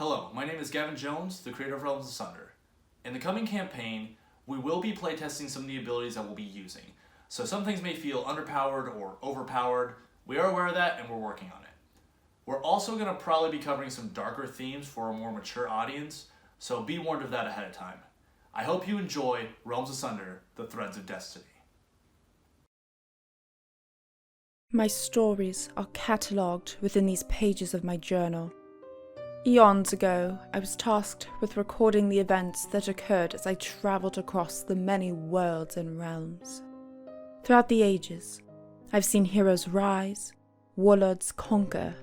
Hello, my name is Gavin Jones, the creator of Realms Asunder. In the coming campaign, we will be playtesting some of the abilities that we'll be using. So some things may feel underpowered or overpowered. We are aware of that and we're working on it. We're also going to probably be covering some darker themes for a more mature audience, so be warned of that ahead of time. I hope you enjoy Realms Asunder, The Threads of Destiny. My stories are catalogued within these pages of my journal. Eons ago, I was tasked with recording the events that occurred as I travelled across the many worlds and realms. Throughout the ages, I've seen heroes rise, warlords conquer,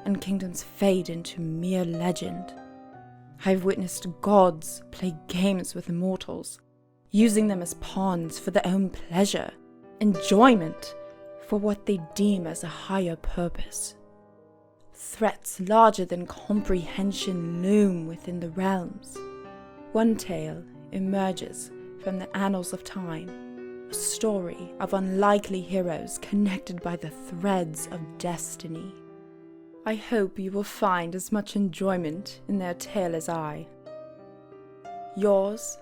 and kingdoms fade into mere legend. I've witnessed gods play games with mortals, using them as pawns for their own pleasure, enjoyment, for what they deem as a higher purpose. Threats larger than comprehension loom within the realms. One tale emerges from the annals of time, a story of unlikely heroes connected by the threads of destiny. I hope you will find as much enjoyment in their tale as I. Yours,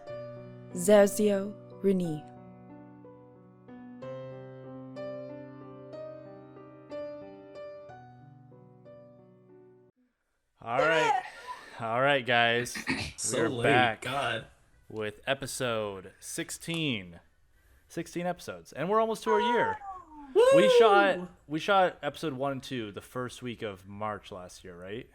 Zerzio Rini. All right, guys. So We're late, back God. with episode 16. 16 episodes, and we're almost to our year. We shot episode 1 and 2 the first week of March last year, right?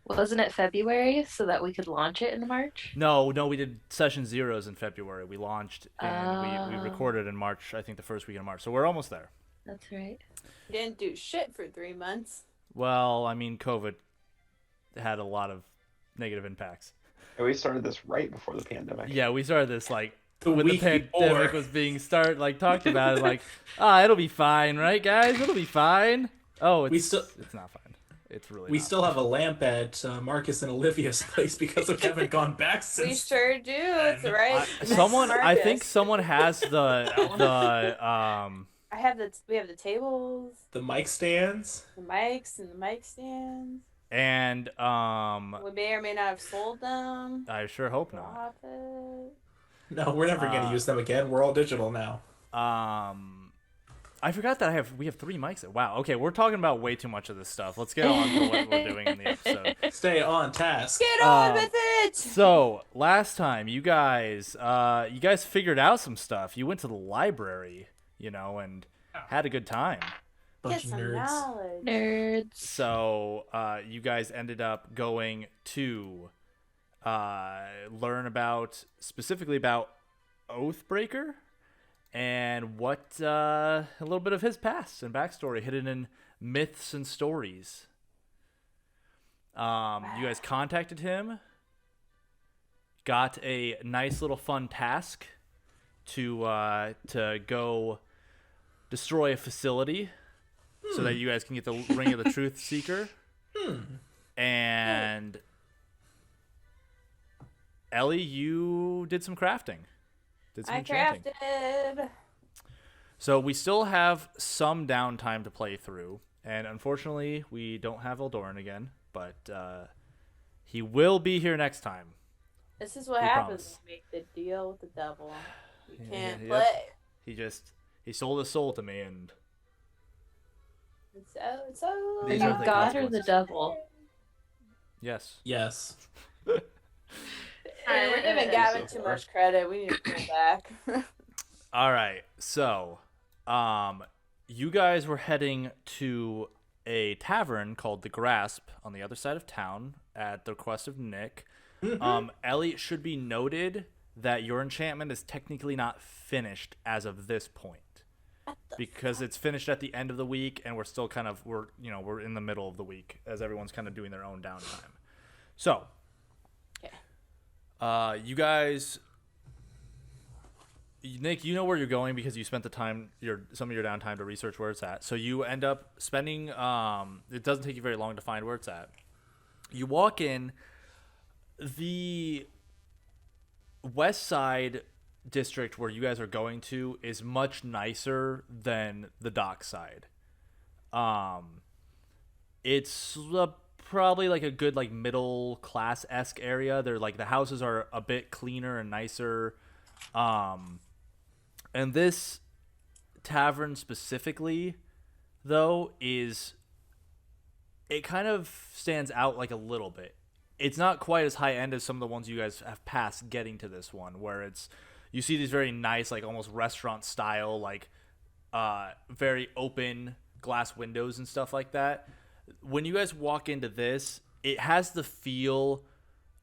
Wasn't it February so that we could launch it in March? No, we did session zeros in February. We launched and we recorded in March, I think the first week of March. So we're almost there. That's right. You didn't do shit for 3 months. Well, I mean, COVID had a lot of negative impacts. And we started this right before the pandemic. Yeah, we started this like The when the week pandemic before. was being talked about, it like, it'll be fine, right, guys? It'll be fine. Oh, it's not fine. It's really. We not still fine. have a lamp at Marcus and Olivia's place because we haven't gone back since. We sure do. It's right. next to I think Marcus. someone has the I have the. We have the tables, The mic stands. the mics, and the mic stands. and We may or may not have sold them. I sure hope not. Profit. No, we're never going to use them again. We're all digital now. I forgot that we have 3 mics. Wow. Okay, we're talking about way too much of this stuff. Let's get on to what we're doing in the episode. Stay on task. Get on with it. So last time, you guys figured out some stuff. You went to the library, and had a good time. Get Bunch of some nerds. knowledge. Nerds. So you guys ended up going to learn specifically about Oathbreaker and what a little bit of his past and backstory hidden in myths and stories. You guys contacted him, got a nice little fun task to go destroy a facility so that you guys can get the Ring of the Truth Seeker. And Ellie, you did some crafting. Did some I enchanting. crafted. So we still have some downtime to play through, and unfortunately, we don't have Eldoran again, but he will be here next time. This is what We happens promise. when you make the deal with the devil. You Yeah, can't yep. play. He sold his soul to me, and So. Are These you are the God or the consequences. devil? yes. Yes. Alright, we're giving Gavin too much credit. We need to pull back. All right, so you guys were heading to a tavern called the Grasp on the other side of town at the request of Nick. Ellie, it should be noted that your enchantment is technically not finished as of this point because it's finished at the end of the week, and we're still we're in the middle of the week as everyone's kind of doing their own downtime. So, you guys. Nick, you know where you're going because you spent some of your downtime to research where it's at. So you end up spending. It doesn't take you very long to find where it's at. You walk in. The west side district where you guys are going to is much nicer than the dock side. It's probably like a good like middle class-esque area. They're like the houses are a bit cleaner and nicer. And this tavern specifically, though, it kind of stands out like a little bit. It's not quite as high end as some of the ones you guys have passed getting to this one, where you see these very nice, like almost restaurant style, like very open glass windows and stuff like that. When you guys walk into this, it has the feel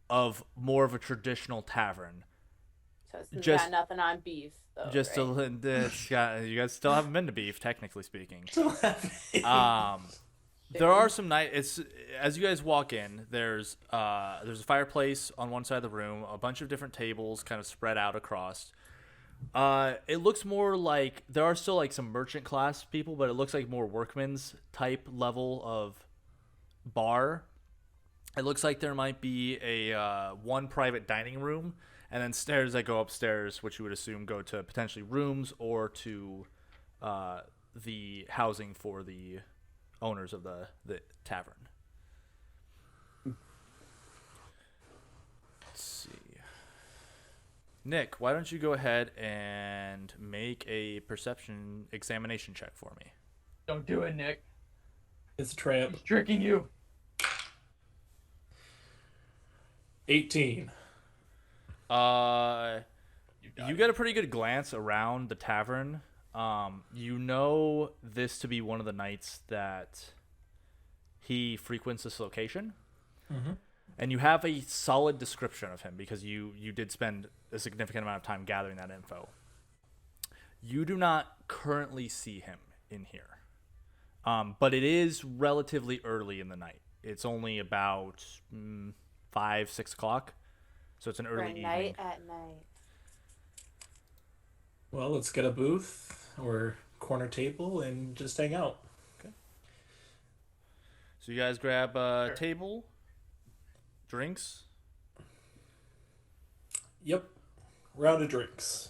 of more of a traditional tavern. So it's got nothing on beef, though. Just right? you guys still haven't been to beef, technically speaking. Still having. There are some nice. As you guys walk in, there's a fireplace on one side of the room, a bunch of different tables kind of spread out across. It looks more like there are still like some merchant class people, but it looks like more workman's type level of bar. It looks like there might be a one private dining room, and then stairs that go upstairs, which you would assume go to potentially rooms or to the housing for the owners of the tavern. Let's see. Nick, why don't you go ahead and make a perception examination check for me? Don't do it, Nick. It's a trap. He's tricking you. 18. You get a pretty good glance around the tavern. You know this to be one of the nights that he frequents this location. Mm-hmm. And you have a solid description of him because you did spend a significant amount of time gathering that info. You do not currently see him in here. But it is relatively early in the night. It's only about 5, 6 o'clock. So it's an early evening. Night at night. Well, let's get a booth or corner table and just hang out. Okay. So you guys grab a table, drinks. Yep. Round of drinks.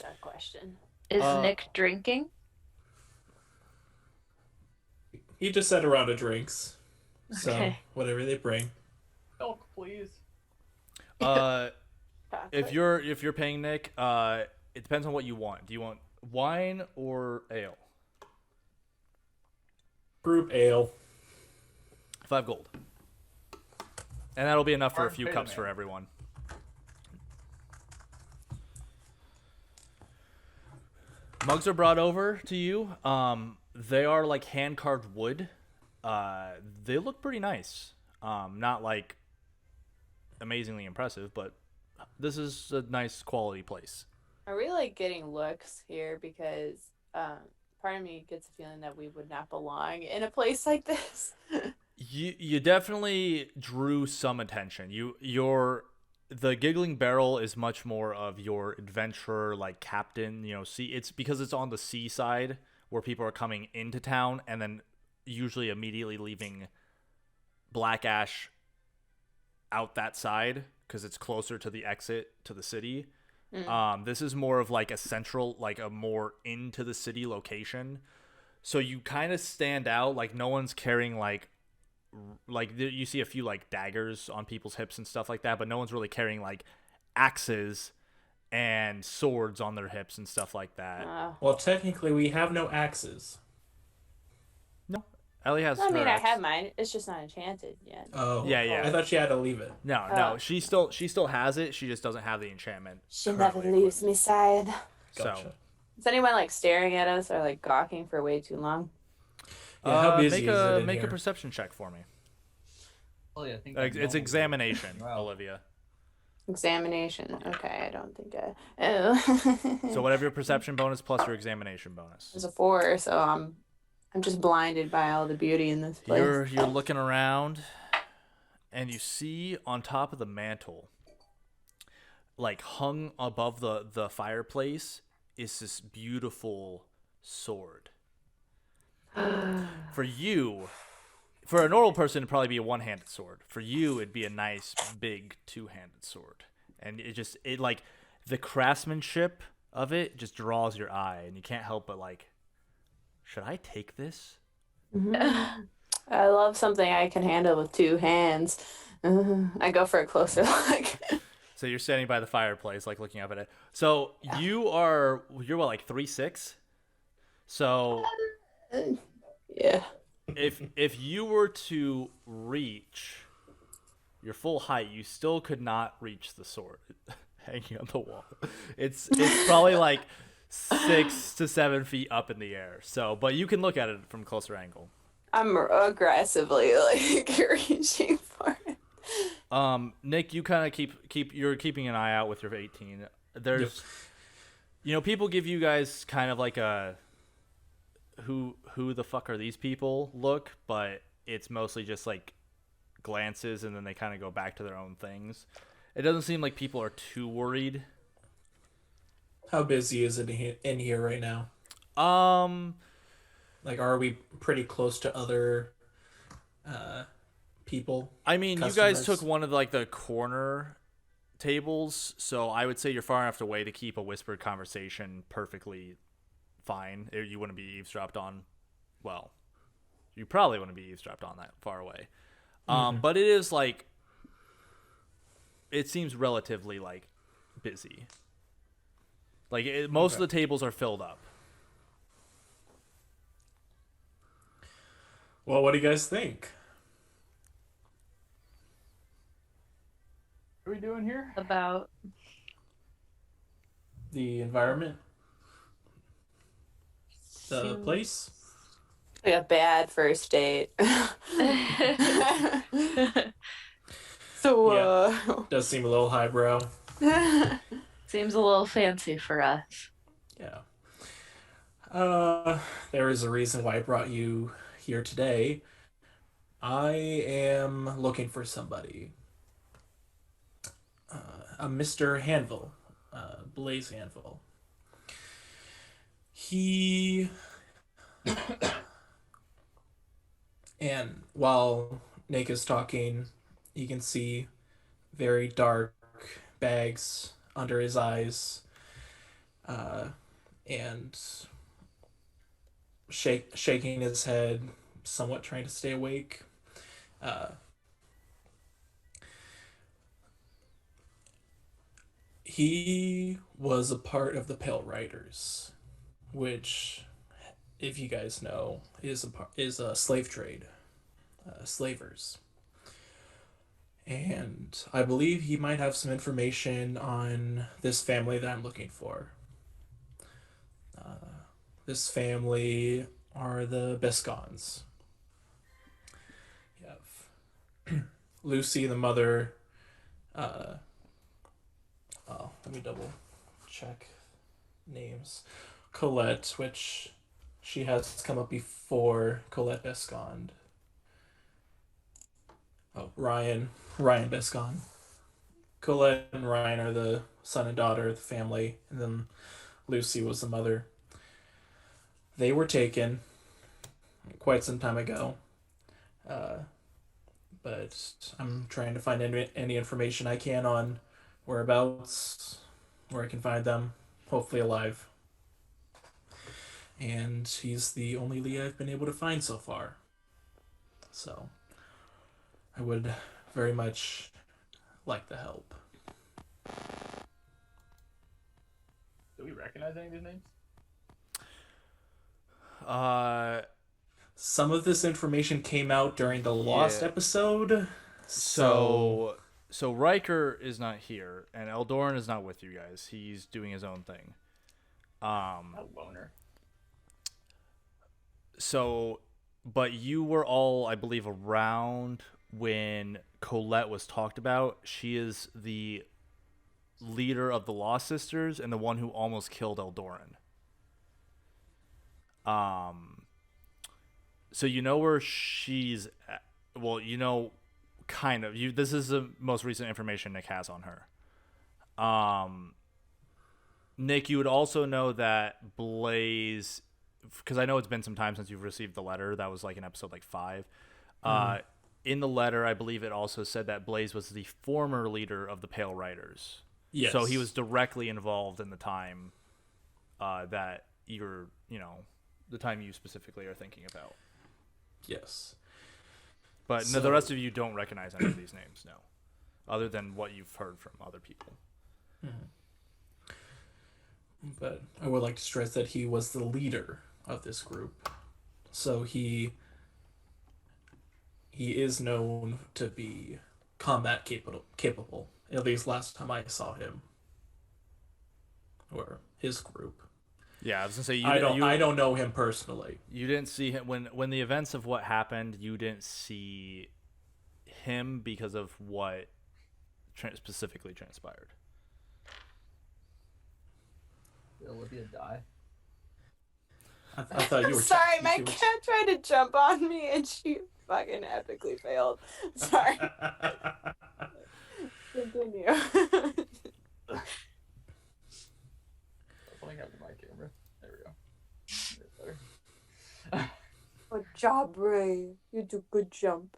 That question. Is Nick drinking? He just said a round of drinks. So, Okay. whatever they bring. Milk, please. If you're paying Nick, it depends on what you want. Do you want wine or ale? Group ale. 5 gold. And that'll be enough for a Hard few pay, cups man. for everyone. Mugs are brought over to you. They are like hand carved wood. They look pretty nice. Not like amazingly impressive, but this is a nice quality place. Are we like getting looks here? Because part of me gets a feeling that we would not belong in a place like this. You definitely drew some attention. The Giggling Barrel is much more of your adventurer, like captain. It's because it's on the seaside where people are coming into town and then usually immediately leaving Black Ash out that side because it's closer to the exit to the city. This is more of like a central, like a more into the city location. So you kind of stand out. Like no one's carrying like you see a few like daggers on people's hips and stuff like that, but no one's really carrying like axes and swords on their hips and stuff like that. Well, technically, we have no axes. No, Ellie has. I mean, her I axe. have mine. It's just not enchanted yet. Oh. Yeah. I thought she had to leave it. No, she still has it. She just doesn't have the enchantment. She never currently leaves me side. Gotcha. So Is anyone like staring at us or like gawking for way too long? Yeah, how busy make is it a in make here? a perception check for me. Oh, yeah, I think It's examination, Wow. Olivia. Examination. Okay, I don't think I. Oh. So whatever your perception bonus plus your examination bonus. It's a 4, so I'm just blinded by all the beauty in this place. You're looking around, and you see on top of the mantle, like hung above the fireplace, is this beautiful sword. For you, for a normal person, it'd probably be a one-handed sword. For you, it'd be a nice big two-handed sword, and it like the craftsmanship of it just draws your eye, and you can't help but like, should I take this? I love something I can handle with 2 hands. I go for a closer look. So you're standing by the fireplace, like looking up at it. So you're what, like 3'6"? So Yeah. if you were to reach your full height, you still could not reach the sword hanging on the wall. It's probably like 6 to 7 feet up in the air. So, but you can look at it from a closer angle. I'm aggressively like reaching for it. Nick, you kind of you're keeping an eye out with your 18. There's, people give you guys kind of like a who the fuck are these people look, but it's mostly just like glances, and then they kind of go back to their own things. It doesn't seem like people are too worried. How busy is it in here right now? Like, are we pretty close to other people? I mean, customers? You guys took one of the corner tables, so I would say you're far enough away to keep a whispered conversation perfectly fine. You wouldn't be eavesdropped on. Well, you probably wouldn't be eavesdropped on that far away. But it is like, it seems relatively like busy. Like most of the tables are filled up. Well, what do you guys think? What are we doing here? About The environment? The Seems- place? Like a bad first date. So, Does seem a little highbrow. seems a little fancy for us. Yeah. There is a reason why I brought you here today. I am looking for somebody. A Mr. Hanville. Blaze Hanville. He... And while Nick is talking, you can see very dark bags under his eyes, and shaking his head, somewhat trying to stay awake. He was a part of the Pale Riders, which, if you guys know, is a slave trade, slavers. And I believe he might have some information on this family that I'm looking for. This family are the Bescons. You have Lucy, the mother. Let me double check names. Colette, which she has come up before Colette Bescond. Oh, Ryan Bescon. Colette and Ryan are the son and daughter of the family, and then Lucy was the mother. They were taken quite some time ago, but I'm trying to find any information I can on whereabouts, where I can find them, hopefully alive. And he's the only lead I've been able to find so far. So I would very much like the help. Do we recognize any of these names? Some of this information came out during the Lost episode. So Riker is not here, and Eldoran is not with you guys. He's doing his own thing. A loner. So, but you were all, I believe, around when Colette was talked about. She is the leader of the Lost Sisters and the one who almost killed Eldoran. So you know where she's at. Well, you know, kind of. This is the most recent information Nick has on her. Nick, you would also know that Blaze, because I know it's been some time since you've received the letter. That was like in episode 5. In the letter, I believe it also said that Blaze was the former leader of the Pale Riders. Yes. So he was directly involved in the time that the time you specifically are thinking about. Yes. But no, the rest of you don't recognize any of these names, no. Other than what you've heard from other people. But I would like to stress that he was the leader of this group. So he is known to be combat capable. At least last time I saw him. Or his group. Yeah, I was gonna say I don't know him personally. You didn't see him when the events of what happened. You didn't see him because of what specifically transpired. Did Olivia die? I thought you were. Sorry, my cat tried to jump on me and she fucking epically failed. Sorry. Continue. Something happened to my camera. There we go. There's better. Good job, Ray. You do good jump.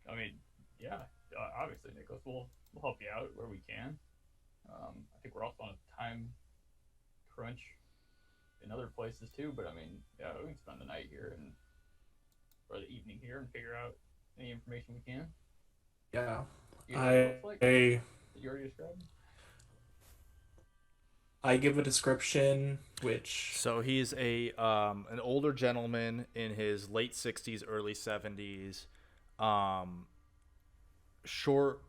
I mean, yeah, obviously, Nicholas, we'll help you out where we can. I think we're also on a time crunch in other places too, but I mean, yeah, we can spend the night here or the evening here and figure out any information we can. Yeah, You know what it looks like? That you already described? I give a description, which So he's an older gentleman in his late 60s, early 70s, short,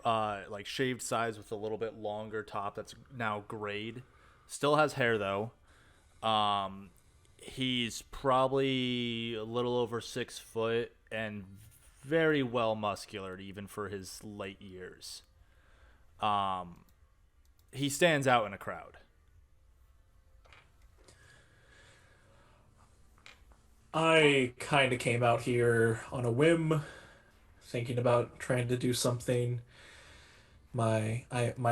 like shaved sides with a little bit longer top that's now grayed. Still has hair though. He's probably a little over 6 foot and very well muscular even for his late years. He stands out in a crowd. I kind of came out here on a whim, thinking about trying to do something. My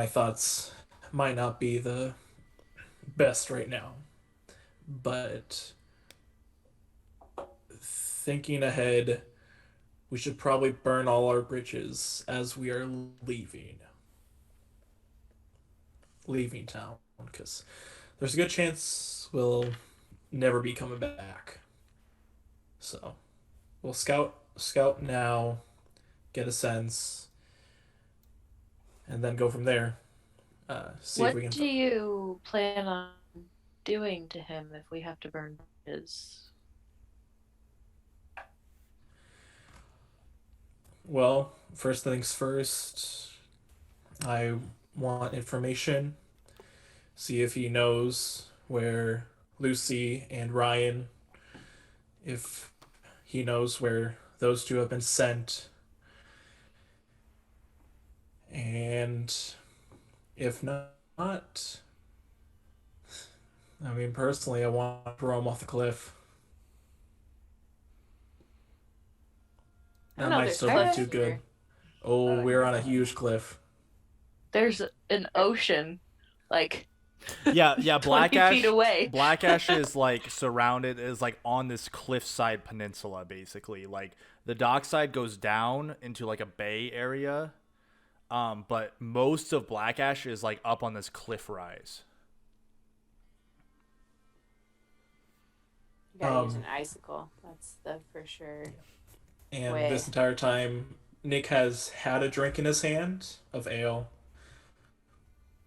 thoughts might not be the best right now, but thinking ahead, we should probably burn all our bridges as we are leaving town, because there's a good chance we'll never be coming back. So we'll scout now, get a sense, and then go from there. See if we can. What do you plan on doing to him if we have to burn his? Well, first things first, I want information. See if he knows where Lucy and Ryan, if he knows where those two have been sent. And if not, I mean, personally, I want to throw him off the cliff. That might still be too good. Oh, we're on a huge cliff. There's an ocean, like Yeah, 20 feet away. Black Ash is like surrounded, is like on this cliffside peninsula, basically. Like the dockside goes down into like a bay area, but most of Black Ash is like up on this cliff rise. You gotta use an icicle. That's the for sure. And this entire time, Nick has had a drink in his hand of ale.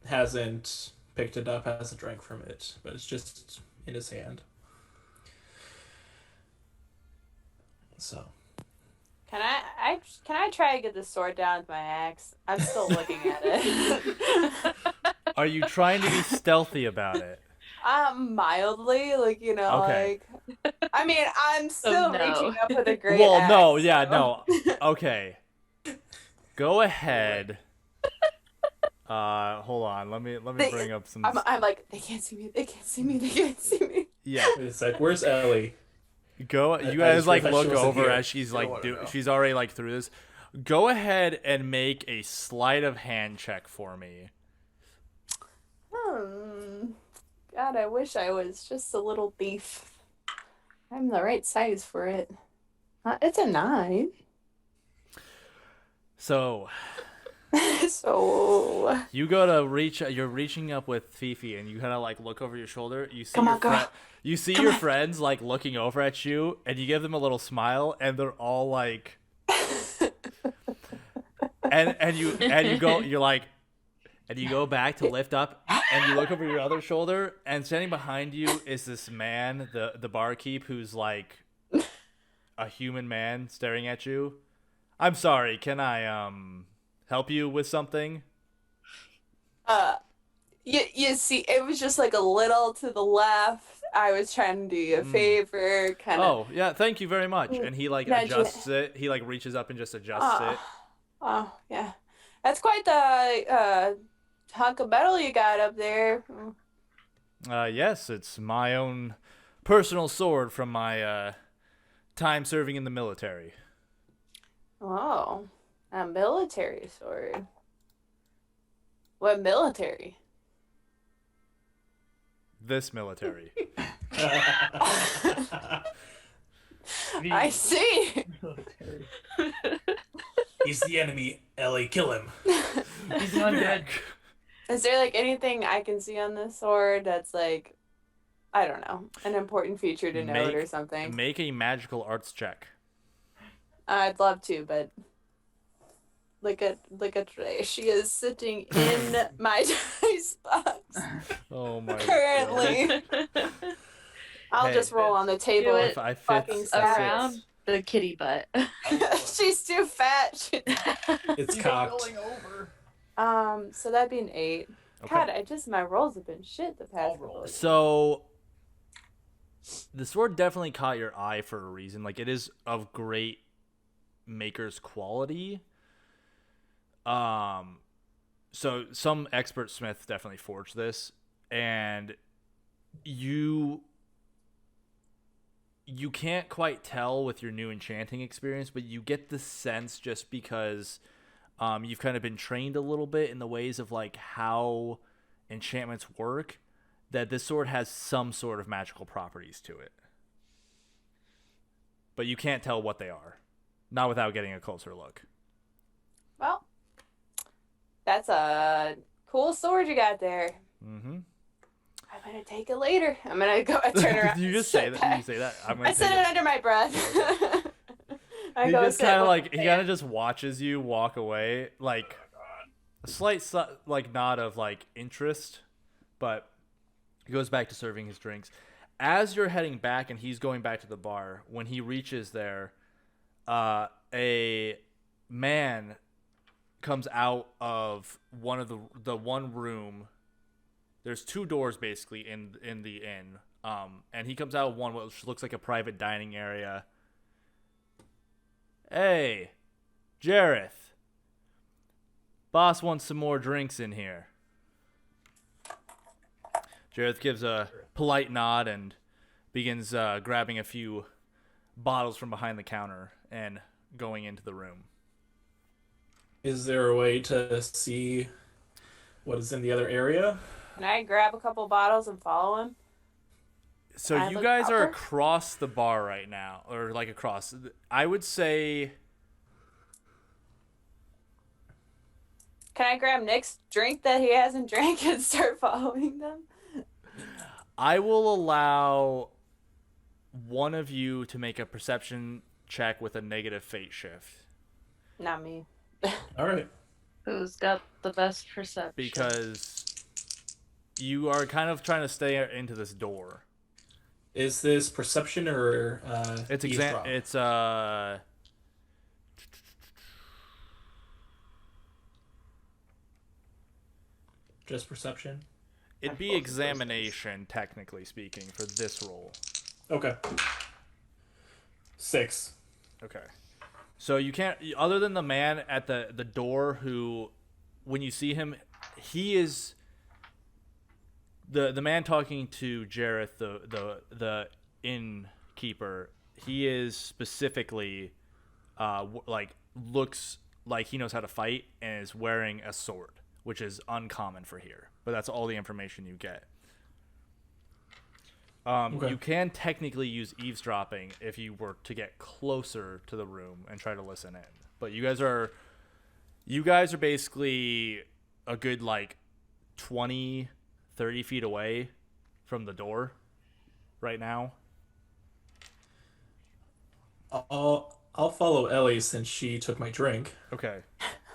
Hasn't picked it up, hasn't drank from it, but it's just in his hand. So. Can I try to get the sword down with my axe? I'm still looking at it. Are you trying to be stealthy about it? Mildly, like, you know, Okay. like, I mean, I'm still no. reaching up with a great Well, axe, no, yeah, so. no. Okay. Go ahead. Hold on. Let me bring up some. I'm like, they can't see me. They can't see me. They can't see me. Yeah. Wait a sec, where's Ellie? Go. You I guys just like realized look she wasn't over here. as she's like wanna know. she's already like through this. Go ahead and make a sleight of hand check for me. God, I wish I was just a little thief. I'm the right size for it. It's a 9. So, So You go to reach. You're reaching up with Fifi, and you kind of like look over your shoulder. You see Come your on, girl. You see your friends like looking over at you, and you give them a little smile, and they're all like, and you go. You're like, and you go back to lift up, and you look over your other shoulder, and standing behind you is this man, the barkeep, who's like a human man staring at you. I'm sorry. Can I help you with something? you see, it was just like a little to the left. I was trying to do you a favor, kind of. Oh, yeah, thank you very much. And he like Nudge adjusts it. He like reaches up and just adjusts it. Oh, yeah. That's quite the hunk of metal you got up there. Yes, it's my own personal sword from my time serving in the military. Oh, a military sword. What military? This military. I see. Military. He's the enemy. Ellie, kill him. He's an undead. Is there like anything I can see on this sword that's like, I don't know, an important feature to note or something? Make a magical arts check. I'd love to, but look at Ray. She is sitting in my dice box Oh my currently. I'll Hey, just roll on the table do and it. I fucking fits smash. Around the kitty butt. She's too fat. It's cocked. Rolling over. So that'd be an 8. Okay. God, my rolls have been shit the past All couple rolls. of So the sword definitely caught your eye for a reason. Like it is of great maker's quality. So some expert smith definitely forged this, and you can't quite tell with your new enchanting experience, but you get the sense just because you've kind of been trained a little bit in the ways of like how enchantments work, that this sword has some sort of magical properties to it. But you can't tell what they are. Not without getting a closer look. Well, that's a cool sword you got there. Mm-hmm. I'm gonna take it later. I'm gonna go. I turn around. Did you and just sit say that? back. Did you say that? I'm gonna I said take it under my breath. I He go just sit kind of with like my he kind of just watches you walk away, like a slight like nod of like interest, but he goes back to serving his drinks. As you're heading back and he's going back to the bar, when he reaches there, a man comes out of one of the one room. There's 2 doors basically in the inn, and he comes out of one which looks like a private dining area. Hey, Jareth. Boss wants some more drinks in here. Jareth gives a polite nod and begins grabbing a few bottles from behind the counter and going into the room. Is there a way to see what is in the other area? Can I grab a couple bottles and follow him? So I you look guys are upper? across the bar right now, or like across. I would say Can I grab Nick's drink that he hasn't drank and start following them? I will allow one of you to make a perception check with a negative fate shift. Not me. All right. Who's got the best perception? Because you are kind of trying to stay into this door. Is this perception or It's eavesdrop? It's Just perception? it'd be examination, technically speaking, for this roll. Okay. 6. Okay. So you can't, other than the man at the door who, when you see him, he is the man talking to Jareth, the innkeeper. He is specifically like looks like he knows how to fight and is wearing a sword, which is uncommon for here. But that's all the information you get. Okay. You can technically use eavesdropping if you were to get closer to the room and try to listen in. But you guys are You guys are basically a good, 20, 30 feet away from the door right now. I'll follow Ellie since she took my drink Okay.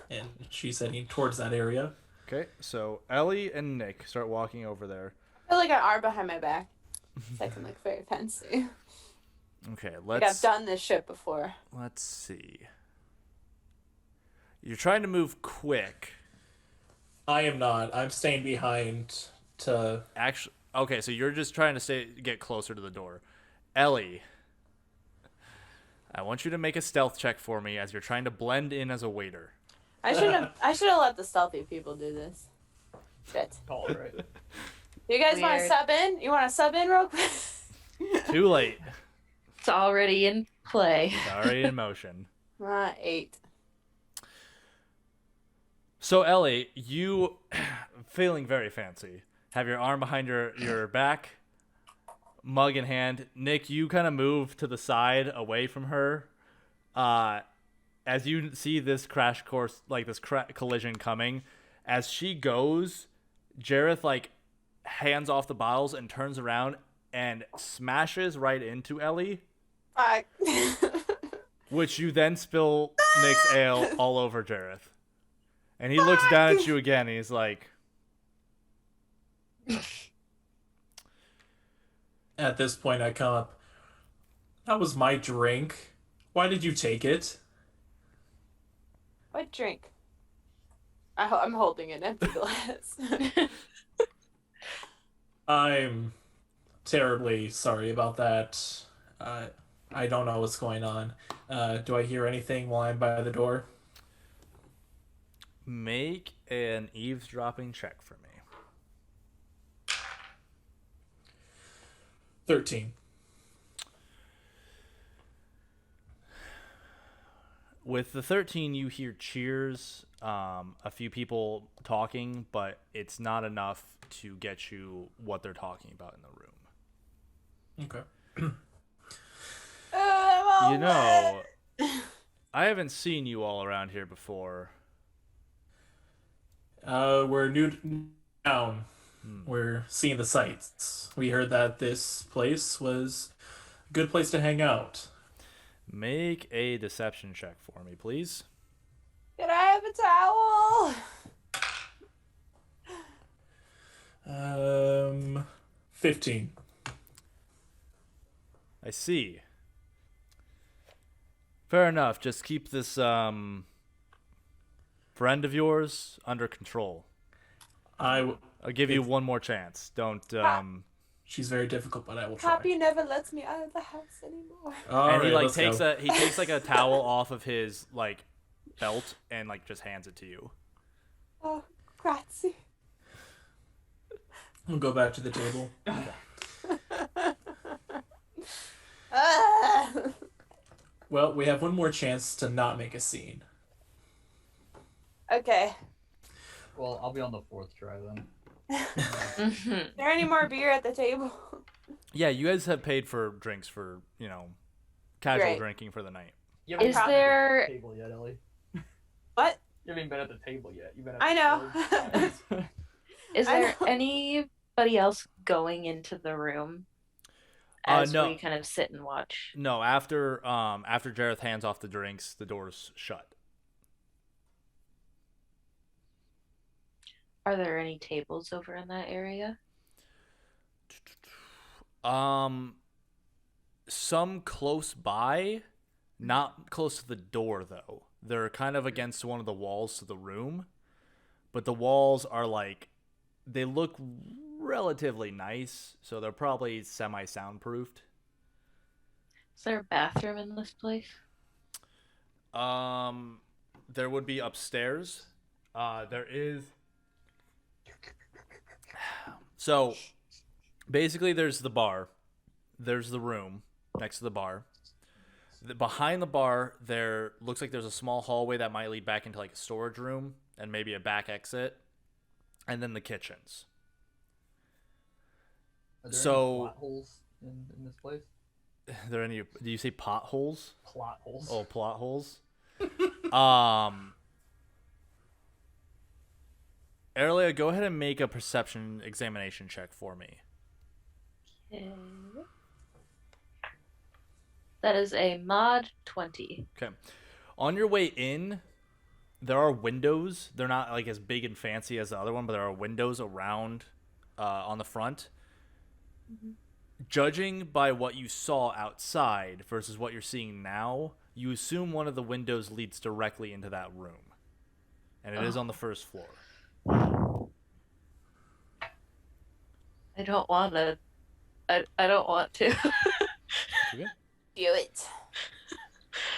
and she's heading towards that area. Okay, so Ellie and Nick start walking over there. I feel like an arm behind my back. So I can look very fancy. Okay, Like I've done this shit before. let's see. You're trying to move quick. I am not. I'm staying behind to. Actually, okay, so you're just trying to get closer to the door. Ellie, I want you to make a stealth check for me as you're trying to blend in as a waiter. I should have let the stealthy people do this. Shit. Call it right. You guys want to Weird. sub in? You want to sub in real quick? Too late. It's already in play. It's already in motion. 8. So Ellie, you feeling very fancy. Have your arm behind your back, mug in hand. Nick, you kind of move to the side away from her. As you see this crash course, this collision coming, as she goes, Jareth hands off the bottles and turns around and smashes right into Ellie, Fuck. which you then spill Nick's ale all over Jareth. And he looks down at you again, and he's like... At this point, I come up. That was my drink. Why did you take it? What drink? I'm holding an empty glass. I'm terribly sorry about that. I don't know what's going on. Do I hear anything while I'm by the door? Make an eavesdropping check for me. 13. With the 13, you hear cheers, a few people talking, but it's not enough to get you what they're talking about in the room. Okay. You know, I haven't seen you all around here before. We're new to town. We're seeing the sights. We heard that this place was a good place to hang out. Make a deception check for me, please. Can I have a towel? 15. I see. Fair enough. Just keep this friend of yours under control. I'll give you one more chance. Don't She's very difficult, but I will try. Poppy never lets me out of the house anymore. And he let's takes go. a towel off of his belt and just hands it to you. Oh, grazie. We'll go back to the table. Well, we have one more chance to not make a scene. Okay. Well, I'll be on the 4th try then. Is there any more beer at the table? Yeah, you guys have paid for drinks for, casual Great. drinking for the night. You haven't Is been there- at the table yet, Ellie? What? You haven't been at the table yet. You've been at I the know. board. Is I there know. anybody else going into the room as no. we kind of sit and watch? No, after Jareth hands off the drinks, the door's shut. Are there any tables over in that area? Some close by, not close to the door though. They're kind of against one of the walls to the room, but the walls are they look relatively nice, so they're probably semi-soundproofed. Is there a bathroom in this place? There would be upstairs. There is. So, basically, there's the bar. There's the room next to the bar. Behind the bar, there looks like there's a small hallway that might lead back into a storage room and maybe a back exit, and then the kitchens. Are there So- any plot holes in this place? Are there any? Do you say potholes? Plot holes. Oh, plot holes. Aurelia, go ahead and make a perception examination check for me. Okay. That is a mod 20. Okay. On your way in, there are windows. They're not like as big and fancy as the other one, but there are windows around on the front. Mm-hmm. Judging by what you saw outside versus what you're seeing now, you assume one of the windows leads directly into that room. And it is on the first floor. I don't want to. I don't want to. Okay. Do it.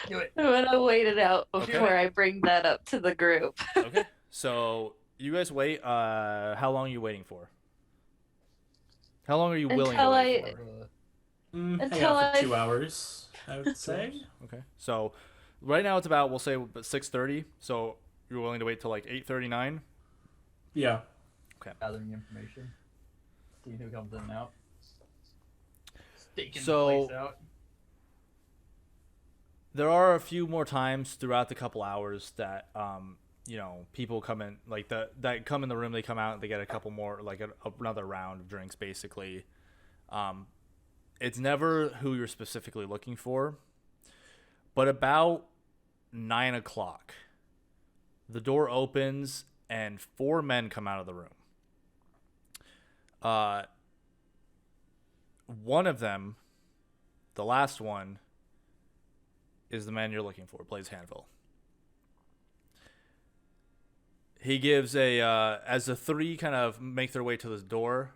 Do it. I'm gonna wait it out before Okay. I bring that up to the group. Okay. So you guys wait. How long are you waiting for? How long are you willing to Until wait I- for? Hang Until out for I- 2 hours, I would say. Okay. So right now it's about, we'll say, 6:30. So you're willing to wait till like 8:39. Yeah. Gathering information. Seeing who comes in and out. Staking So- the place out. There are a few more times throughout the couple hours that people come in, like that come in the room, they come out, they get a couple more, like another round of drinks, basically. It's never who you're specifically looking for, but about 9 o'clock, the door opens and 4 men come out of the room. One of them, the last one, is the man you're looking for, plays Hanville. He gives as the 3 kind of make their way to this door,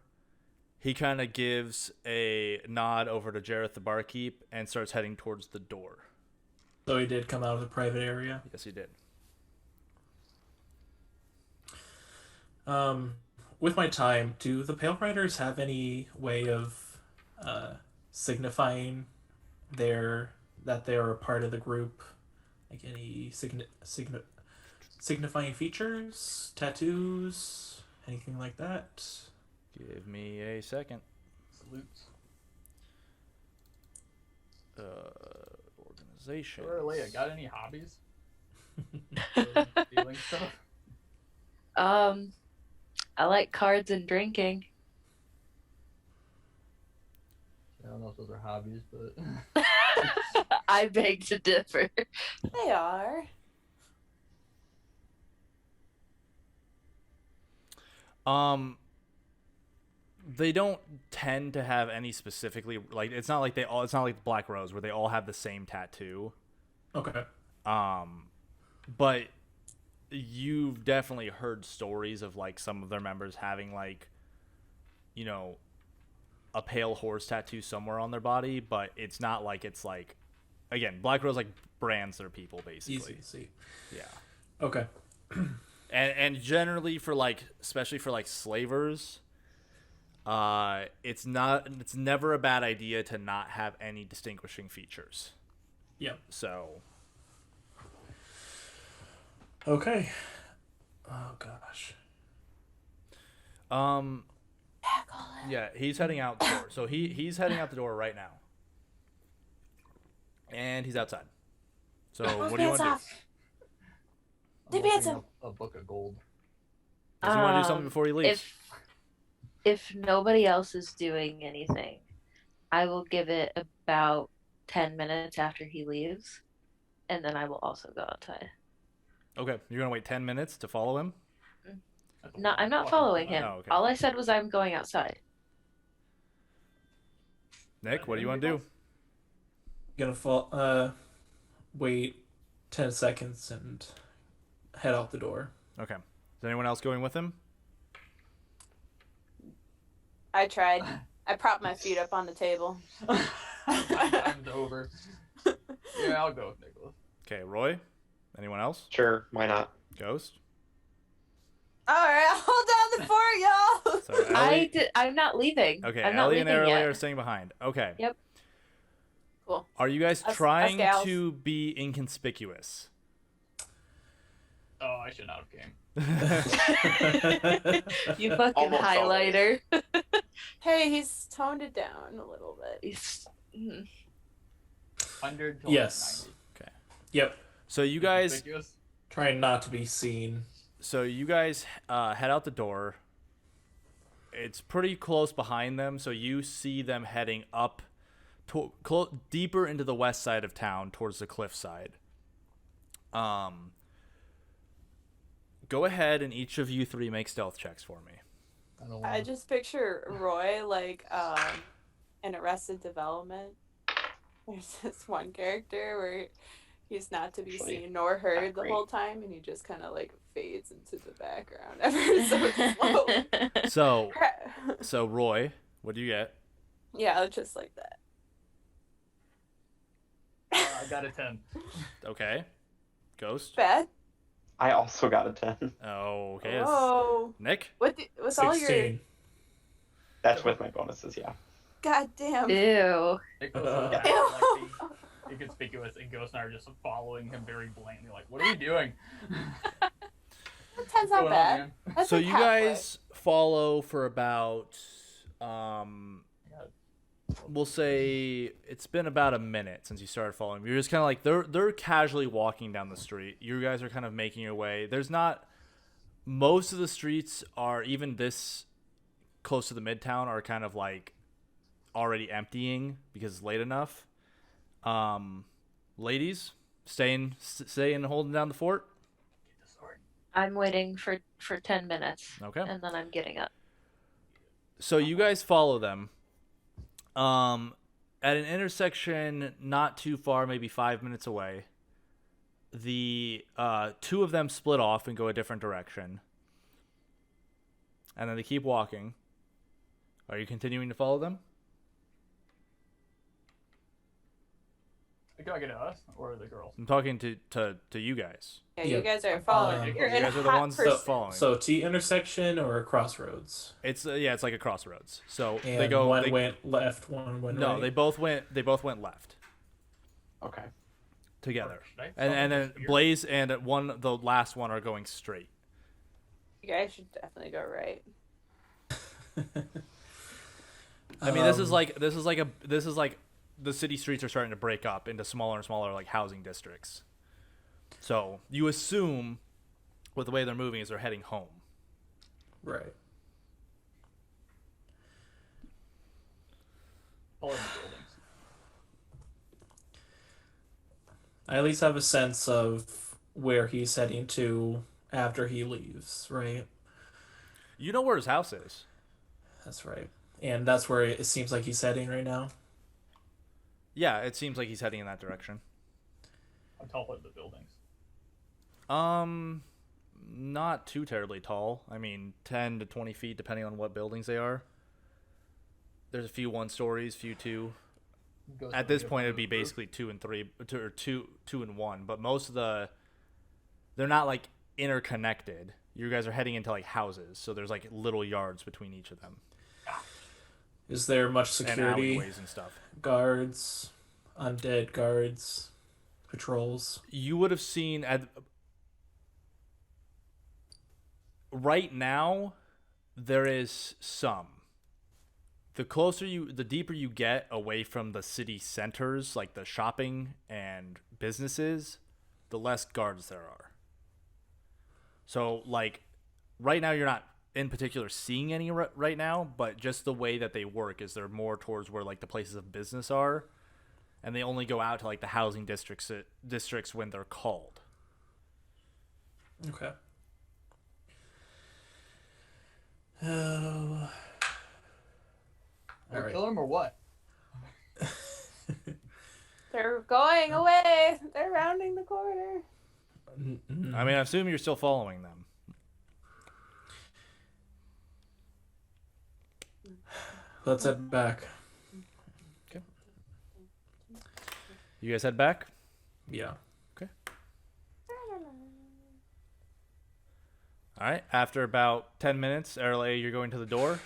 he kind of gives a nod over to Jareth the barkeep and starts heading towards the door. So he did come out of the private area. Yes, he did. With my time, do the Pale Riders have any way of signifying that they are a part of the group? Like any signifying features, tattoos, anything like that? Give me a second. Salutes. Organization. Leia, got any hobbies? Stealing stuff? I like cards and drinking. I don't know if those are hobbies, but I beg to differ. They are. They don't tend to have any specifically, like, it's not like Black Rose where they all have the same tattoo. Okay. But you've definitely heard stories of like some of their members having like, a pale horse tattoo somewhere on their body, but it's not like it's like, again, Black Rose like brands their people basically. Easy to see. Yeah. Okay. And generally for like, especially for like slavers, it's never a bad idea to not have any distinguishing features. Yep. So. Okay. Oh gosh. Yeah, he's heading out the door. So he's heading out the door right now. And he's outside. So what do you want to do? I'm The holding pizza. a book of gold. Does he want to do something before he leaves? If nobody else is doing anything, I will give it about 10 minutes after he leaves, and then I will also go outside. Okay, you're gonna wait 10 minutes to follow him. No, I'm not following him. Oh, okay. All I said was I'm going outside. Nick, what do you want to do? Gonna wait 10 seconds and head out the door. Okay. Is anyone else going with him? I tried. I propped my feet up on the table. I'm over. Yeah, I'll go with Nicholas. Okay, Roy. Anyone else? Sure, why not? Ghost. All right, hold down the fort, y'all. So Ellie. I'm not leaving. Okay, I'm not Ellie and leaving Aurelia yet. are staying behind. Okay. Yep. Cool. Are you guys Us trying gals. to be inconspicuous? Oh, I should not have came. You fucking Almost highlighter. Hey, he's toned it down a little bit. Mm. 100 to Yes. 90. Yep. So you guys, Conspicuous? Trying not to be seen. So you guys head out the door. It's pretty close behind them, so you see them heading up deeper into the west side of town towards the cliff side. Go ahead and each of you three make stealth checks for me. I just picture Roy like in Arrested Development. There's this one character where he's not to be Actually, seen nor heard the great. whole time, and he just kind of like fades into the background ever so slowly. So Roy, what do you get? Yeah, just like that. I got a 10. Okay. Ghost. Bad. I also got a 10. Oh, okay. Oh, Nick? with all your 16. That's with my bonuses, yeah. goddamn. Ew. Nicholas is acting like the inconspicuous, and Ghost and I are just following him very blandly. Like, what are we doing? 10's What's not going on, bad. man? That's So like you halfway. guys follow for about we'll say it's been about a minute since you started following. You're just kind of like they're casually walking down the street. You guys are kind of making your way. There's not most of the streets are even this close to the midtown are kind of like already emptying because it's late enough. Ladies, staying holding down the fort. I'm waiting for 10 minutes. Okay. And then I'm getting up. So you guys follow them. At an intersection not too far, maybe 5 minutes away, the two of them split off and go a different direction. And then they keep walking. Are you continuing to follow them? Are you talking to us or the girls? I'm talking to you guys. Yeah, Yeah. you guys are following. You're You in guys are the hot ones pursuit. following. So T intersection or a crossroads? It's it's like a crossroads. So And they go. one went left, one went No, right. they both went left Okay. together. Should I And follow then the spear? Blaze and the last one are going straight. You guys should definitely go right. I mean, this is like the city streets are starting to break up into smaller and smaller like housing districts. So you assume, with the way they're moving, is they're heading home. right. Follow the buildings. I at least have a sense of where he's heading to after he leaves, right? You know where his house is. That's right. And that's where it seems like he's heading right now. Yeah, it seems like he's heading in that direction. How tall are the buildings? Not too terribly tall. I mean, 10 to 20 feet, depending on what buildings they are. There's a few 1 stories, few 2. Ghost At and this I go point, for it'd be the roof. basically 2 and 3, or two and 1. But most of they're not like interconnected. You guys are heading into like houses, so there's like little yards between each of them Is there much and security? alleyways and stuff. Guards, undead guards, patrols. You would have seen right now there is some. The deeper you get away from the city centers, like the shopping and businesses, the less guards there are. So like right now you're not in particular seeing any right now, but just the way that they work is they're more towards where like the places of business are, and they only go out to like the housing districts when they're called. Okay. Oh. Or Alright. kill him or what? They're going away. They're rounding the corner. I mean, I assume you're still following them. Let's head back. You guys head back? Yeah. All right. After about 10 minutes, Erle, you're going to the door.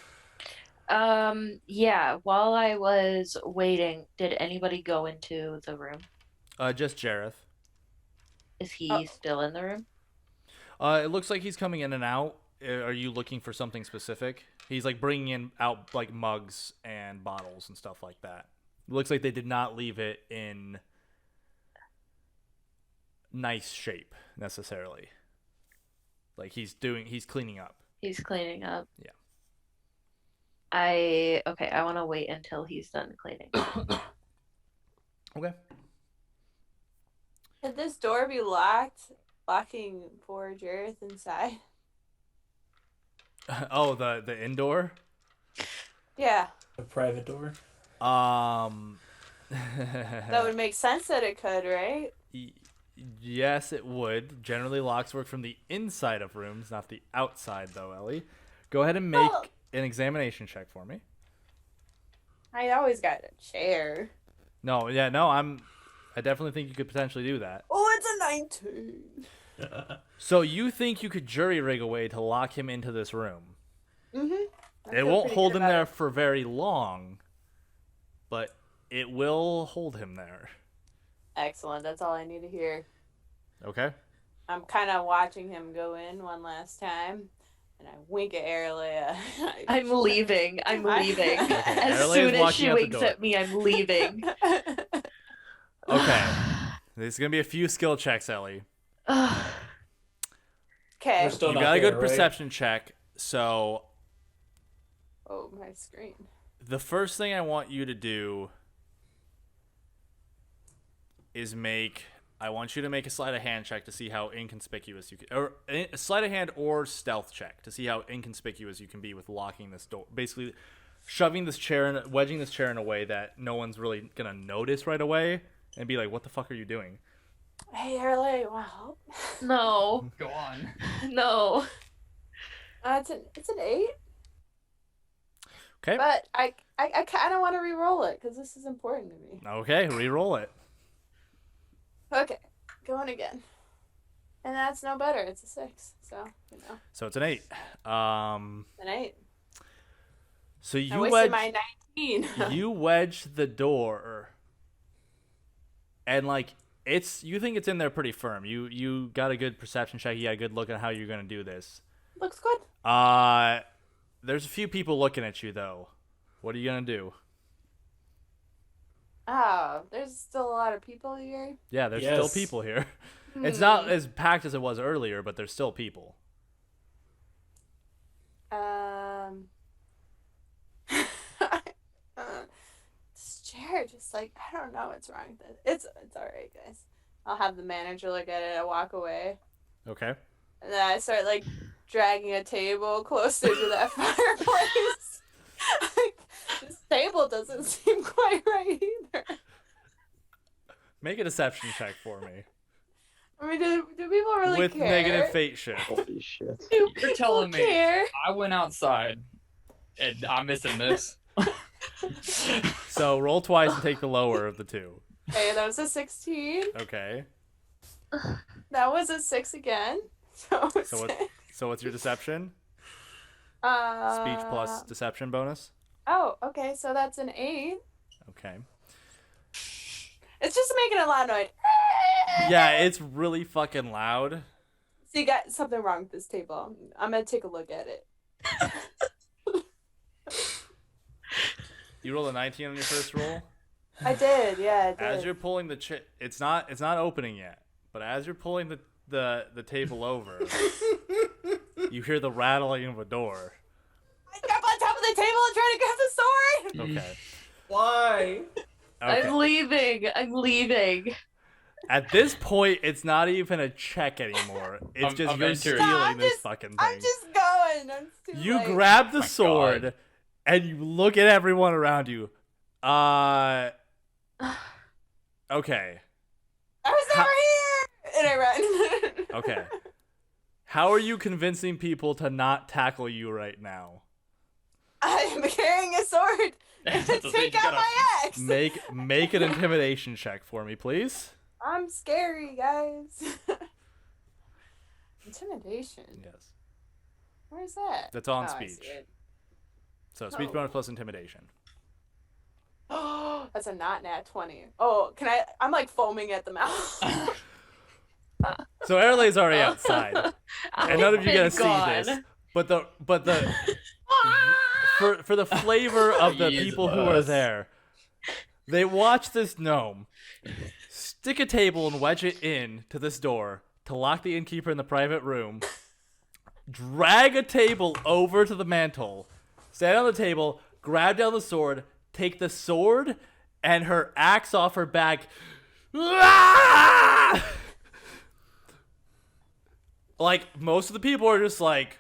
Yeah, while I was waiting, did anybody go into the room? Just Jareth. Is he Oh. still in the room? It looks like he's coming in and out. Are you looking for something specific? He's like bringing in out like mugs and bottles and stuff like that. It looks like they did not leave it in nice shape necessarily. Like he's cleaning up. He's cleaning up. Yeah. I want to wait until he's done cleaning. Okay. Could this door be locked? Locking poor Jareth inside? Oh, the indoor? Yeah. A private door. That would make sense that it could, right? Yes, it would. Generally, locks work from the inside of rooms, not the outside, though, Ellie. Go ahead and make an examination check for me. I always got a chair. No, I definitely think you could potentially do that. Oh, it's a 19. So you think you could jury rig a way to lock him into this room? Mm-hmm. It won't hold him there for very long, but it will hold him there. Excellent. That's all I need to hear. Okay. I'm kind of watching him go in one last time, and I wink at Erlia. I'm leaving. I'm leaving. As Erle's soon as walking she out the winks door. at me, I'm leaving. Okay. There's going to be a few skill checks, Ellie. Okay. We're still You not got a there, good right? perception check, so Oh, my screen. the first thing I want you to do is I want you to make a sleight of hand check to see how inconspicuous you can, or a sleight of hand or stealth check to see how inconspicuous you can be with locking this door. Basically, shoving this chair and wedging this chair in a way that no one's really gonna notice right away and be like, "What the fuck are you doing?" Hey, Erlia, you want help? No. Go on. No. It's an 8, Okay. but I kind of want to re-roll it because this is important to me. Okay, re-roll it. Okay, going again. And that's no better. It's a 6, so, So it's an 8. an 8. So I you wasted my 19. you wedge the door, and like you think it's in there pretty firm. You got a good perception check. You got a good look at how you're gonna do this. Looks good. There's a few people looking at you though. What are you gonna do? Oh, there's still a lot of people here. Yeah, there's Yes. still people here. It's not as packed as it was earlier, but there's still people. This chair just I don't know what's wrong with it. It's all right, guys. I'll have the manager look at it. I walk away, Okay. and then I start dragging a table closer to that fireplace. This table doesn't seem quite right either. Make a deception check for me I mean, do people really with care? negative fate shift. Holy shit. Do You're people telling me care? I went outside and I'm missing this. So roll twice and take the lower of the two. Okay, that was a 16. Okay. That was a 6 again. So So what's your deception? speech Speech plus deception bonus. Oh, okay, so that's an 8. Okay. It's just making a loud noise. Yeah, it's really fucking loud. So you got something wrong with this table. I'm gonna take a look at it. You rolled a 19 on your first roll. I did, yeah, I did. As you're pulling the it's not opening yet. But as you're pulling the table over, you hear the rattling of a door. I jump on top of the table and try to grab the sword. Okay. Why? Okay. I'm leaving. I'm leaving. At this point, it's not even a check anymore. It's I'm just you're entering. stealing No, I'm this just- fucking thing. I'm just going. I'm too You late. grab the My sword God. and you look at everyone around you. Okay. I was never here! And I run. Okay. How are you convincing people to not tackle you right now? I'm carrying a sword That's to the thing, take you out gotta- my axe. Make an intimidation check for me, please. I'm scary, guys. Intimidation. Yes. Where's that? That's on Oh, I see speech. it. So speech Oh. bonus plus intimidation. Oh, that's a not nat 20. Oh, can I? I'm foaming at the mouth. So Erle's already outside, and none of you Been gonna see gone. this. But the for the flavor of the people who are Jesus. there, they watch this gnome stick a table and wedge it in to this door to lock the innkeeper in the private room, drag a table over to the mantle, stand on the table, grab down the sword, take the sword and her axe off her back. Like, most of the people are just like,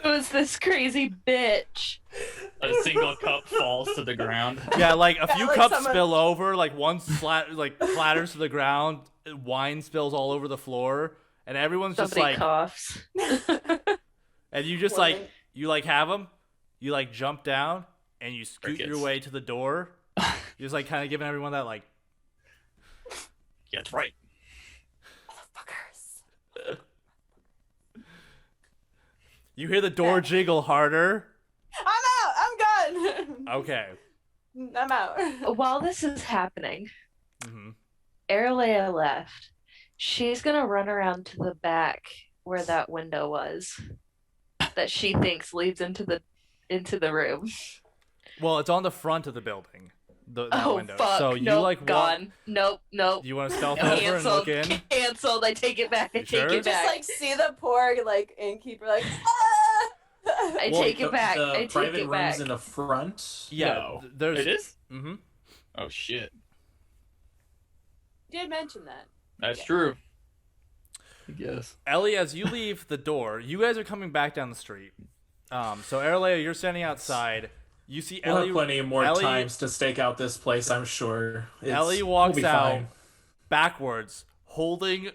Who's this crazy bitch? A single cup falls to the ground. yeah, like a few like cups someone- spill over, like one clatters to the ground, wine spills all over the floor, and everyone's just Somebody like, coughs. and you just Woman. like, you like have them, you like jump down, and you scoot your Crickets. way to the door. You're just like kind of giving everyone that like, Yeah, that's right. Fuckers. you hear the door jiggle harder. I'm out. I'm gone. Okay. I'm out. While this is happening, hmm Aralea left. She's gonna run around to the back where that window was, that she thinks leads into the room. Well, it's on the front of the building. That Oh window. fuck! So nope, you like gone. Nope. You want to stealth over and Canceled. look in? Canceled. I take it back. I You take sure? it Just back. like see the poor like innkeeper like. Ah! I Well, take it back. The I take private it rooms back. in the front. Yeah. No. There's. It is? Mm-hmm. Oh, shit. You did mention that. That's Yeah. true. I guess. Ellie, as you leave the door, you guys are coming back down the street. So Aralea, you're standing outside. You see We'll Ellie. have plenty more Ellie, times to stake out this place, I'm sure. Ellie we'll walks be out fine. backwards, holding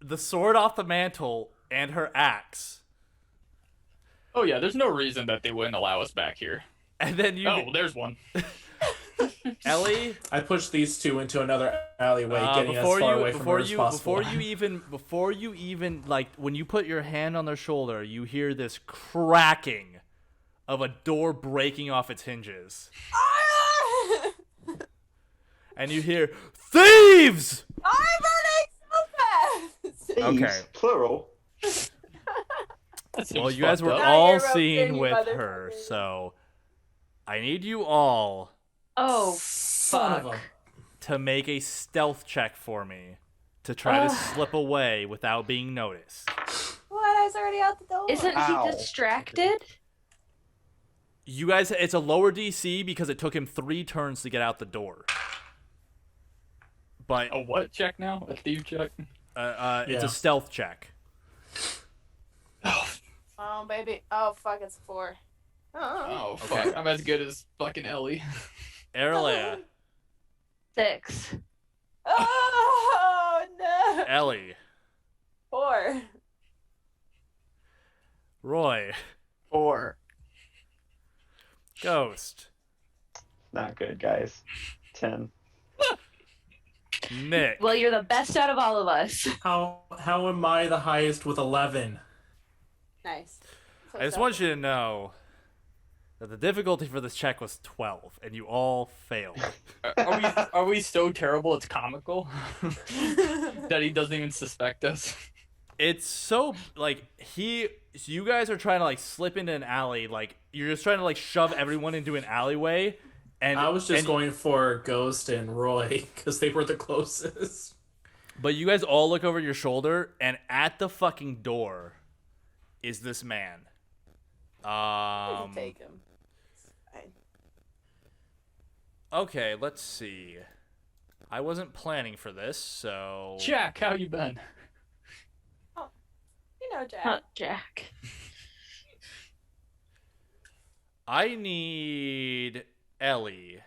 the sword off the mantle and her axe. Oh, yeah, there's no reason that they wouldn't allow us back here. And then you, Oh, there's one. Ellie, I pushed these two into another alleyway, getting as far away from her as possible. before you even like when you put your hand on their shoulder, you hear this cracking of a door breaking off its hinges, Ah! and you hear thieves. I'm running so fast. Okay. Plural. That seems Well, you guys were fucked up. Now all you're roped in, seen you with her, motherfuckers. so I need you all Oh Son of fuck! a... to make a stealth check for me to try to slip away without being noticed. What? I was already out the door. Isn't Ow. he distracted? You guys, it's a lower DC because it took him 3 turns to get out the door. But A what check now? A thief check? it's Yeah. a stealth check. Oh baby. Oh fuck. It's 4. Oh. Oh, fuck. Okay. I'm as good as fucking Ellie. Aralea, 6. Oh no. Ellie, 4. Roy, 4. Ghost, Not good, guys. 10. Nick. Well, you're the best out of all of us. How am I the highest with 11? Nice. I just want you to know that the difficulty for this check was 12, and you all failed. Are we so terrible it's comical? That he doesn't even suspect us? It's so like you guys are trying to like slip into an alley, like you're just trying to like shove everyone into an alleyway, and I was just and- going for Ghost and Roy because they were the closest. But you guys all look over your shoulder, and at the fucking door is this man. Take him. Fine. Okay, let's see. I wasn't planning for this, so Jack, how you been? You know, Jack. Huh, Jack. I need Ellie.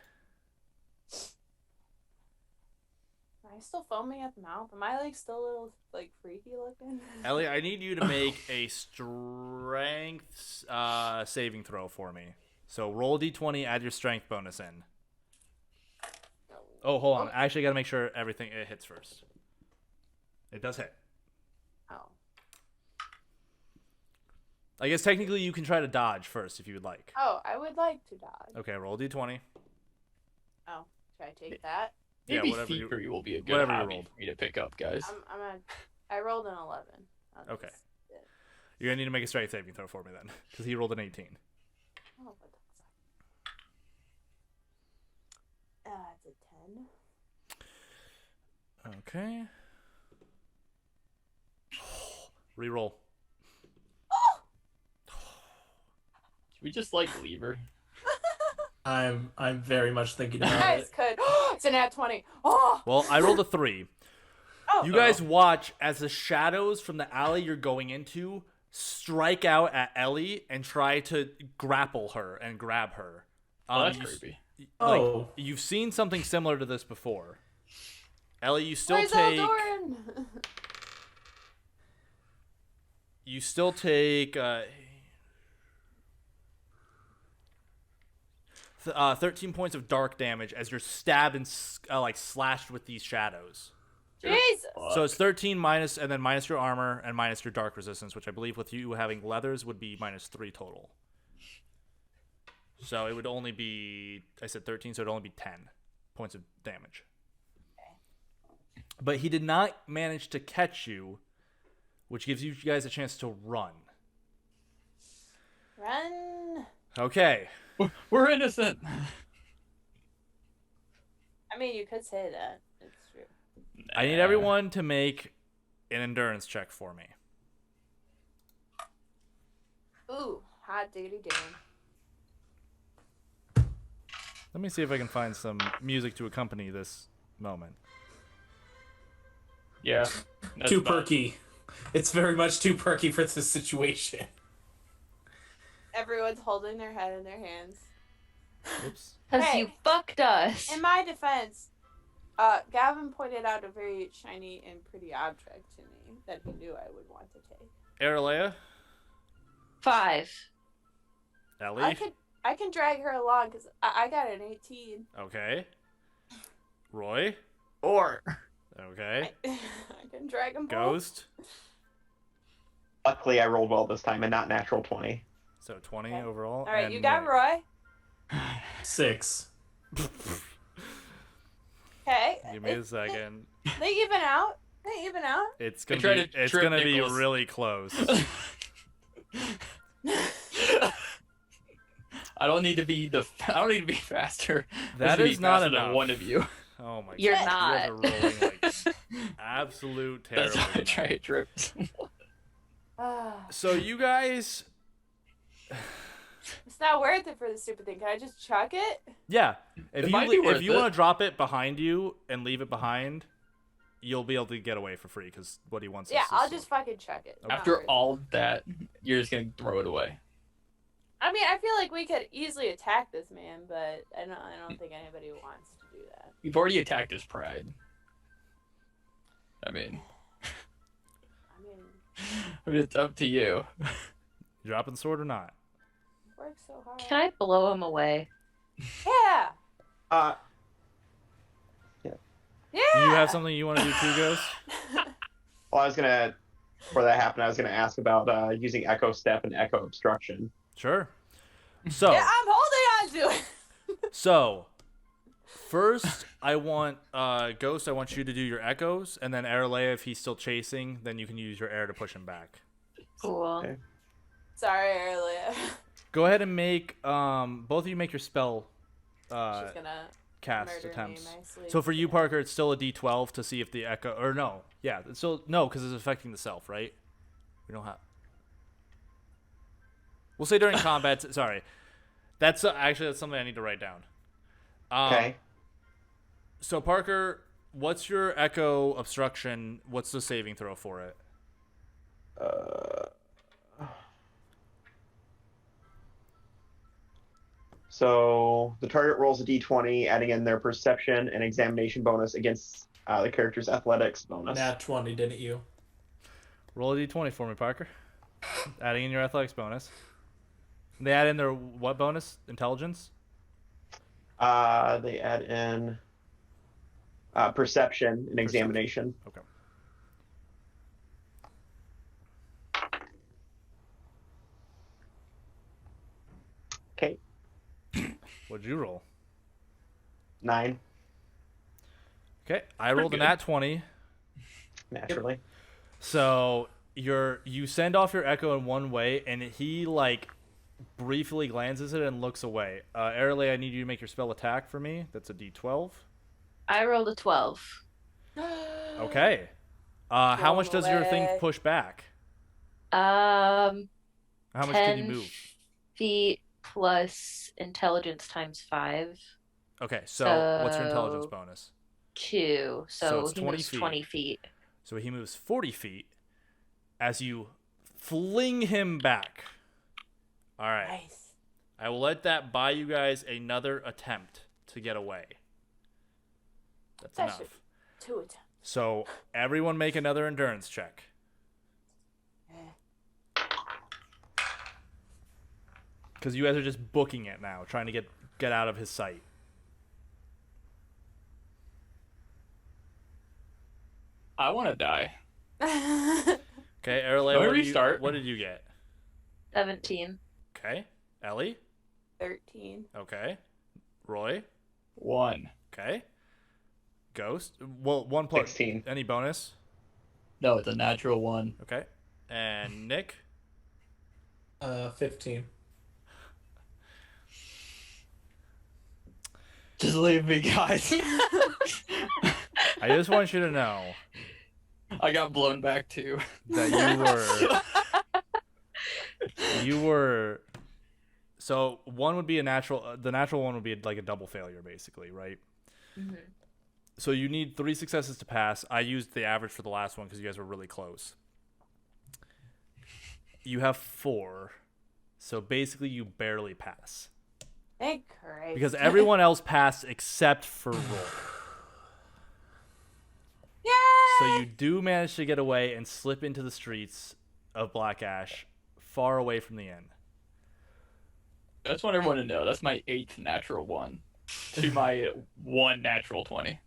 Am I still foaming at the mouth? Am I like still a little like freaky looking? Ellie, I need you to make a strength saving throw for me. So roll d20, add your strength bonus in. Oh, hold on. I actually got to make sure everything it hits first. It does hit. Oh. I guess technically you can try to dodge first if you would like. Oh, I would like to dodge. Okay, roll d20. Oh, should I take that? Yeah, Maybe whatever you- thievery will be a good whatever you hobby rolled. for me to pick up, guys. I rolled an 11. on Okay. this. You're going to need to make a strength saving throw for me then, because he rolled an 18. Oh, what the fuck? It's a 10. Okay. Reroll. Should we just like leave her? I'm very much thinking about Guys, it. could. It's an at 20. Oh. Well, I rolled a 3. Oh. You guys watch as the shadows from the alley you're going into strike out at Ellie and try to grapple her and grab her. Oh, that's you- creepy. Like, Oh. you've seen something similar to this before. Ellie, you still Where's take. Eldoran? You still take 13 points of dark damage as you're stabbed and like slashed with these shadows. Jesus. So it's 13 minus, and then minus your armor and minus your dark resistance, which I believe with you having leathers would be minus 3 total. So it would only be, I said 13, so it would only be 10 points of damage. But he did not manage to catch you, which gives you guys a chance to run. Run. Okay. We're innocent. I mean, you could say that. It's true. I need everyone to make an endurance check for me. Ooh, hot diggity damn. Let me see if I can find some music to accompany this moment. Yeah. that's Too about- perky. It's very much too perky for this situation. Everyone's holding their head in their hands. Oops. Because Hey. you fucked us. In my defense, Gavin pointed out a very shiny and pretty object to me that he knew I would want to take. Aralea? 5. Ellie? I can drag her along because I got an 18. Okay. Roy? Or Okay. I can drag them both. Ghost? Luckily, I rolled well this time and not natural 20. So 20 Okay. overall. All right, and you got Nick. Roy. 6. Okay. Give me a second. They even out. They even out. It's I gonna tried be. to It's trip gonna Nicholas. be really close. I don't need to be faster. That I should be is not faster than enough. one of you. Oh my You're god! You guys are rolling like not. absolute That's terrible. why I try to trip. Ah, So you guys, it's not worth it for the stupid thing. Can I just chuck it? yeah. If It you might be if worth you it. want to drop it behind you and leave it behind, you'll be able to get away for free because what he wants. Yeah, is I'll just fucking chuck it. Not After worth it. all that, you're just gonna throw it away. I mean, I feel like we could easily attack this man, but I don't think anybody wants to do that. You've already attacked his pride. I mean, I mean, it's up to you. dropping the sword or not. work so hard. Can I blow him away? Yeah. Uh, Yeah. You have something you want to do too, Ghost? well, I was gonna, before that happened, I was gonna ask about using Echo Step and Echo Obstruction. Sure. So. Yeah, I'm holding on to it. So, first, I want Ghost. I want you to do your echoes, and then Aralea, if he's still chasing, then you can use your air to push him back. Cool. Okay. Sorry, earlier. Go ahead and make both of you make your spell She's gonna cast murder attempts. me in my sleep. So for you, Parker, it's still a D12 to see if the echo or no, yeah, it's still no because it's affecting the self, right? We don't have. We'll say during combat. Sorry, that's actually that's something I need to write down. Okay. So Parker, what's your echo obstruction? What's the saving throw for it? So the target rolls a d20, adding in their perception and examination bonus against the character's athletics bonus. Nat 20, didn't you? Roll a d20 for me, Parker. Adding in your athletics bonus. They add in their what bonus? Intelligence? They add in perception and examination. Okay. Okay, What'd you roll? 9 Okay, I rolled a good. nat 20. naturally. So you send off your echo in one way, and he like briefly glances at it and looks away. Aralea, I need you to make your spell attack for me. That's a d12. I rolled a 12. Okay. How much does your thing away. push back? Um, How much can you 10 move? feet plus intelligence times 5. Okay, so what's your intelligence So bonus? 2. So So it's he 20 moves feet. 20 feet. So he moves 40 feet as you fling him back. All right. Nice. I will let that buy you guys another attempt to get away. That's That enough. should be 2 attempts. So everyone make another endurance check. Because you guys are just booking it now, trying to get out of his sight. I want to die. Okay, Erle, Can we what restart? what did you get? 17. Okay. Ellie? 13. Okay. Roy? 1. Okay. Ghost? Well, 1 plus. 16. Any bonus? No, it's a natural 1. Okay. And Nick? 15. Just leave me, guys. I just want you to know I got blown back too. that you were so one would be a natural, the natural one would be like a double failure basically, right? Mm-hmm. So you need 3 successes to pass. I used the average for the last one because you guys were really close. You have 4, so basically you barely pass Thank Christ. because everyone else passed except for Roy. Yay! So you do manage to get away and slip into the streets of Black Ash, far away from the inn. I just want everyone to know that's my 8th natural 1 to my 1 natural 20.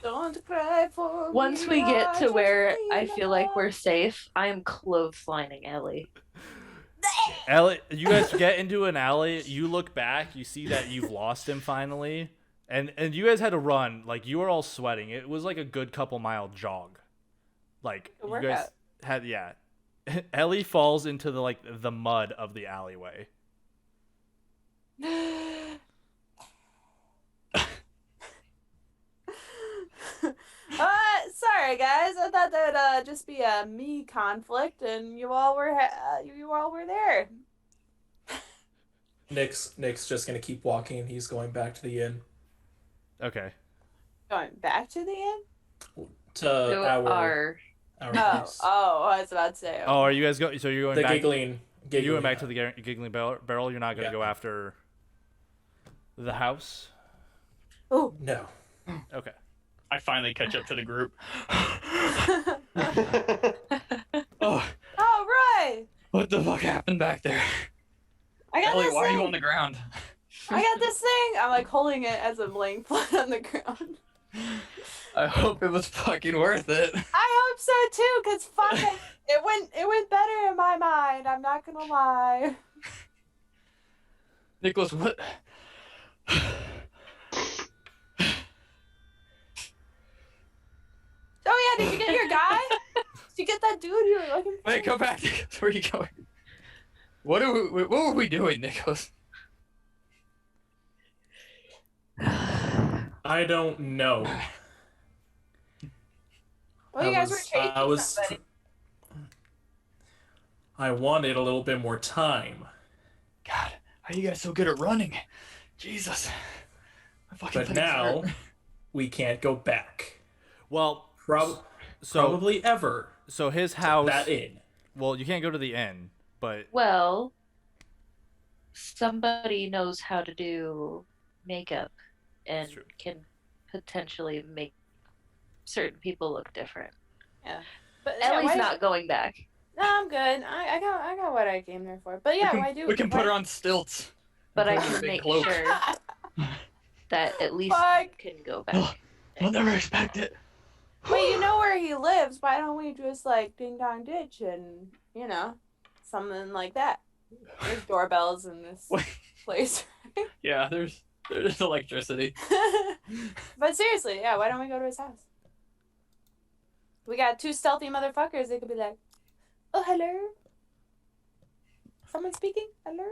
Don't cry for Once me, we get I to just where need I feel like love. we're safe, I am clotheslining Ellie. Ellie, you guys get into an alley. You look back, you see that you've lost him finally, and you guys had to run. Like you were all sweating. It was like a good couple mile jog. Like Good you guys had Ellie falls into the mud of the alleyway. Sorry guys. I thought that would just be a me conflict, and you all were there. Nick's just gonna keep walking. He's going back to the inn. Okay. Going back to the inn. To Who our Oh, place. I was about to say. Oh, are you guys going? So you're going The back? giggling You went back to the giggling barrel. You're not going to Yeah. go after the house. Oh. No. Okay. I finally catch up to the group. Oh, Roy! What the fuck happened back there? I got Ellie, this why are thing. you on the ground? I got this thing. I'm like holding it as I'm laying flat on the ground. I hope it was fucking worth it. I hope so too, cause fucking it went better in my mind. I'm not gonna lie. Nicholas, what? Oh yeah, did you get your guy? Did you get that dude you were looking for? Wait, go back, Nicholas. Where are you going? What were we doing, Nicholas? I don't know. Well, you guys were chasing somebody. I wanted a little bit more time. God, how are you guys so good at running? Jesus. My fucking But legs now, hurt. we can't go back. Well, Probably ever. So his house. That inn. Well, you can't go to the inn, but Well, somebody knows how to do makeup and That's true. can potentially make certain people look different. Yeah. But Ellie's not going back. No, I'm good. I got what I came here for. But yeah, why do we can put her on stilts. But I Put her in a can big make cloak. sure that at least Fuck. you can go back. I'll never expect it. Wait, you know where he lives? Why don't we just like ding dong ditch and something like that? There's doorbells in this Wait. place. Yeah, there's electricity. But seriously, yeah, why don't we go to his house? We got 2 stealthy motherfuckers. They could be like, "Oh, hello. Someone speaking? Hello."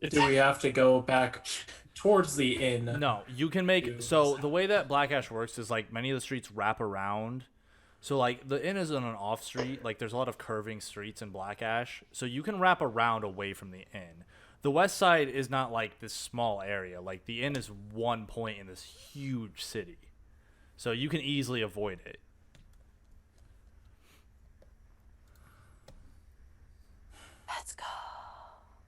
Do we have to go back towards the inn? no, you can make. So the way that Black Ash works is like many of the streets wrap around. So like the inn is on an off street, like there's a lot of curving streets in Black Ash, so you can wrap around away from the inn. The west side is not like this small area. Like the inn is one point in this huge city, so you can easily avoid it. Let's go.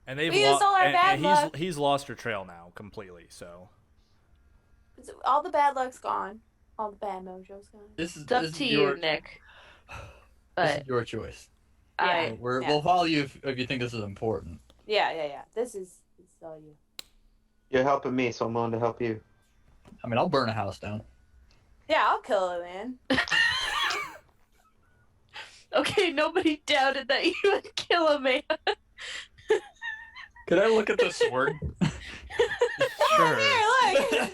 And they've We used all our bad luck. he's lost your trail now completely. So All the bad luck's gone. All the bad mojo's gone. This is It's up this to is you, your, Nick. This But is your choice. I We'll follow you if you think this is important. Yeah. This is all you. You're helping me, so I'm willing to help you. I mean, I'll burn a house down. Yeah, I'll kill a man. okay, nobody doubted that you would kill a man. Could I look at the sword? sure. Here, look.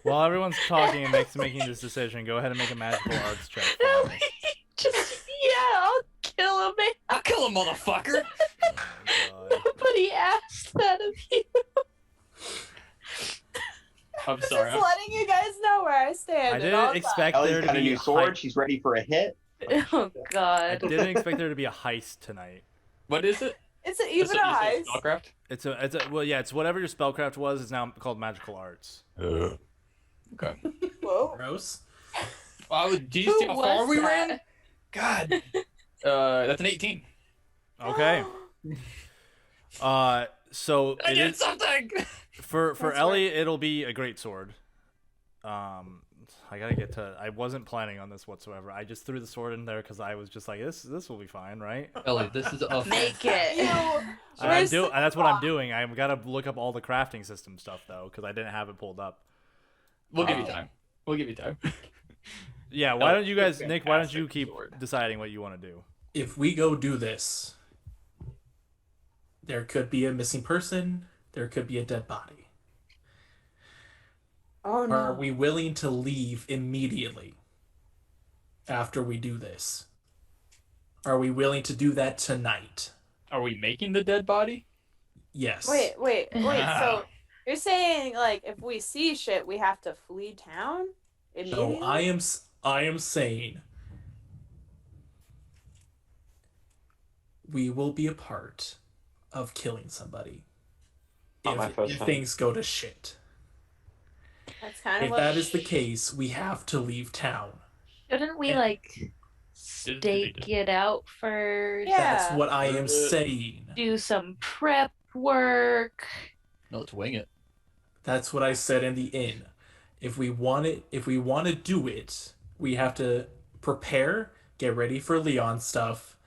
While everyone's talking and making this decision, go ahead and make a magical arts check. For me. I'll kill a man. I'll kill a motherfucker. Oh, God. Nobody asked that of you. I'm sorry. Just letting you guys know where I stand. I at didn't all expect Ellie's there to got a be new sword. hype. She's ready for a hit. Oh I God. didn't expect there to be a heist tonight. What is it? times. It's even a heist. Spellcraft? It's it's whatever your spellcraft was. It's now called magical arts. Okay. Whoa. Gross. Wow, do you Who see how was far we that? ran? God. That's an 18. Okay. So I it did is something. for That's Ellie. It'll be a great sword. I gotta get to. I wasn't planning on this whatsoever. I just threw the sword in there because I was just like, this will be fine, right? Ellie, this is a Make it. That's what I'm doing. I've got to look up all the crafting system stuff though because I didn't have it pulled up. We'll give you time. We'll give you time. Yeah. Why don't you guys, It's a Nick? Why don't you fantastic keep sword. deciding what you want to do? If we go do this, there could be a missing person. There could be a dead body. Oh no. Are we willing to leave immediately after we do this? Are we willing to do that tonight? Are we making the dead body? Yes. Wait. So you're saying like if we see shit, we have to flee town immediately? So I am saying we will be a part of killing somebody Not my first if time. things go to shit. That's kind of If what that is the case, we have to leave town. Shouldn't we like stake it out first? Yeah. That's what I am saying. Do some prep work. No, let's wing it. That's what I said in the inn. If we want to do it, we have to prepare, get ready for Leon stuff,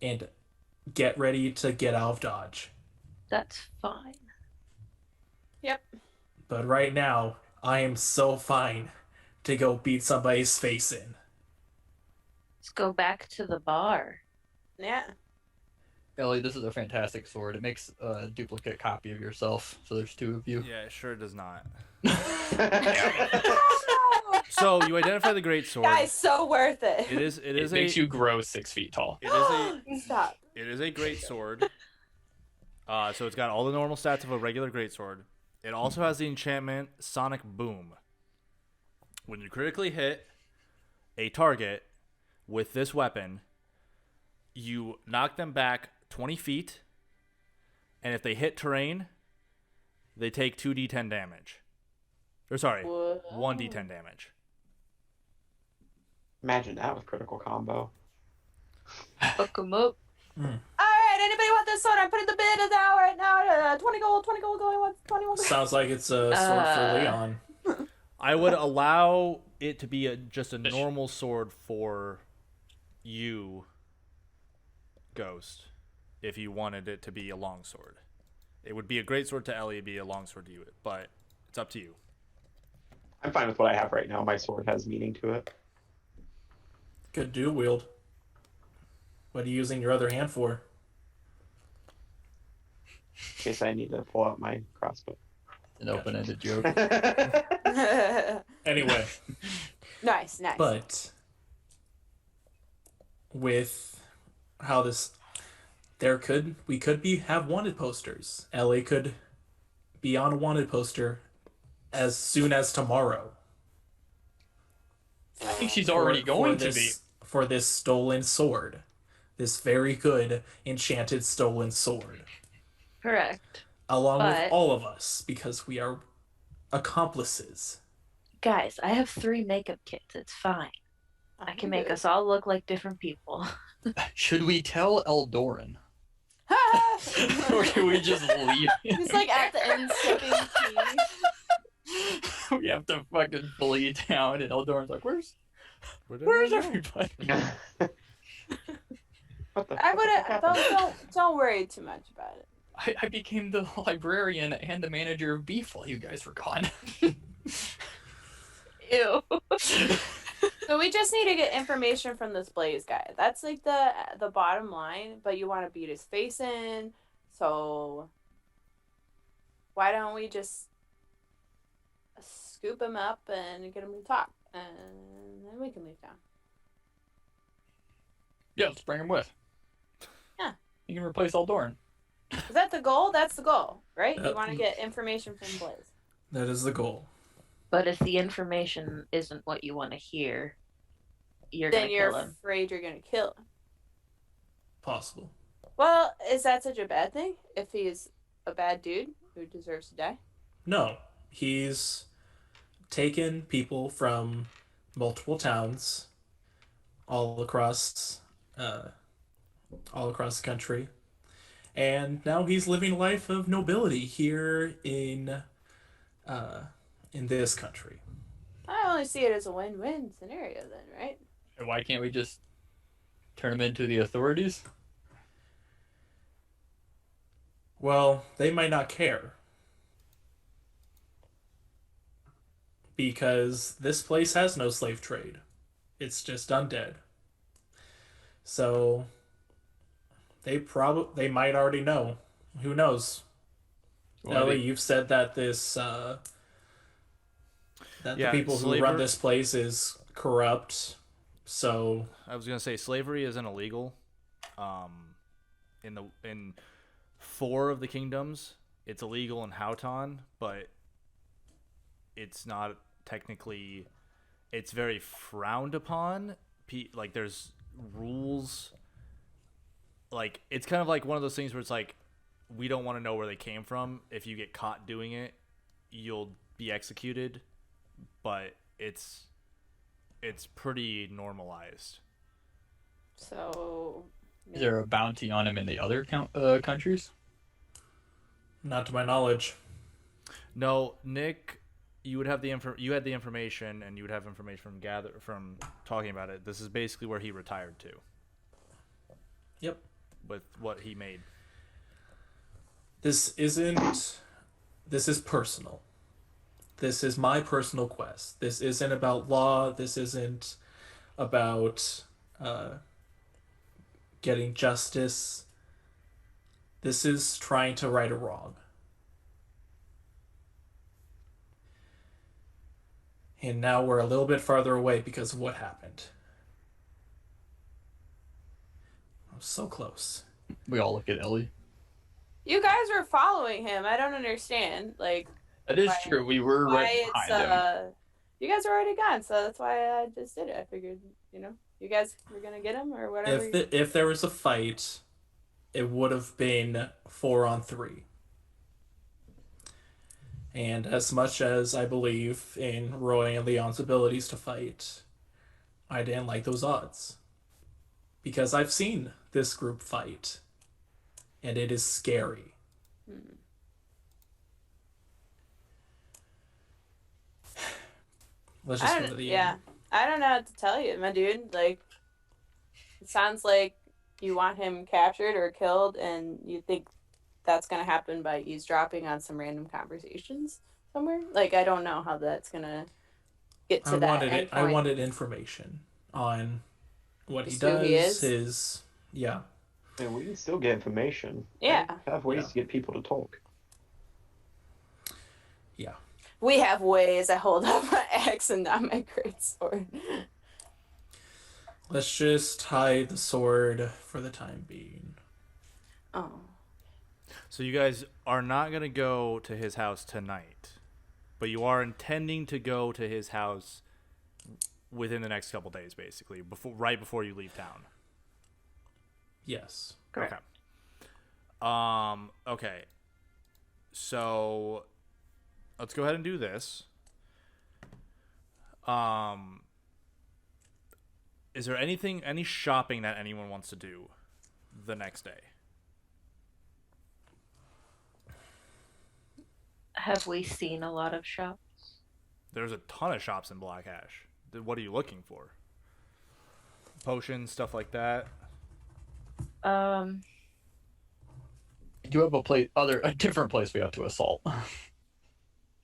and get ready to get out of Dodge. That's fine. Yep. But right now, I am so fine to go beat somebody's face in. Let's go back to the bar. Yeah. Ellie, this is a fantastic sword. It makes a duplicate copy of yourself, so there's two of you. Yeah, it sure does not. Oh, So you identify the great sword. guys, so worth it. It is It a makes you grow 6 feet tall. it is a Stop. It is a great sword. So it's got all the normal stats of a regular great sword. It also has the enchantment Sonic Boom. When you critically hit a target with this weapon, you knock them back 20 feet, and if they hit terrain, they take 2d10 damage. Or sorry, Whoa. 1d10 damage. Imagine that with critical combo. Hook 'em up. Alright, anybody want this sword? I'm putting the bid down right now. 20 gold going once, 21 gold. Sounds like it's a sword for Leon. I would allow it to be just a normal sword for you, Ghost, if you wanted it to be a longsword. It would be a great sword to Ellie, it'd be a longsword to you, but it's up to you. I'm fine with what I have right now. My sword has meaning to it. Could do wield. What are you using your other hand for? In case I need to pull out my crossbow. An open-ended joke. Anyway, nice. but with how this, we could have wanted posters. Ellie could be on a wanted poster as soon as tomorrow. I think she's already going to be. for this stolen sword. This very good enchanted stolen sword. Correct. Along with But all of us, because we are accomplices. guys, I have 3 makeup kits. It's fine. I can make us all look like different people. Should we tell Eldoran? Or can we just leave? He's like at the end sipping tea. We have to fucking flee town, and Eldoran's like, "Where's everybody?" What the I fuck happened? don't worry too much about it. I became the librarian and the manager of Beef while you guys were gone. Ew. So we just need to get information from this Blaze guy. That's like the bottom line, but you want to beat his face in. So why don't we just scoop him up and get him to talk, and then we can leave town. Yeah, let's bring him with. Yeah. You can replace Eldoran. Is that the goal? That's the goal, right? Yep. You want to get information from Blaze. That is the goal. But if the information isn't what you want to hear, you're going Then to you're kill him. afraid you're gonna kill him. Possible. Well, is that such a bad thing? If he's a bad dude who deserves to die? No. He's taken people from multiple towns all across the country, and now he's living a life of nobility here in this country. I only see it as a win-win scenario then, right? And why can't we just turn him into the authorities? Well, they might not care, because this place has no slave trade. It's just undead. So they might already know. Who knows? Well, Ellie, you've said that this that Yeah, the people who slaver- run this place is corrupt. So I was gonna say slavery isn't illegal. In 4 of the kingdoms, it's illegal in Houghton, but it's not technically. It's very frowned upon. Like there's rules. Like it's kind of like one of those things where it's like, we don't want to know where they came from. If you get caught doing it, you'll be executed. But it's pretty normalized. So is there a bounty on him in the other countries? not to my knowledge. No, Nick, you would have you had the information, and you would have information from talking about it. This is basically where he retired to. Yep. With what he made. This is personal. This is my personal quest. This isn't about law. This isn't about getting justice. This is trying to right a wrong. And now we're a little bit farther away because of what happened. I'm so close. We all look at Ellie. you guys were following him. I don't understand. Like That is why- true. We were why right it's behind him. you guys are already gone, so that's why I just did it. I figured, you guys were gonna get him or whatever. If there was a fight, it would have been 4-on-3. And as much as I believe in Roy and Leon's abilities to fight, I didn't like those odds. Because I've seen this group fight, and it is scary. Let's just go to the end. I don't know what to tell you, my dude. Like, it sounds like you want him captured or killed, and you think that's gonna happen by eavesdropping on some random conversations somewhere. Like, I don't know how that's gonna get to that end I point. wanted information on what he Just who does, he is? his yeah. Yeah, we can still get information. Yeah. We have ways Yeah. to get people to talk. Yeah. We have ways. I hold up my axe and not my greatsword. Let's just hide the sword for the time being. Oh. So you guys are not going to go to his house tonight, but you are intending to go to his house within the next couple days, basically, right before you leave town. Yes. Correct. Okay. Okay. So let's go ahead and do this. Is there any shopping that anyone wants to do the next day? Have we seen a lot of shops? There's a ton of shops in Black Ash. What are you looking for? Potions, stuff like that. Um, You do have a different place we have to assault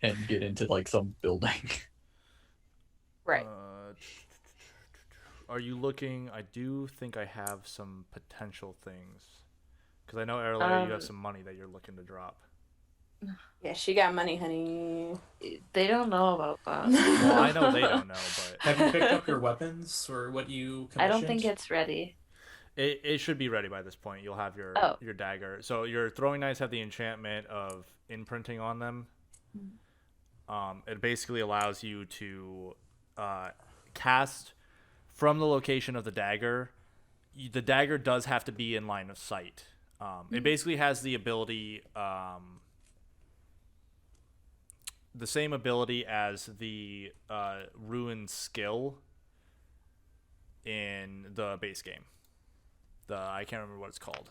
and get into like some building. Right. Are you looking? I do think I have some potential things. Because I know, Erla, you have some money that you're looking to drop. Yeah, she got money, honey. they don't know about that. Well, I know they don't know, but Have you picked up your weapons or what you commissioned? I don't think it's ready. it should be ready by this point. You'll have your dagger. So your throwing knives have the enchantment of imprinting on them. It basically allows you to cast from the location of the dagger. The dagger does have to be in line of sight. It basically has the ability, the same ability as the ruin skill in the base game. I can't remember what it's called.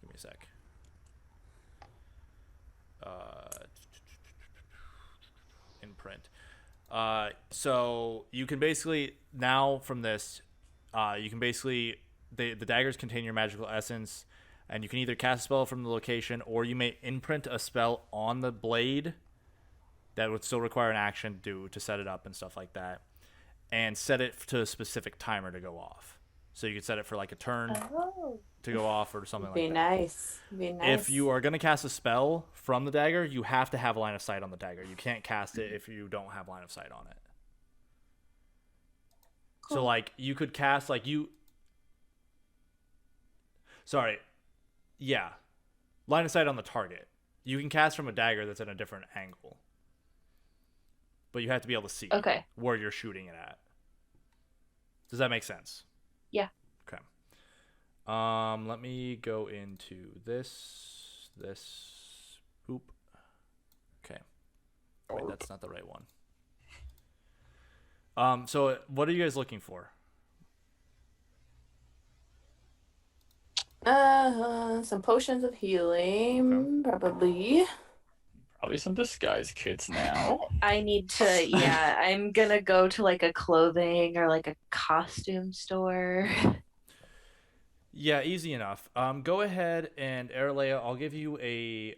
Give me a sec. Imprint. So you can basically now from this, you can basically the daggers contain your magical essence, and you can either cast a spell from the location, or you may imprint a spell on the blade that would still require an action to set it up and stuff like that, and set it to a specific timer to go off. So you could set it for like a turn to go off or something like that. Be nice. If you are going to cast a spell from the dagger, you have to have line of sight on the dagger. You can't cast it if you don't have line of sight on it. Cool. So like you could cast like you... Sorry. Yeah. Line of sight on the target. You can cast from a dagger that's in a different angle. But you have to be able to see where you're shooting it at. Does that make sense? Yeah. Okay. Let me go into this. Oop. Okay. Wait, that's not the right one. So what are you guys looking for? Some potions of healing, probably. Probably some disguise kits now. I need to, I'm gonna go to like a clothing or like a costume store. Yeah, easy enough. Go ahead and Erlea, I'll give you a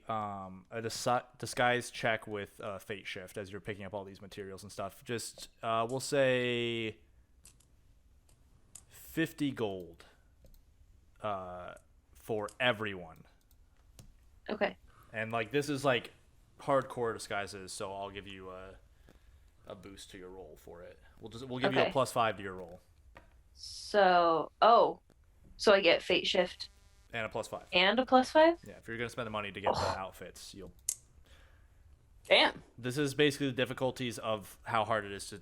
disguise check with Fate Shift as you're picking up all these materials and stuff. Just we'll say 50 gold for everyone. Okay. And like this is like hardcore disguises, so I'll give you a boost to your roll for it. We'll give you a +5 to your roll. So I get Fate Shift and a +5. And a +5? Yeah, if you're gonna spend the money to get the outfits, you'll. Damn. This is basically the difficulties of how hard it is to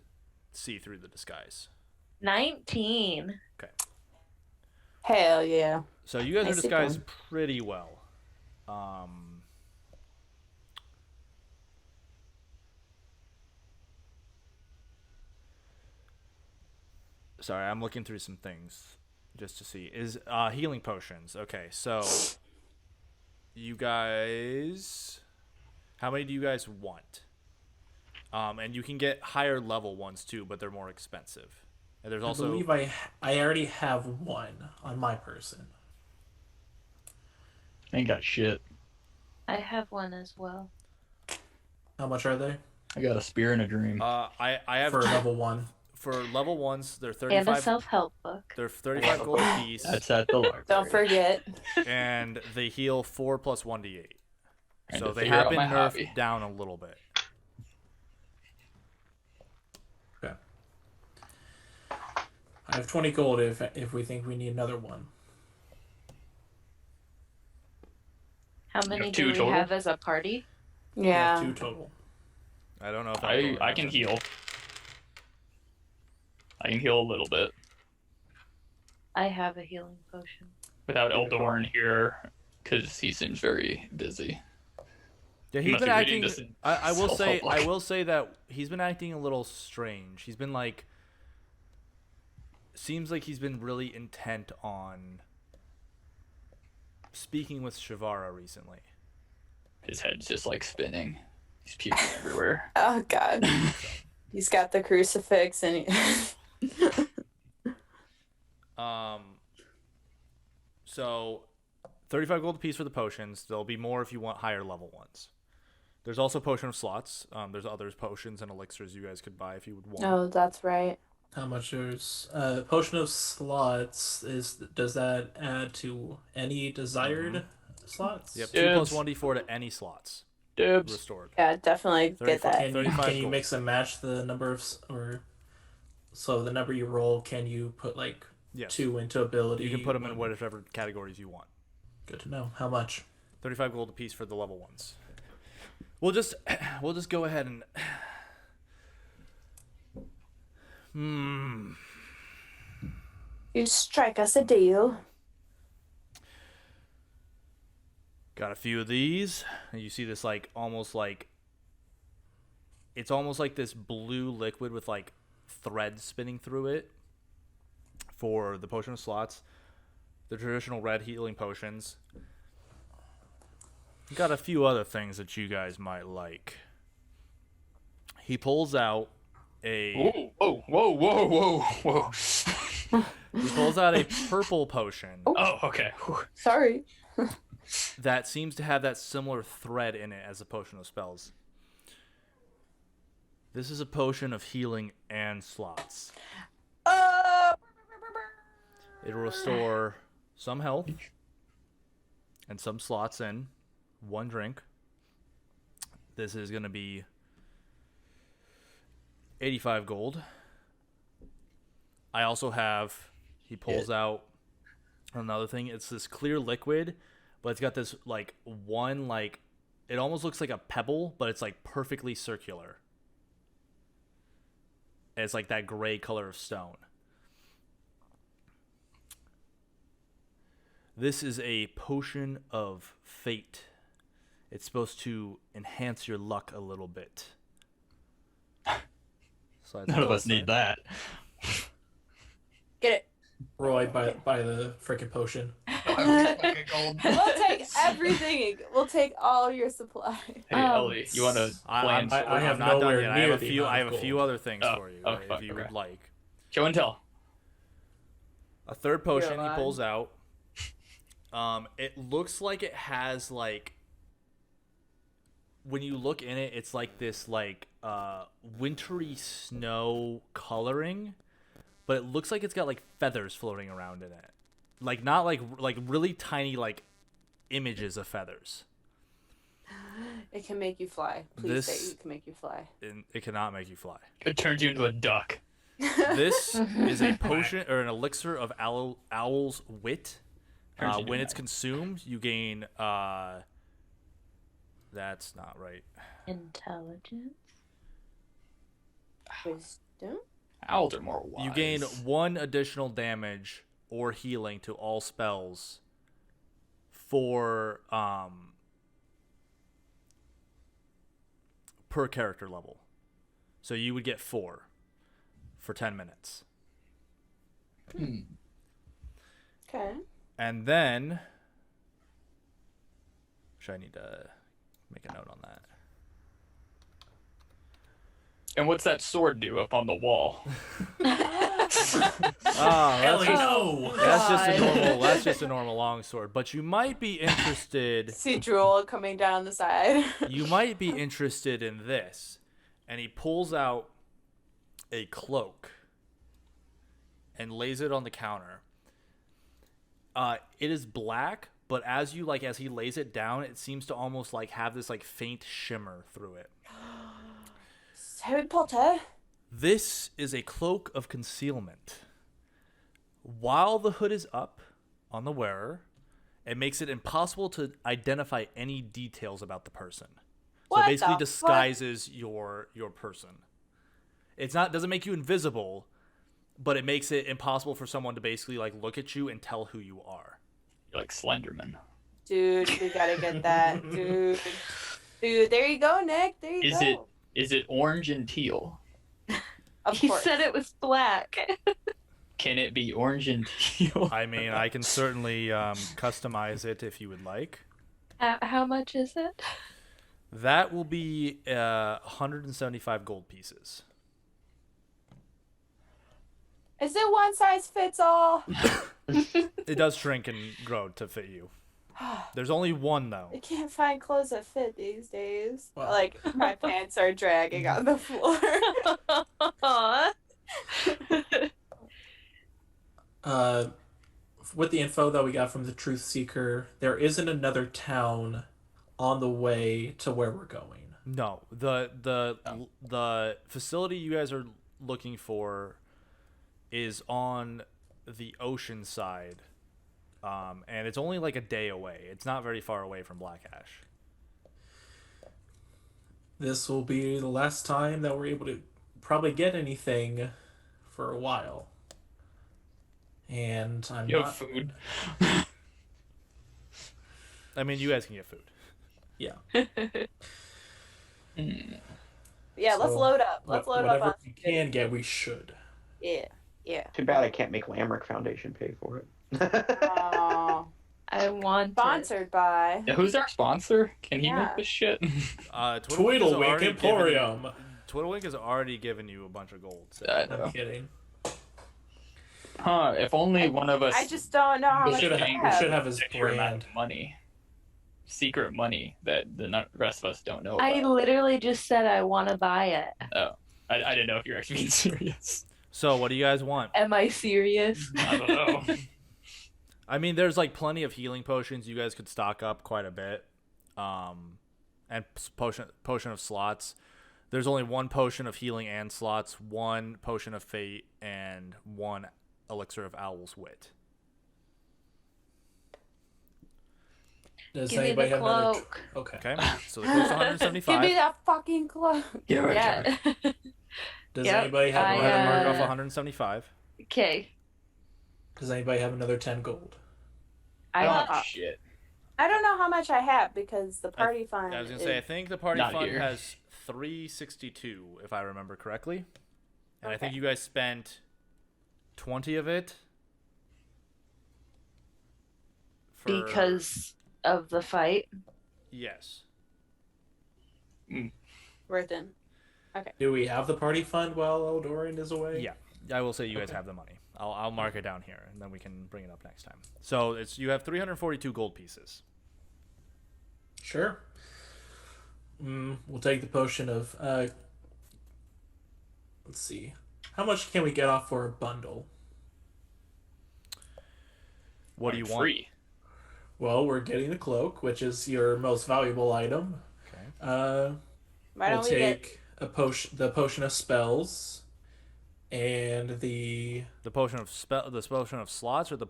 see through the disguise. 19. Okay. Hell yeah. So you guys are disguised pretty well. Sorry, I'm looking through some things just to see. Is healing potions. Okay, so you guys, how many do you guys want? And you can get higher level ones too, but they're more expensive. And there's also, I believe I already have one on my person. Ain't got shit. I have one as well. How much are they? I got a spear and a dream. I have for level 1. For level 1s, they're 35. And a self-help book. They're 35 gold a piece. That's at the library. Don't forget. And they heal 4 + 1d8. And so to they figure have out been my nerfed hobby. down a little bit. Okay. I have 20 gold if we think we need another one. How many have do 2 we total? have as a party? We have Yeah. 2 total. I don't know if I can heal. I can heal a little bit I have a healing potion. without Give it a try. Eldorn here because he seems very busy. Yeah, He he's must been be reading acting. this in I will say. self-help I book. will say that he's been acting a little strange. He's been like. Seems like he's been really intent on speaking with Shavara recently. His head's just like spinning. He's puking everywhere. Oh God. He's got the crucifix and So 35 gold apiece for the potions. There'll be more if you want higher level ones. There's also potion of slots. There's other potions and elixirs you guys could buy if you would want. Oh, that's right. How much is potion of slots? Does that add to any desired slots? Yep, Dibs. 2 plus 1d4 to any slots Dibs. restored. Yeah, definitely get 35. that. Can 35 you gold. mix and match the number of so the number you roll? Can you put like Yes. 2 into ability? You can put them in one- whatever categories you want. Good to know. How much? 35 gold apiece for the level ones. We'll just go ahead and You strike us a deal. got a few of these. And you see this like almost like it's almost like this blue liquid with like threads spinning through it for the potion of slots. The traditional red healing potions. Got a few other things that you guys might like. He pulls out a Whoa, whoa, whoa, whoa, whoa, whoa. he pulls out a purple potion Oh, okay. Whew. Sorry. that seems to have that similar thread in it as a potion of spells. This is a potion of healing and slots. It'll restore some health and some slots in 1 drink. This is going to be 85 gold. I also have, he pulls out another thing. It's this clear liquid, but it's got this like one, like, it almost looks like a pebble, but it's like perfectly circular. And it's like that gray color of stone. This is a potion of fate. It's supposed to enhance your luck a little bit. So None of us need that. Get it. Roy, by the freaking potion. We'll take everything. We'll take all your supply. Hey, Ellie, you want to plan? I have I'm not done nowhere yet. near I have a the few. amount I of have a few gold. other things Oh, for you, oh, if fuck, you okay. would like. Show and tell. A third potion he lying. pulls out. It looks like it has like. When you look in it, it's like this like wintry snow coloring, but it looks like it's got like feathers floating around in it, like not like really tiny like images of feathers. It can make you fly. Please say it can make you fly. And it cannot make you fly. It turns you into a duck. This is a potion or an elixir of owl's wit. Turns you into When an it's consumed, you gain. That's not right. Intelligence. Wisdom. Owls are more wise. You gain 1 additional damage or healing to all spells for per character level. So you would get 4 for 10 minutes. Okay. And then I need to make a note on that. And what's that sword do up on the wall? That's just, no! that's just a normal longsword. But you might be interested. See drool coming down the side. You might be interested in this. And he pulls out a cloak and lays it on the counter. It is black, but as he lays it down, it seems to almost like have this like faint shimmer through it. Harry Potter. This is a cloak of concealment. While the hood is up on the wearer, it makes it impossible to identify any details about the person. So it What basically the disguises your person. It's not doesn't make you invisible, but it makes it impossible for someone to basically like look at you and tell who you are. You're like Slenderman. Dude, we gotta get that. Dude, there you go, Nick. There you go. Is it orange and teal? Of He course. said it was black. Can it be orange and teal? I mean, I can certainly customize it if you would like. How much is it? That will be 175 gold pieces. Is it one size fits all? It does shrink and grow to fit you. There's only one though. I can't find clothes that fit these days. Wow. Like, my pants are dragging on the floor. Aw. With the info that we got from the Truth Seeker, there isn't another town on the way to where we're going. No, the facility you guys are looking for is on the ocean side, and it's only like a day away. It's not very far away from Black Ash. This will be the last time that we're able to probably get anything for a while. And I'm You have not... food. I mean, you guys can get food. Yeah. Yeah, let's So, load up. Let's load up whatever on we can get, we should. Yeah. Too bad I can't make Lamrick Foundation pay for it. Oh, I want sponsored by. Yeah, who's our sponsor? Can he Yeah. make this shit? Tweedlewink Emporium. Tweedlewink has already given you a bunch of gold. So. I I'm know. kidding. Huh? If only one of us. I just don't know how We much should we have- We have. should have his extra amount brand. of money, secret money that the rest of us don't know I about. literally just said I want to buy it. Oh, I didn't know if you were actually being serious. So, what do you guys want? Am I serious? I don't know. I mean, there's like plenty of healing potions. You guys could stock up quite a bit, and potion of slots. There's only one potion of healing and slots, one potion of fate, and one elixir of owl's wit. Does Give me anybody the have another? cloak. Okay. Okay, so the cloak's Give 175. me that fucking cloak. Yeah. Does Yep, anybody have? I, Go ahead and mark uh, off 175. Okay. Does anybody have another 10 gold? Oh shit! I don't know how much I have because the party fund. I was gonna say, I think the party Not fund here. has 362, if I remember correctly, and I think you guys spent 20 of it. Because of the fight. Yes. worth it. Do we have the party fund while Eldoran is away? Yeah, I will say you guys have the money. I'll mark it down here, and then we can bring it up next time. So you have 342 gold pieces. Sure. We'll take the potion of. Let's see. How much can we get off for a bundle? What do you want? Free. Well, we're getting the cloak, which is your most valuable item. Okay. Why We'll don't we get? take the potion of spells, and The potion of slots, or the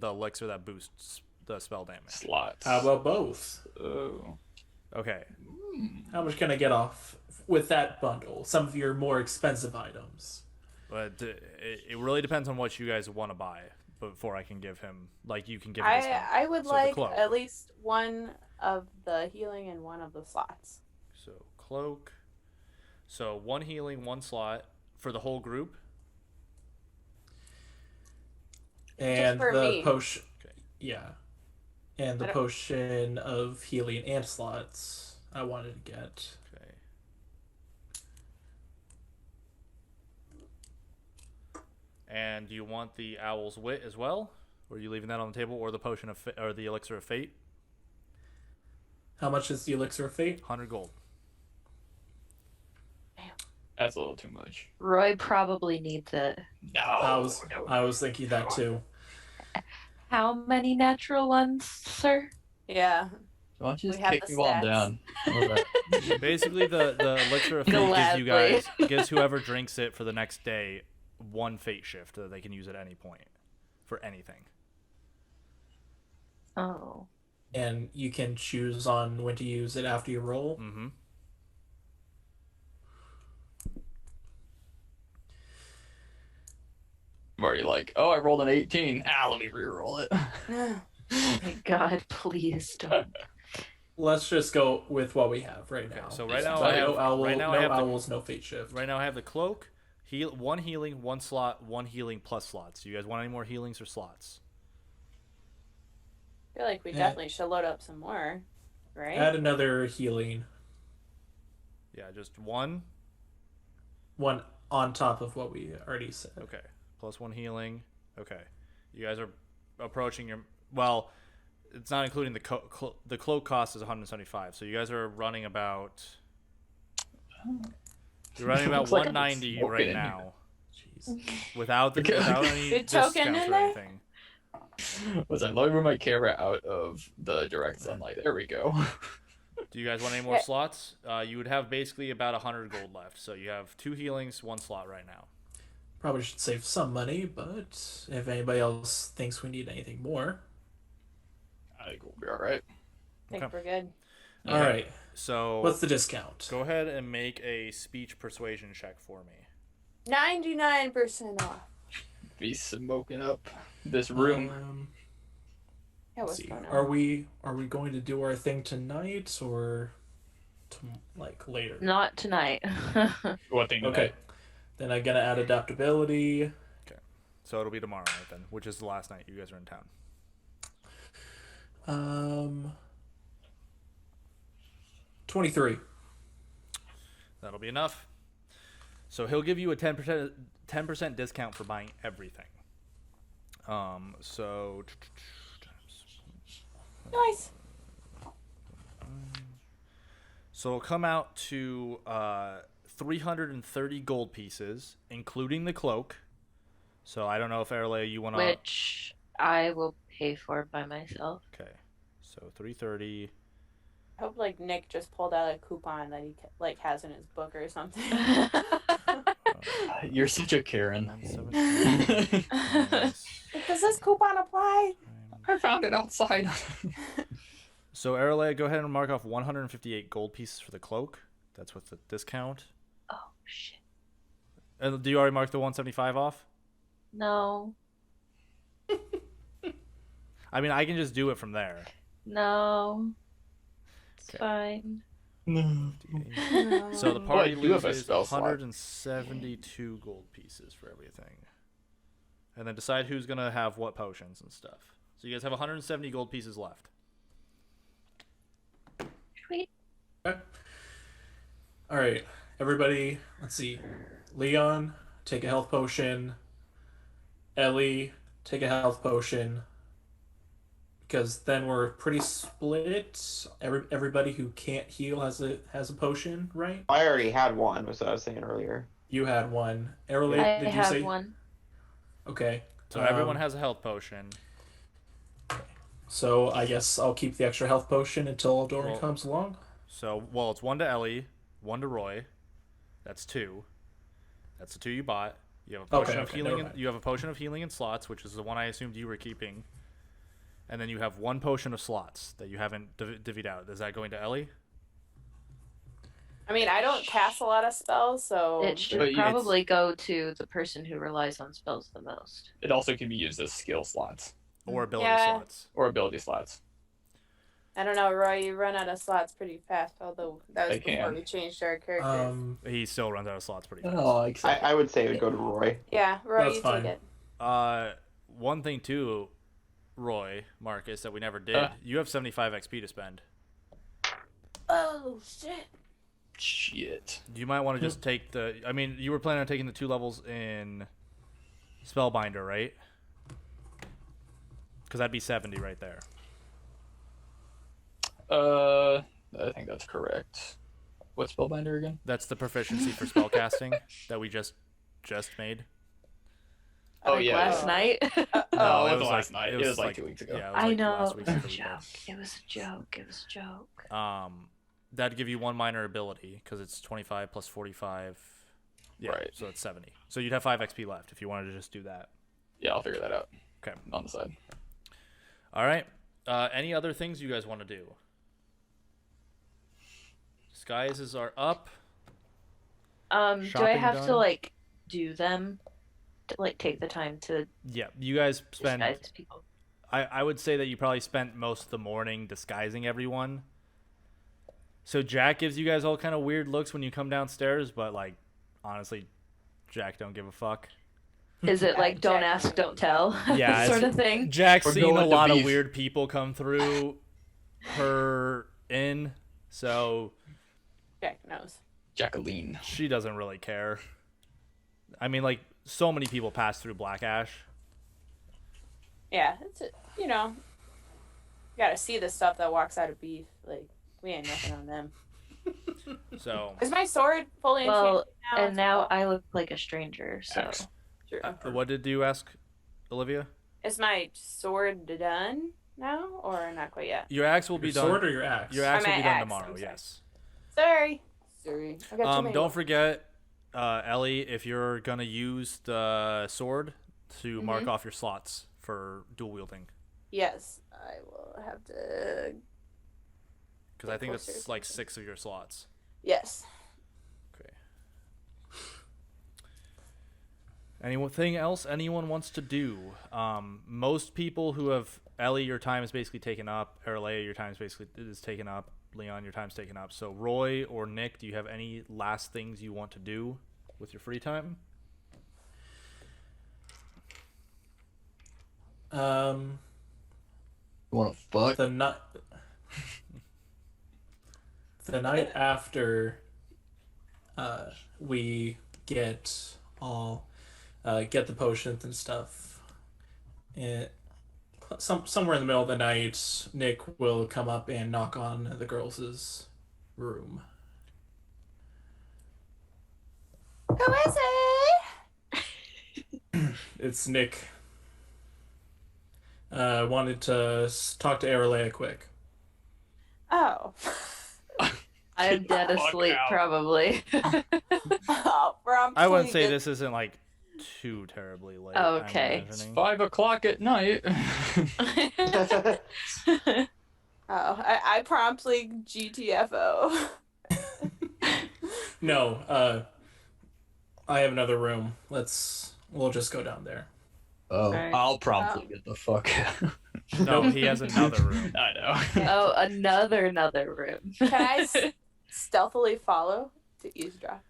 elixir that boosts the spell damage. Slots. how about both? Oh. Okay. How much can I get off with that bundle? Some of your more expensive items. But it really depends on what you guys want to buy before I can give him, like, you can give a discount. I would So the like cloak. at least one of the healing and one of the slots. So cloak. So one healing, one slot for the whole group. And for the me. potion. Okay. Yeah. And the I don't- potion of healing and slots I wanted to get. Okay. And do you want the owl's wit as well? Or are you leaving that on the table, or the potion of or the elixir of fate? How much is the elixir of fate? 100 gold. That's a little too much. Roy probably needs it. No. I was thinking that too. How many natural ones, sir? Yeah. Why don't you We just have kick the me while I'm stats. down? How's that? Basically, the elixir of fate gives you Gladly. guys, gives whoever drinks it for the next day one fate shift that they can use at any point for anything. Oh. And you can choose on when to use it after you roll. Mm-hmm. I'm already like, oh, I rolled an 18. Let me re-roll it. My God, please don't. Let's just go with what we have right now. So right now So I have no owl, right now no I have owls, no fate shift. right now I have the cloak, one healing, one slot, one healing plus slots. Do you guys want any more healings or slots? I feel like we definitely should load up some more, right? Add another healing, Yeah, just one. one on top of what we already said. Okay, plus one healing. Okay, you guys are approaching your well. It's not including the cloak cost is 175. So you guys are running about. You're running about Looks like I'm 190 smoking right in now, Jeez. without any Good token discounts in or there? anything. Was I lower my camera out of the direct sunlight? There we go. Do you guys want any more slots? You would have basically about 100 gold left. So you have 2 healings, 1 slot right now. Probably should save some money, but if anybody else thinks we need anything more. I think we'll be all right. I think we're good. All right. So What's the discount? go ahead and make a speech persuasion check for me. 99% off. Be smoking up this room. Yeah, Let's what's see. going on? Are we going to do our thing tonight or like later? Not tonight. What thing? Okay. Then I'm gonna add adaptability. Okay. So it'll be tomorrow night then, which is the last night you guys are in town. 23. That'll be enough. So he'll give you a 10% discount for buying everything. So Nice. So it'll come out to 330 gold pieces, including the cloak. So I don't know if Erle, you want to. Which I will pay for by myself. Okay. So 330. I hope like Nick just pulled out a coupon that he like has in his book or something. You're such a Karen. 117 minus- Does this coupon apply? I found it outside. So Erle, go ahead and mark off 158 gold pieces for the cloak. That's with the discount. Oh shit. And do you already mark the 175 off? No. I mean, I can just do it from there. No. It's Okay. fine. No. So the party Well, I do have a loses spell slot. 172 gold pieces for everything. And then decide who's going to have what potions and stuff. So you guys have 170 gold pieces left. Sweet. Okay. All right, everybody. Let's see. Leon, take a health potion. Ellie, take a health potion. Because then we're pretty split. Everybody who can't heal has a potion, right? I already had one, was what I was saying earlier. You had one. Erle, I did you have say? one. Okay. So everyone has a health potion. So I guess I'll keep the extra health potion until Doran Well- comes along. So, well, it's 1 to Ellie, 1 to Roy. That's 2. That's the 2 you bought. You have a potion of healing. never mind. You have a potion of healing in slots, which is the one I assumed you were keeping. And then you have 1 potion of slots that you haven't divvied out. Is that going to Ellie? I mean, I don't cast a lot of spells, so It should But probably go to the person who relies on spells the most. It also can be used as skill slots Or ability Yeah. slots? or ability slots. I don't know, Roy. You run out of slots pretty fast. Although that was I before can. we changed our characters. He still runs out of slots pretty fast. Oh, I would say it would go to Roy. Yeah, Roy, That's you fine. take it. One thing too, Roy, Marcus, that we never did. You have 75 XP to spend. Oh shit! Shit. You might want to just take the. I mean, you were planning on taking the 2 levels in Spellbinder, right? Because that'd be 70 right there. I think that's correct. What's Spellbinder again? That's the proficiency for spellcasting that we just made. Oh, Like yeah. last night. No, it it was was like- last night. it It was was like like- 2 weeks ago. Yeah, it was I like know. last It week's was a every joke. day. It was a joke. It was a joke. That'd give you 1 minor ability because it's 25 plus 45. Yeah, Right. so it's 70. So you'd have 5 XP left if you wanted to just do that. Yeah, I'll figure that out. Okay. On the side. All right. Any other things you guys want to do? Disguises are up. Do I Shopping have done? to like do them? like take the time to Yeah, you guys spend. disguise people. I would say that you probably spent most of the morning disguising everyone. So Jack gives you guys all kind of weird looks when you come downstairs, but like, honestly, Jack don't give a fuck. Is it like don't Jack- ask, don't tell Yeah, sort it's- of thing? Jack's We're seen a going to lot of beef. weird people come through her inn, so Jack knows. Jacqueline. she doesn't really care. I mean, like, so many people pass through Black Ash. Yeah, it's you know, you gotta see the stuff that walks out of beef. Like we ain't nothing on them. So, Is my sword fully Well, enchanted now? and now I look like a stranger, so Axe. True. what did you ask, Olivia? Is my sword done now, or not quite yet? Your axe will Your be done. sword or your axe? Your axe I will be meant done axe, tomorrow. I'm sorry. Yes. Sorry. I got too many Don't words. forget, Ellie, if you're gonna use the sword to mark off your slots for dual wielding, Yes, I will have to. because I think Closer. that's like 6 of your slots. Yes. Okay. Anything else anyone wants to do? Most people who have Ellie, your time is basically taken up. Erlea, your time is taken up. Leon, your time's taken up. So Roy or Nick, do you have any last things you want to do with your free time? You want to fuck? The night. The night after we get the potions and stuff, somewhere in the middle of the night, Nick will come up and knock on the girls' room. Who is it? It's Nick. Wanted to talk to Aralea quick. Oh. I'm dead Fuck asleep out. probably. Oh, I wouldn't say promptly this isn't like too terribly late. Oh, I'm okay. It's imagining. 5 o'clock at night. Oh, I promptly GTFO. No, I have another room. We'll just go down there. Oh, Alright. I'll promptly get the fuck out. No, he has another room. I know. Oh, another room. Can I stealthily follow to eavesdrop?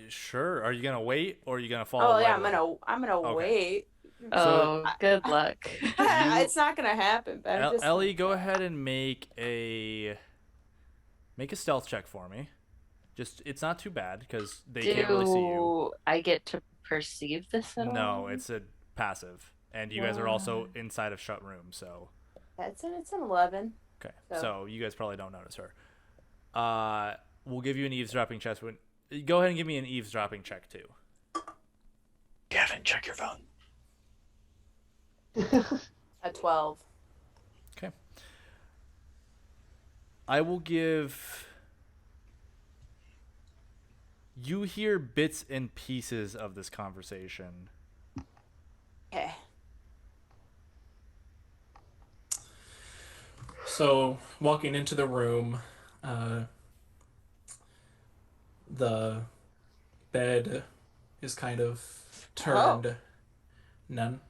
Sure. Are you gonna wait or are you gonna follow? Oh yeah, lightly? I'm gonna Okay. wait. Oh, good luck. It's not gonna happen. But I'm just Ellie, go ahead and make a stealth check for me. Just it's not too bad because they can't really see you. Do I get to perceive this at all? No, it's a passive, and you guys are also inside of shut room. So it's an 11. okay, So- so you guys probably don't notice her. We'll give you an eavesdropping check. Go ahead and give me an eavesdropping check too. Gavin, check your phone. A 12. Okay. I will give. You hear bits and pieces of this conversation. Okay. So, walking into the room, the bed is kind of turned. None.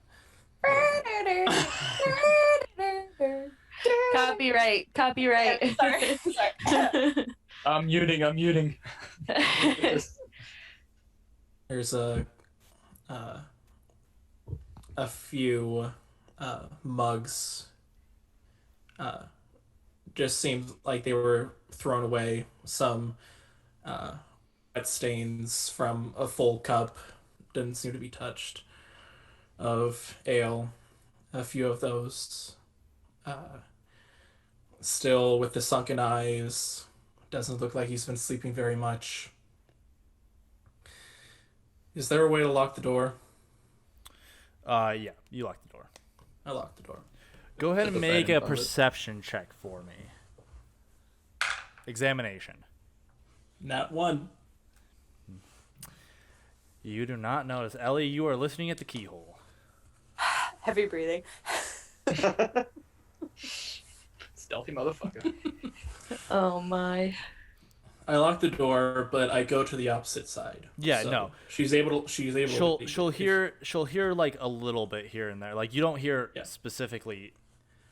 Copyright. Sorry. I'm muting. There's a few mugs. Just seems like they were thrown away. Some wet stains from a full cup didn't seem to be touched. Of ale, a few of those. Still with the sunken eyes. Doesn't look like he's been sleeping very much. Is there a way to lock the door? Yeah, you lock the door. I locked the door. Go ahead Put and the make fan a above it. perception check for me. Examination. Nat 1. You do not notice. Ellie, you are listening at the keyhole. Heavy breathing. Stealthy motherfucker. Oh my. I lock the door, but I go to the opposite side. Yeah, So no. she's able to leave. She'll hear like a little bit here and there. Like you don't hear Yeah. specifically.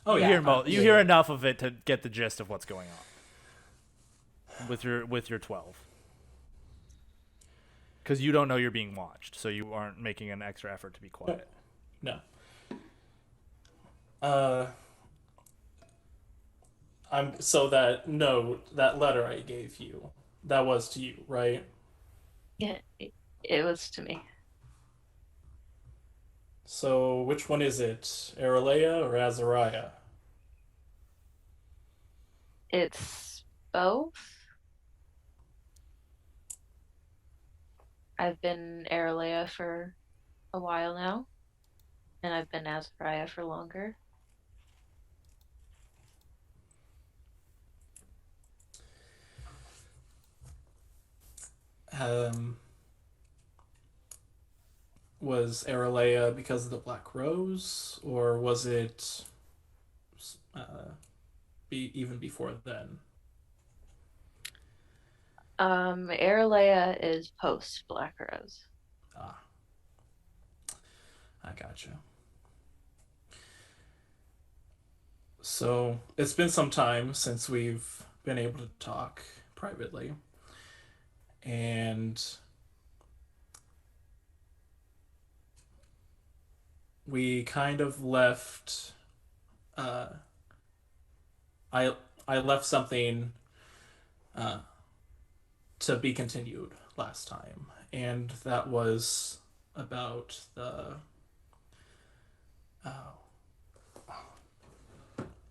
Oh You yeah, hear yeah, hear yeah. enough of it to get the gist of what's going on with your 12. Because you don't know you're being watched, so you aren't making an extra effort to be quiet. No. I'm so that note, that letter I gave you, that was to you, right? Yeah, it was to me. So which one is it? Aralea or Azariah? It's both. I've been Aralea for a while now, and I've been Azariah for longer. Um, was Aralea because of the Black Rose, or was it even before then? Aralea is post Black Rose. Ah, I gotcha. So it's been some time since we've been able to talk privately, and we kind of left. Uh, I I left something uh, to be continued last time, and that was about uh,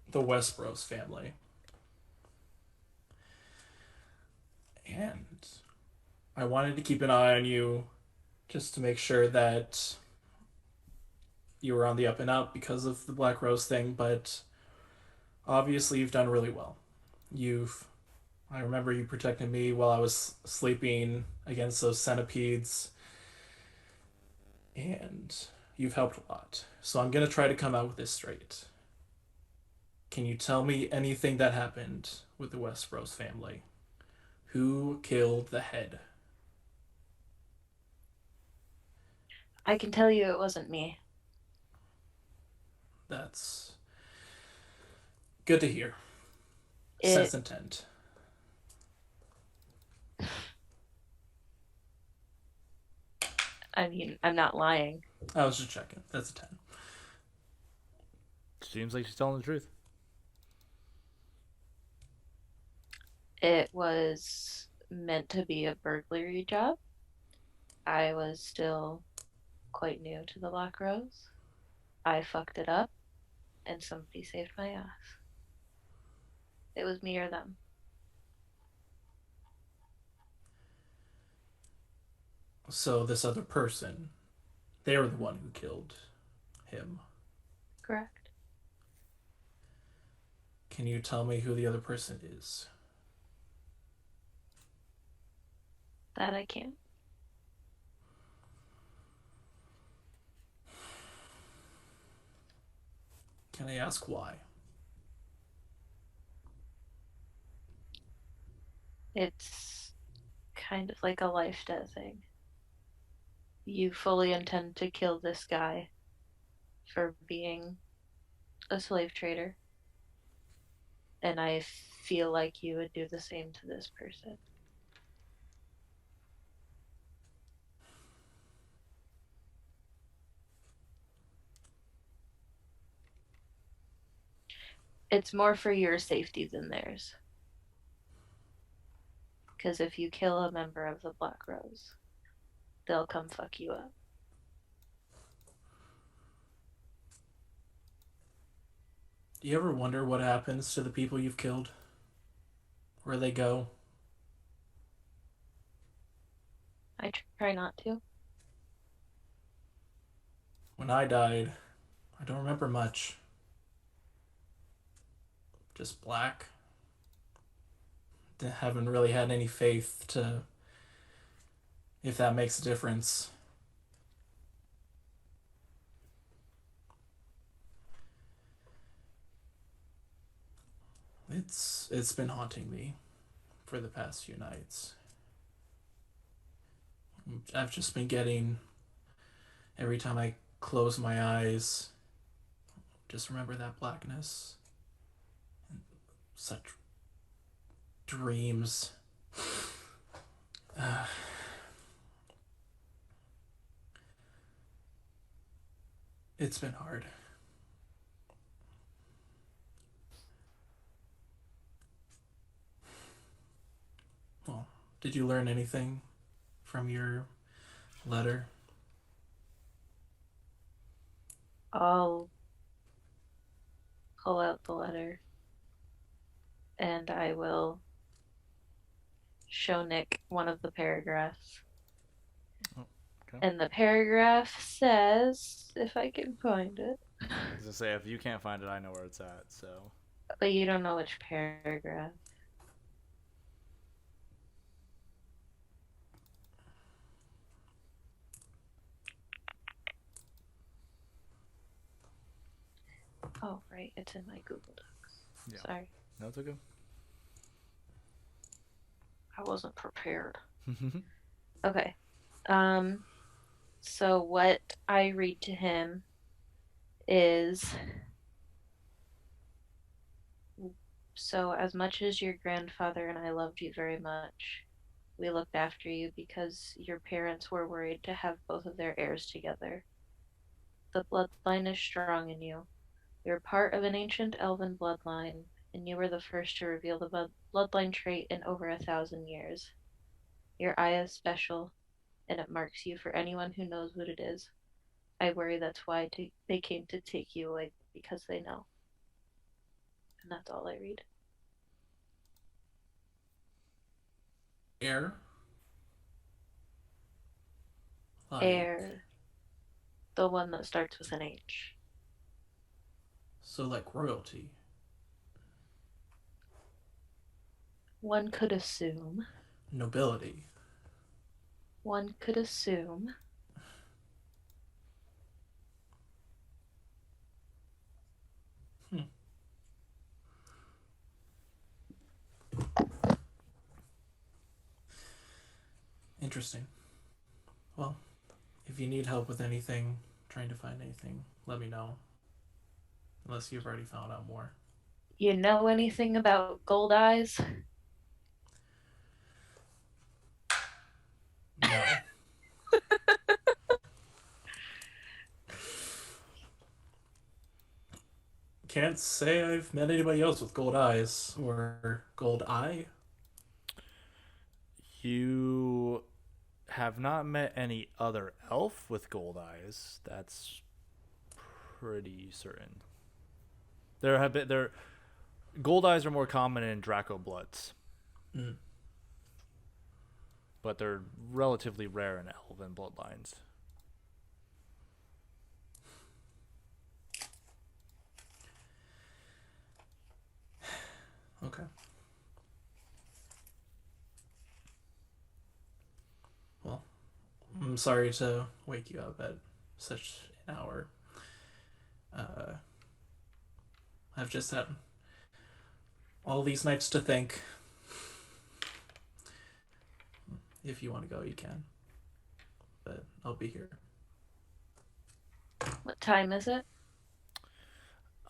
the Westeros family. And I wanted to keep an eye on you just to make sure that you were on the up and up because of the Black Rose thing, but obviously you've done really well. I remember you protecting me while I was sleeping against those centipedes, and you've helped a lot. So I'm gonna try to come out with this straight. Can you tell me anything that happened with the Westeros family? Who killed the head? I can tell you it wasn't me. That's good to hear. It Sense intent. I mean, I'm not lying. I was just checking. That's a 10. Seems like she's telling the truth. It was meant to be a burglary job. I was still quite new to the Black Rose. I fucked it up, and somebody saved my ass. It was me or them. So this other person, they were the one who killed him. Correct. Can you tell me who the other person is? That I can. Can I ask why? It's kind of like a life death thing. You fully intend to kill this guy for being a slave trader, and I feel like you would do the same to this person. It's more for your safety than theirs. Because if you kill a member of the Black Rose, they'll come fuck you up. Do you ever wonder what happens to the people you've killed? Where they go? I try not to. When I died, I don't remember much. Just black. Haven't really had any faith to, if that makes a difference. It's been haunting me. for the past few nights. I've just been getting, every time I close my eyes, just remember that blackness. Such dreams. Uh, it's been hard. Well, did you learn anything from your letter? I'll pull out the letter and I will show Nick one of the paragraphs. Oh, okay. And the paragraph says, if I can find it, I was gonna say, if you can't find it, I know where it's at. So but you don't know which paragraph. Oh, right, it's in my Google Docs. Yeah. Sorry, no, it's okay. I wasn't prepared. Okay. Um, so what I read to him is, so as much as your grandfather and I loved you very much, we looked after you because your parents were worried to have both of their heirs together. The bloodline is strong in you. You're part of an ancient elven bloodline, and you were the first to reveal the bloodline trait in over 1,000 years. Your eye is special, and it marks you for anyone who knows what it is. I worry that's why they came to take you away, because they know. And that's all I read. Air? Like, Heir, the one that starts with an H. so like royalty. One could assume. Nobility. One could assume. Interesting. Well, if you need help with anything, trying to find anything, let me know. Unless you've already found out more. You know anything about gold eyes? No. Can't say I've met anybody else with gold eyes or gold eye. You have not met any other elf with gold eyes. That's pretty certain. There gold eyes are more common in Draco bloods, Mm. but they're relatively rare in elven bloodlines. Okay. Well, I'm sorry to wake you up at such an hour. I've just had all these nights to think. If you want to go, you can. But I'll be here. What time is it?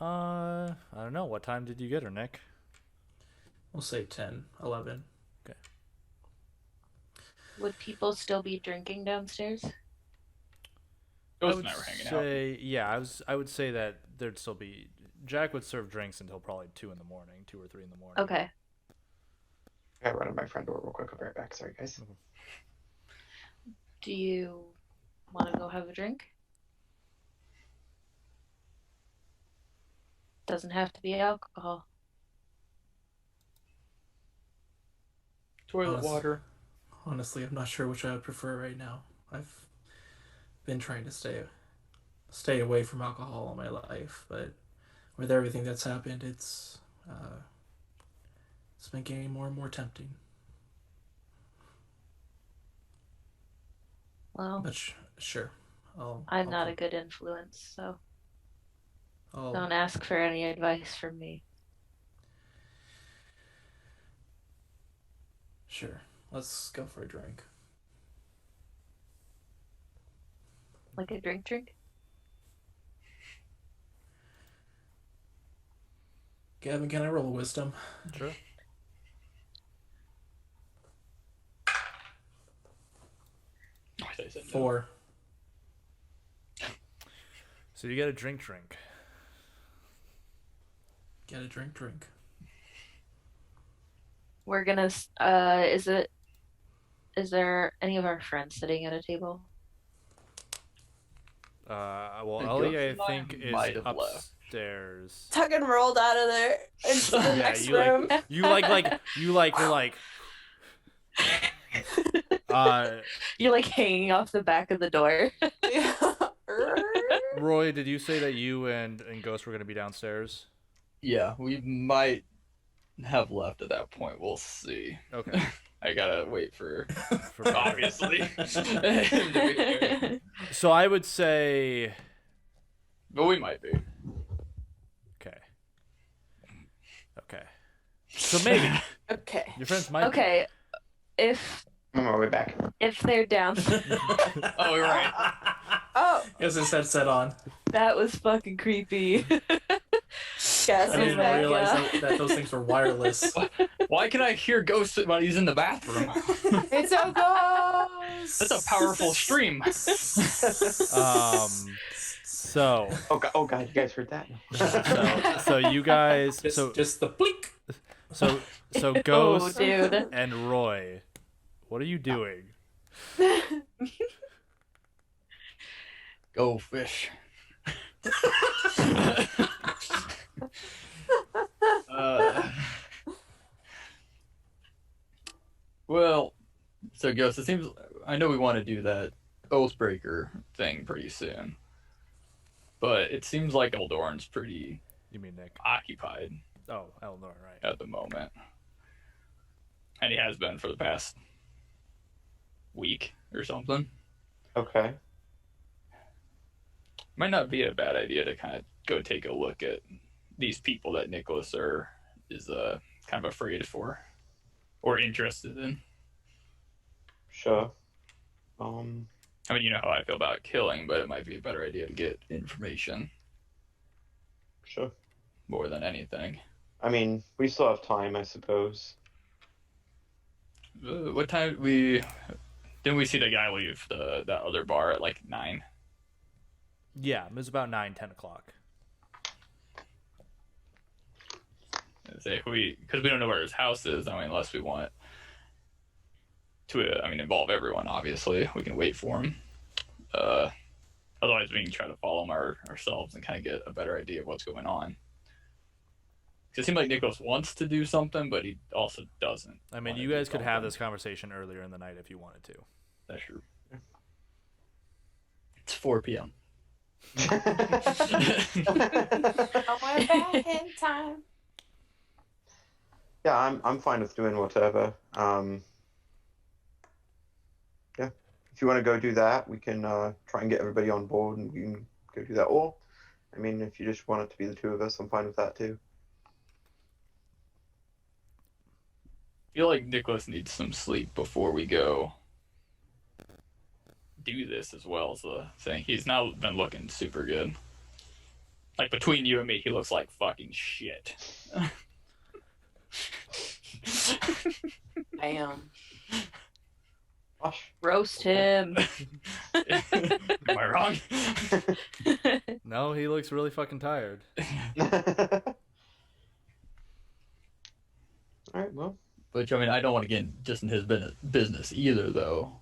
I don't know. What time did you get her, Nick? We'll say 10, 11. Okay. Would people still be drinking downstairs? Ghost and I were hanging out. Yeah, I would say that there'd still be. Jack would serve drinks until probably 2 in the morning, 2 or 3 in the morning. Okay. I gotta run to my front door real quick. I'll be right back. Sorry, guys. Do you want to go have a drink? Doesn't have to be alcohol. Toilet water. Honestly, I'm not sure which I would prefer right now. I've been trying to stay away from alcohol all my life, but with everything that's happened, it's been getting more and more tempting. Well, But sure, I'm not a good influence, so I'll don't ask for any advice from me. Sure. Let's go for a drink. Like a drink? Gavin, can I roll a wisdom? Sure. I thought you said no. 4. So you get a drink. Get a drink. We're gonna. Is there any of our friends sitting at a table? Well, The Ellie, ghost I think, is might have left. upstairs. Tuck and rolled out of there into the Yeah, next you like, room. you were like. You're like hanging off the back of the door. Yeah. Roy, did you say that you and Ghost were gonna be downstairs? Yeah, we might have left at that point. We'll see. Okay. I gotta wait for For obviously him to be here. So I would say. But we might be. Okay. So maybe Okay. your friends might. Okay, if I'm on my way back. they're down, Oh, you're right. Oh, He has his headset on. that was fucking creepy. guess I who's didn't even back? realize that those things were wireless. Why can I hear Ghost when he's in the bathroom? It's a ghost. That's a powerful stream. So. Oh god, you guys heard that? So you guys. Just the blink. So Oh, Ghost dude. and Roy, what are you doing? Go fish. Well, so Ghost, it seems I know we want to do that Oathbreaker thing pretty soon, but it seems like Eldorn's pretty You mean Nick? occupied Oh, Eleanor, right. at the moment, and he has been for the past week or something. Okay. Might not be a bad idea to kind of go take a look at these people that Nicholas is kind of afraid for or interested in. Sure. I mean, you know how I feel about killing, but it might be a better idea to get information Sure. more than anything. I mean, we still have time, I suppose. What time didn't we see the guy leave that other bar at like 9? Yeah, it was about 9-10 o'clock. Say because we don't know where his house is. I mean, unless we want to, involve everyone. Obviously, we can wait for him. Otherwise, we can try to follow him ourselves and kind of get a better idea of what's going on. It seems like Nicholas wants to do something, but he also doesn't. I mean, wanna you do guys could have something. this conversation earlier in the night if you wanted to. That's true. It's 4 p.m. Oh, we're back in time. Yeah, I'm fine with doing whatever. Yeah, if you want to go do that, we can try and get everybody on board, and we can go do that. Or, I mean, if you just want it to be the two of us, I'm fine with that too. I feel like Nicholas needs some sleep before we go do this as well as the thing. He's now been looking super good. Like, between you and me, he looks like fucking shit. I am. Gosh. Roast him. Am I wrong? No, he looks really fucking tired. All right, well. Which, I mean, I don't want to get just in his business either, though.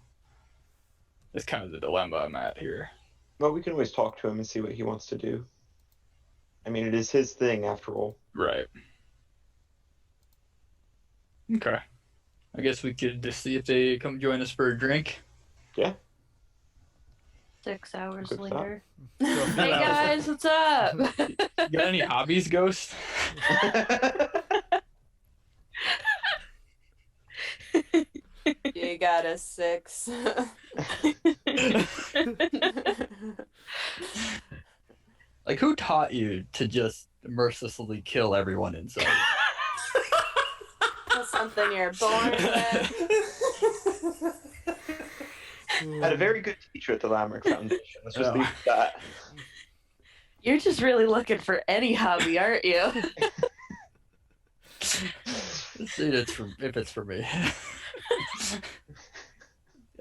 That's kind of the dilemma I'm at here. Well, we can always talk to him and see what he wants to do. I mean, it is his thing, after all. Right. Okay. I guess we could just see if they come join us for a drink. Yeah. 6 hours Good later. So, Hey guys, what's up? You got any hobbies, Ghost? You got a 6. Like, who taught you to just mercilessly kill everyone inside? Listen, something you're born with. Had a very good teacher at the Lamerick Foundation. Let's just leave it at that. You're just really looking for any hobby, aren't you? Let's see if it's for me.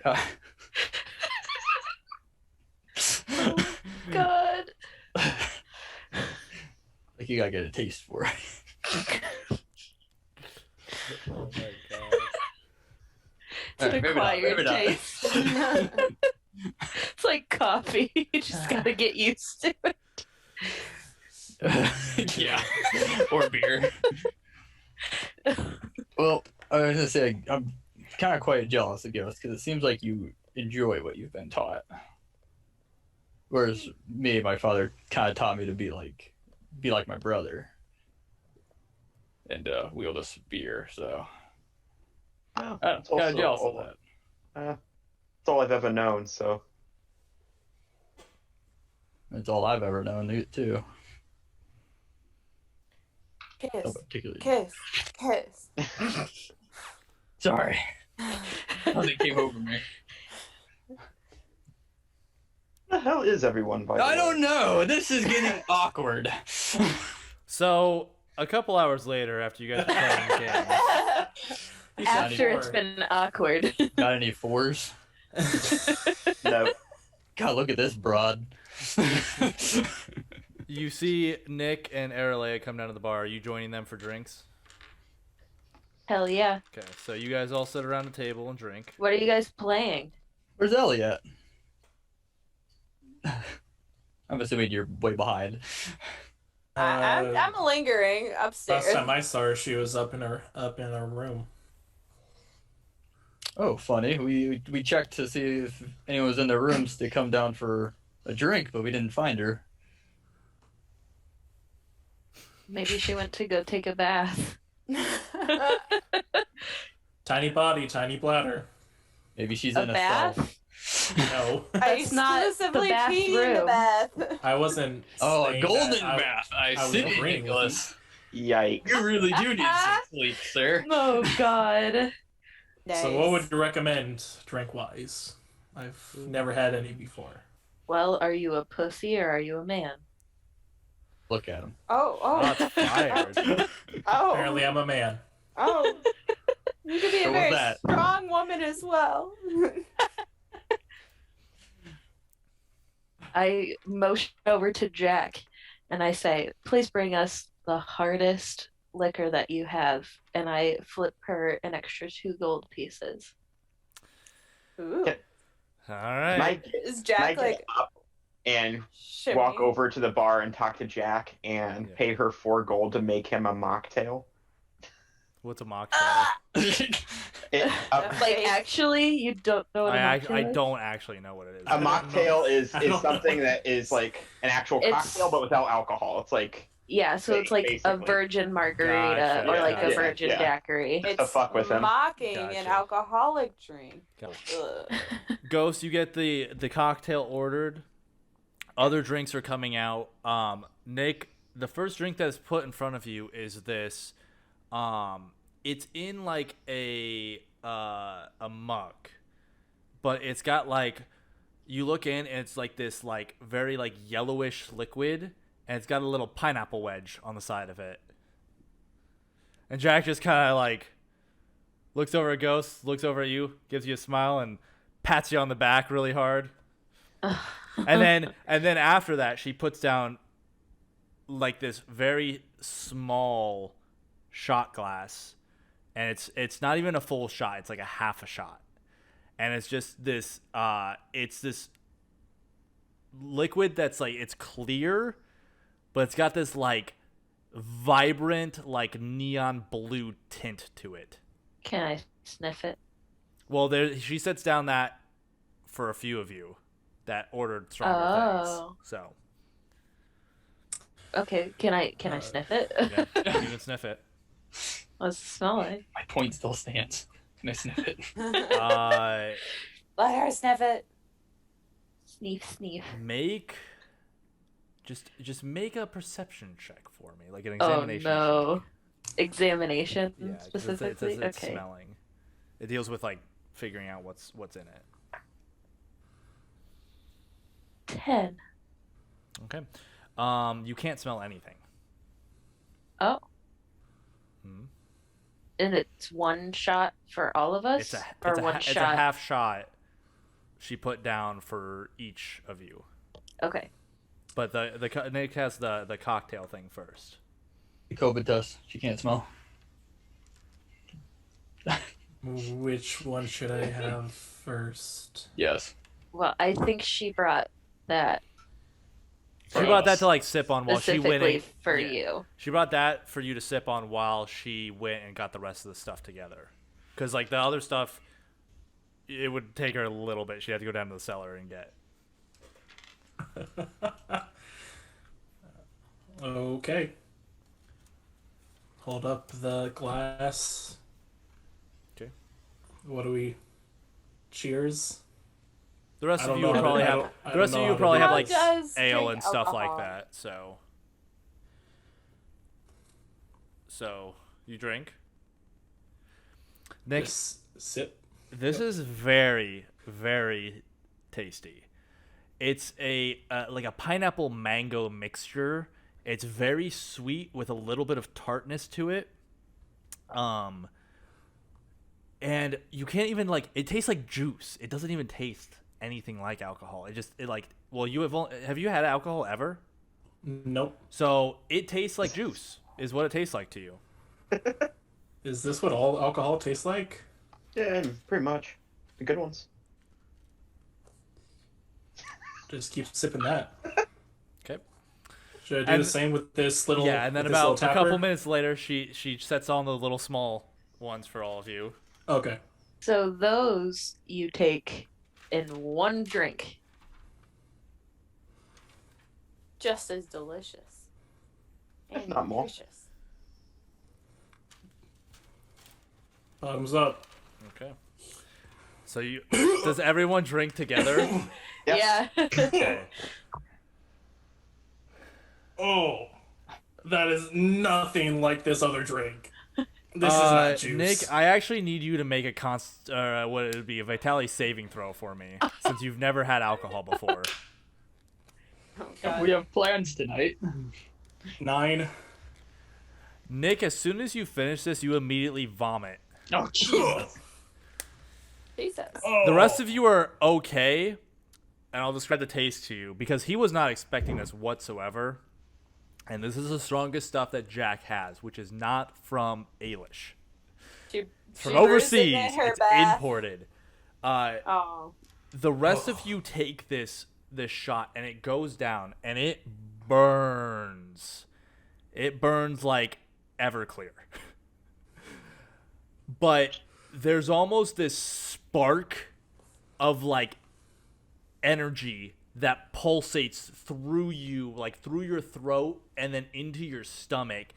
Yeah. Oh, God. Like you gotta get a taste for it. Oh my god. It's an Alright, maybe not, acquired maybe not. taste. It's like coffee. You just gotta get used to it. Yeah. Or beer. Well, I was gonna say I'm kind of quite jealous of Ghost because it seems like you enjoy what you've been taught, whereas me, my father kind of taught me to be like my brother, and wield a spear. So Oh, I'm it's kind of also jealous of all, that. it's all I've ever known, so. That's all I've ever known too. Kiss, No, particularly. kiss. Sorry, something came over me. Where the hell is everyone, by the way? I don't know. This is getting awkward. So a couple hours later, after you guys are playing games, You got After any, it's been awkward. got any fours? No. God, look at this broad. you see Nick and Aralea come down to the bar. Are you joining them for drinks? Hell yeah. Okay, so you guys all sit around the table and drink. What are you guys playing? Where's Ellie at? I'm assuming you're way behind. I'm lingering upstairs. Last time I saw her, she was up in her room. Oh, funny. We checked to see if anyone was in their rooms to come down for a drink, but we didn't find her. Maybe she went to go take a bath. Tiny body, tiny bladder. Maybe she's A in a bath? cell. No, That's not the exclusively bathroom. pee in the bath. I wasn't. Oh, a saying golden that. bath. I was see, agreeing with Nicholas. Yikes. You really do need some sleep, sir. Oh, God. So, what would you recommend drink-wise? I've never had any before. Well, are you a pussy or are you a man? Look at him. Shots fired. Apparently, I'm a man. Oh, you could be a Go with very that. strong woman as well. I motion over to Jack and I say, please bring us the hardest liquor that you have. And I flip her an extra 2 gold pieces. Ooh. Yeah. All Can right. Is can I Jack get like up and shimmy? walk over to the bar and talk to Jack and Yeah. pay her 4 gold to make him a mocktail? What's a mocktail? Like, actually, you don't know what a I mocktail is? don't actually know what it is. A mocktail is I don't something know. that is like an actual It's- cocktail but without alcohol. It's like Yeah, so it's like a Basically. virgin margarita Gotcha, or yeah, like a yeah, virgin yeah. daiquiri. Just to fuck with him. mocking Gotcha. an alcoholic drink. Gotcha. Ugh. Ghost, you get the cocktail ordered. Other drinks are coming out. Nick, the first drink that's put in front of you is this. It's in like a mug, but it's got like, you look in and it's like this like very like yellowish liquid, and it's got a little pineapple wedge on the side of it. And Jack just kind of like looks over at Ghost, looks over at you, gives you a smile, and pats you on the back really hard. and then after that, she puts down like this very small shot glass, and it's not even a full shot, it's like a half a shot, and it's just this it's this liquid that's like, it's clear, but it's got this like vibrant like neon blue tint to it. Can I sniff it? Well, she sets down that for a few of you that ordered stronger Oh. things. So Okay, can I sniff it? yeah, you can sniff it. What's it smell like? My point still stands. Can I sniff it? Let her sniff it. Sneef, sneef. Make just make a perception check for me, like an Oh examination. no. check. examination Yeah, 'cause specifically. it's Okay. smelling. It deals with like figuring out what's in it. 10. Okay. You can't smell anything. Oh. Hmm. And it's one shot for all of us, It's a half shot. She put down for each of you. Okay. But Nick has the cocktail thing first. Comatose. She can't smell. Which one should I have first? Yes. Well, I think she brought that She brought that to like sip on while she went. specifically for you. She brought that for you to sip on while she went and got the rest of the stuff together. Because like the other stuff, it would take her a little bit. She'd have to go down to the cellar and get. Okay. Hold up the glass. Okay. What do we? Cheers. The rest I of don't you know would how to- probably I have. don't- I The rest don't of know you would how probably to do have How like does ale drink and stuff like alcohol? that. So you drink. Nick, Just sip. this is very, very tasty. It's a like a pineapple mango mixture. It's very sweet with a little bit of tartness to it. And you can't even like it tastes like juice. It doesn't even taste anything like alcohol. Well, have you had alcohol ever? Nope. So it tastes like juice is what it tastes like to you. Is this what all alcohol tastes like? Yeah, pretty much. The good ones. Just keep sipping that. Okay. Should I do the same with this little? Yeah, and then with this little about a couple tapper? minutes later, she sets on the little small ones for all of you. Okay. So those you take in one drink. Just as delicious. And Not more. nutritious. Bottoms up. Okay. So does everyone drink together? Yes. Yeah. Okay. Oh, that is nothing like this other drink. This is not juice. Nick, I actually need you to make what it would be a vitality saving throw for me, since you've never had alcohol before. Oh, God. We have plans tonight. 9. Nick, as soon as you finish this, you immediately vomit. Oh, Jesus. Jesus. The rest of you are okay, and I'll describe the taste to you, because he was not expecting this whatsoever. And this is the strongest stuff that Jack has, which is not from Ailish. She From brewed it overseas, in her it's bath. imported. Oh. The rest of you take this shot, and it goes down, and it burns. It burns like Everclear. But there's almost this spark of like energy that pulsates through you, like through your throat and then into your stomach,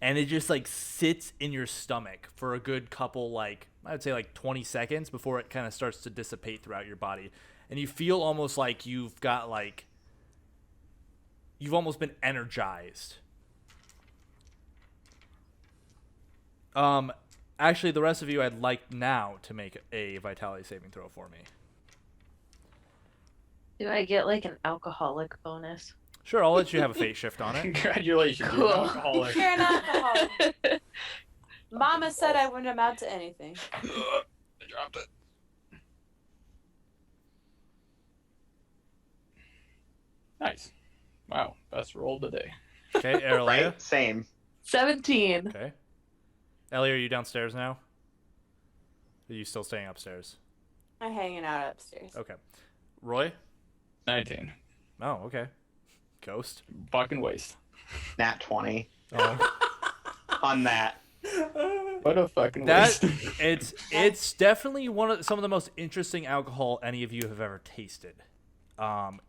and it just like sits in your stomach for a good couple, like I'd say like 20 seconds before it kind of starts to dissipate throughout your body, and you feel almost like you've almost been energized. Actually, the rest of you, I'd like now to make a vitality saving throw for me. Do I get like an alcoholic bonus? Sure, I'll let you have a fate shift on it. Congratulations, Cool. you're an alcoholic. You're an alcoholic. Mama said I wouldn't amount to anything. I dropped it. Nice. Wow, best roll today. Okay, Aurelia. Right? Same. 17. Okay. Ellie, are you downstairs now? Are you still staying upstairs? I'm hanging out upstairs. Okay. Roy? 19. Oh, okay. Ghost? Fucking waste. Nat 20 Oh. on that. What a fucking That waste. it's definitely some of the most interesting alcohol any of you have ever tasted.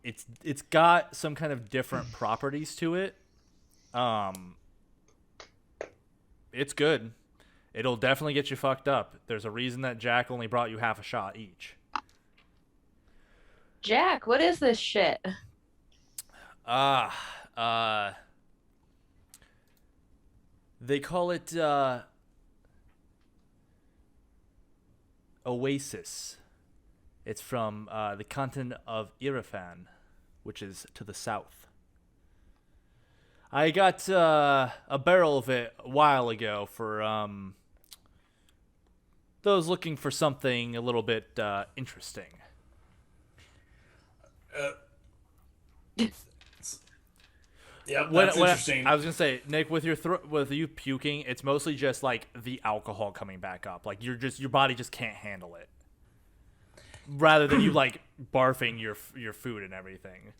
It's got some kind of different properties to it. It's good. It'll definitely get you fucked up. There's a reason that Jack only brought you half a shot each. Jack, what is this shit? They call it Oasis. It's from the continent of Irifan, which is to the south. I got a barrel of it a while ago for those looking for something a little bit interesting. Yep, that's interesting. I was gonna say, Nick, with your with you puking, it's mostly just like the alcohol coming back up. Like your body just can't handle it. Rather than you like barfing your food and everything.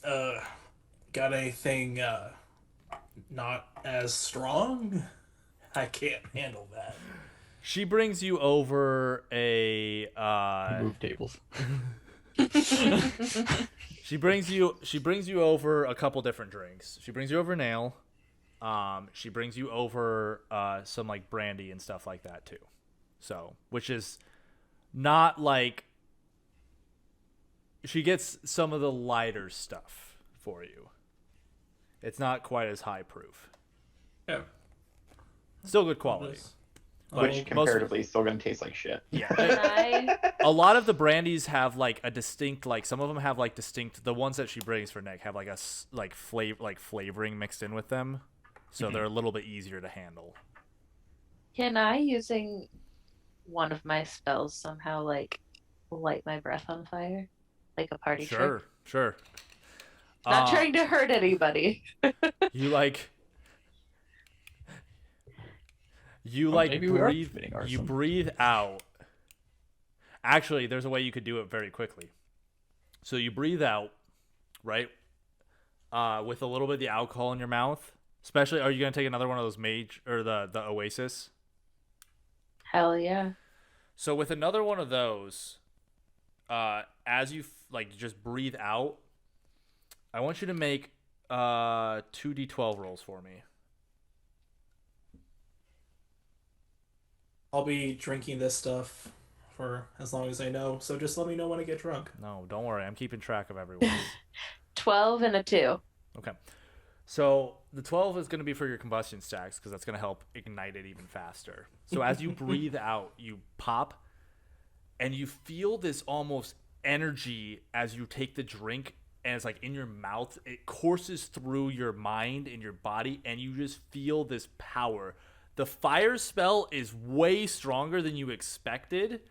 Got anything not as strong? I can't handle that. She brings you over a Move tables. She brings you over a couple different drinks. She brings you over an ale. She brings you over some like brandy and stuff like that too. So, which is not like she gets some of the lighter stuff for you. It's not quite as high proof. Yeah. Still good quality. Which comparatively is still going to taste like shit. Yeah. A lot of the brandies have like a distinct, like some of them have like distinct, the ones that she brings for Nick have like a like flavoring mixed in with them. So they're a little bit easier to handle. Can I, using one of my spells, somehow like light my breath on fire? Like a party trick? Sure. Not trying to hurt anybody. You like maybe we are breathe. committing You arson. breathe out. Actually, there's a way you could do it very quickly. So you breathe out, right? With a little bit of the alcohol in your mouth. Especially, are you gonna take another one of those mage or the Oasis? Hell yeah. So with another one of those, as you like just breathe out, I want you to make 2d12 rolls for me. I'll be drinking this stuff for as long as I know, so just let me know when I get drunk. No, don't worry. I'm keeping track of everyone. 12 and a 2. Okay. So the 12 is going to be for your combustion stacks because that's going to help ignite it even faster. So as you breathe out, you pop and you feel this almost energy as you take the drink, and it's like in your mouth. It courses through your mind and your body, and you just feel this power. The fire spell is way stronger than you expected,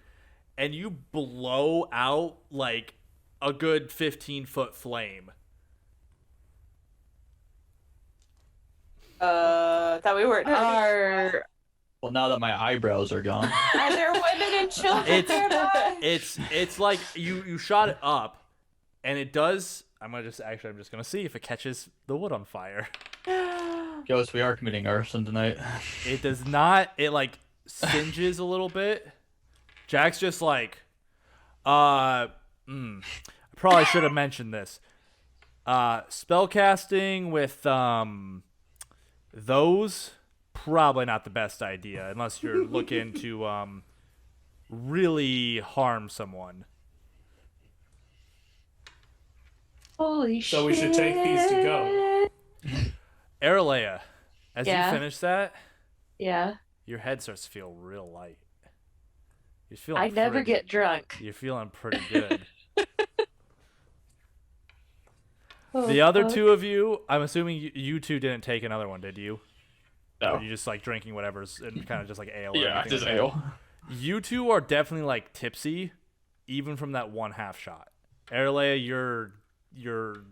and you blow out like a good 15-foot flame. Thought we weren't hurting. Well, now that my eyebrows are gone. Are there women and children nearby? It's like you shot it up, and it does. I'm just gonna see if it catches the wood on fire. Ghost, we are committing arson tonight. It does not. It like singes a little bit. Jack's just like, I probably should have mentioned this. Spellcasting with those, probably not the best idea unless you're looking to really harm someone. Holy shit. So we should take these to go. Aralea, as Yeah. you finish that, Yeah. your head starts to feel real light. You're feeling I never pretty- get drunk. You're feeling pretty good. Oh, The other fuck. two of you, I'm assuming you two didn't take another one, did you? No. Or you just like drinking whatever's and kind of just like ale. Or Yeah, anything just like that? ale. You two are definitely like tipsy, even from that one half shot. Aralea, you're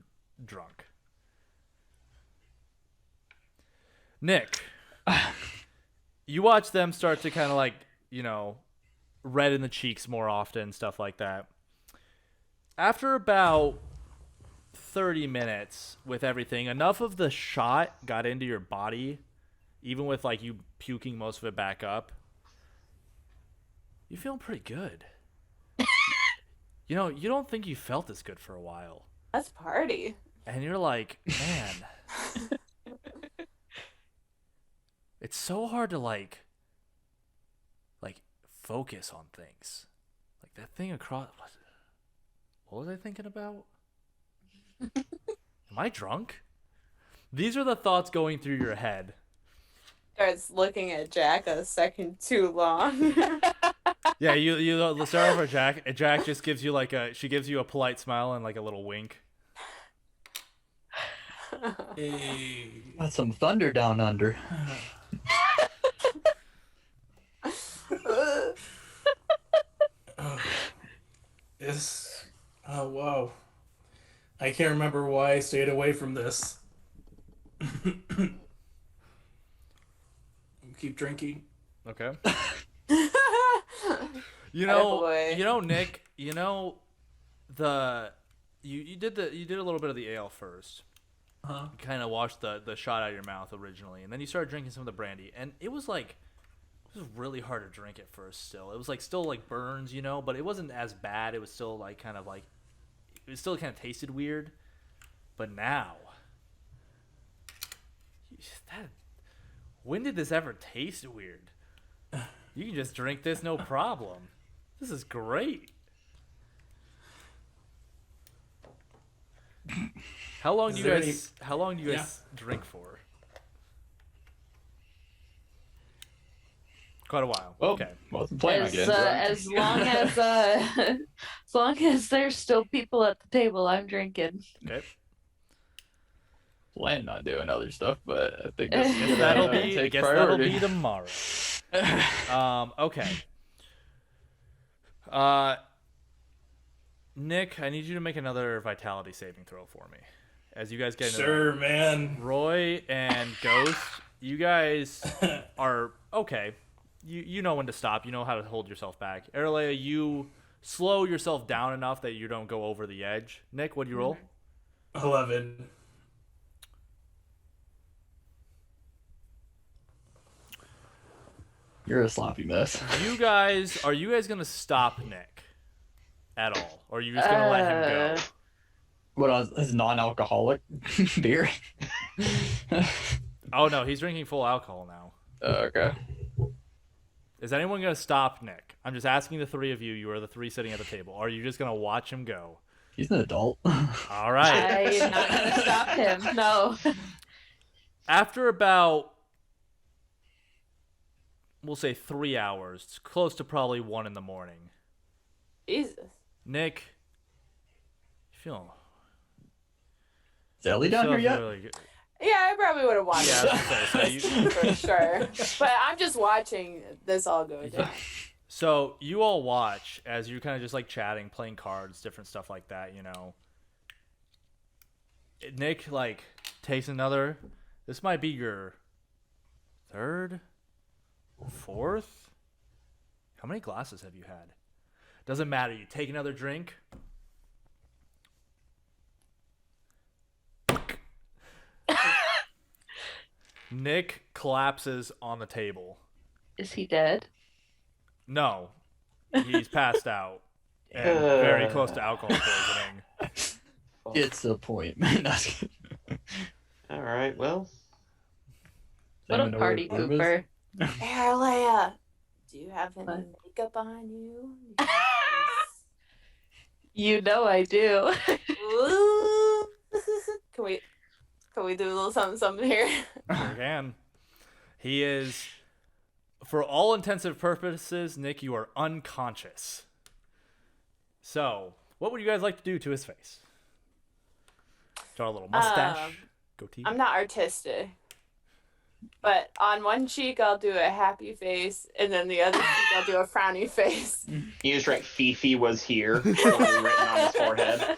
drunk. Nick, you watch them start to kind of like, red in the cheeks more often, stuff like that. After about 30 minutes with everything, enough of the shot got into your body, even with like you puking most of it back up. You're feeling pretty good. You don't think you felt this good for a while. Let's party. And you're like, man, it's so hard to like focus on things. Like that thing across. What was I thinking about? Am I drunk? These are the thoughts going through your head. Starts looking at Jack a second too long. Yeah, you start over Jack. And Jack just gives you she gives you a polite smile and like a little wink. Hey. Got some thunder down under. Oh wow. I can't remember why I stayed away from this. Keep drinking. Okay. Attaboy. Nick. You did a little bit of the ale first. Huh? You kind of washed the shot out of your mouth originally, and then you started drinking some of the brandy, and it was really hard to drink at first. Still, it was still burns, but it wasn't as bad. It was still kind of tasted weird, but now, when did this ever taste weird? You can just drink this, no problem. This is great. How long do you guys drink for? Quite a while. Well, Okay. wasn't planning on getting drunk. As long as there's still people at the table, I'm drinking. Okay. Planning on doing other stuff, but I think Guess that'll be tomorrow. Okay. Nick, I need you to make another vitality saving throw for me. As you guys get into Sure, man. Roy and Ghost, you guys are okay. You know when to stop. You know how to hold yourself back. Erlea, you slow yourself down enough that you don't go over the edge. Nick, what'd you roll? 11. You're a sloppy mess. Are you guys gonna stop Nick at all, or are you just gonna let him go? What is non-alcoholic beer? Oh no, he's drinking full alcohol now. Okay. Is anyone gonna stop Nick? I'm just asking the three of you. You are the three sitting at the table. Are you just gonna watch him go? He's an adult. All right. I'm not gonna stop him. No. After about, we'll say 3 hours, it's close to probably 1 in the morning. Jesus. Nick, you feeling? Is Ellie down here yet? Really good. Yeah, I probably would have watched Yeah, I was gonna say, so you, for sure. But I'm just watching this all go down. So you all watch as you're kind of just chatting, playing cards, different stuff like that, Nick takes another. This might be your third, fourth. How many glasses have you had? Doesn't matter. You take another drink. Nick collapses on the table. Is he dead? No, he's passed out and very close to alcohol poisoning. Disappointment. All right, well. What a party pooper. Hey, Leia, do you have any makeup on you? You know I do. Ooh. Can we do a little something here? Sure can. He is, for all intensive purposes, Nick, you are unconscious. So, what would you guys like to do to his face? Draw a little mustache, goatee. I'm not artistic. But on one cheek, I'll do a happy face, and then the other cheek, I'll do a frowny face. You just write Fifi was here written on his forehead.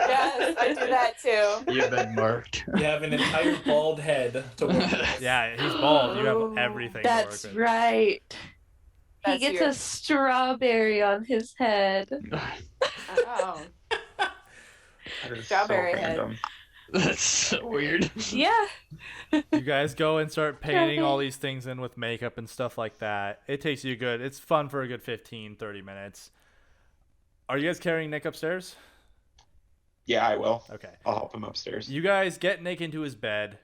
Yes, I do that too. You've been marked. You have an entire bald head to work with. Yeah, he's bald. You have everything That's to work with. right. That's He gets your- a strawberry on his head. Oh. That is Strawberry so head. random. That's so weird. Yeah. You guys go and start painting all these things in with makeup and stuff like that. It takes you it's fun for a good 15, 30 minutes. Are you guys carrying Nick upstairs? Yeah, I will. Okay. I'll help him upstairs. You guys get Nick into his bed.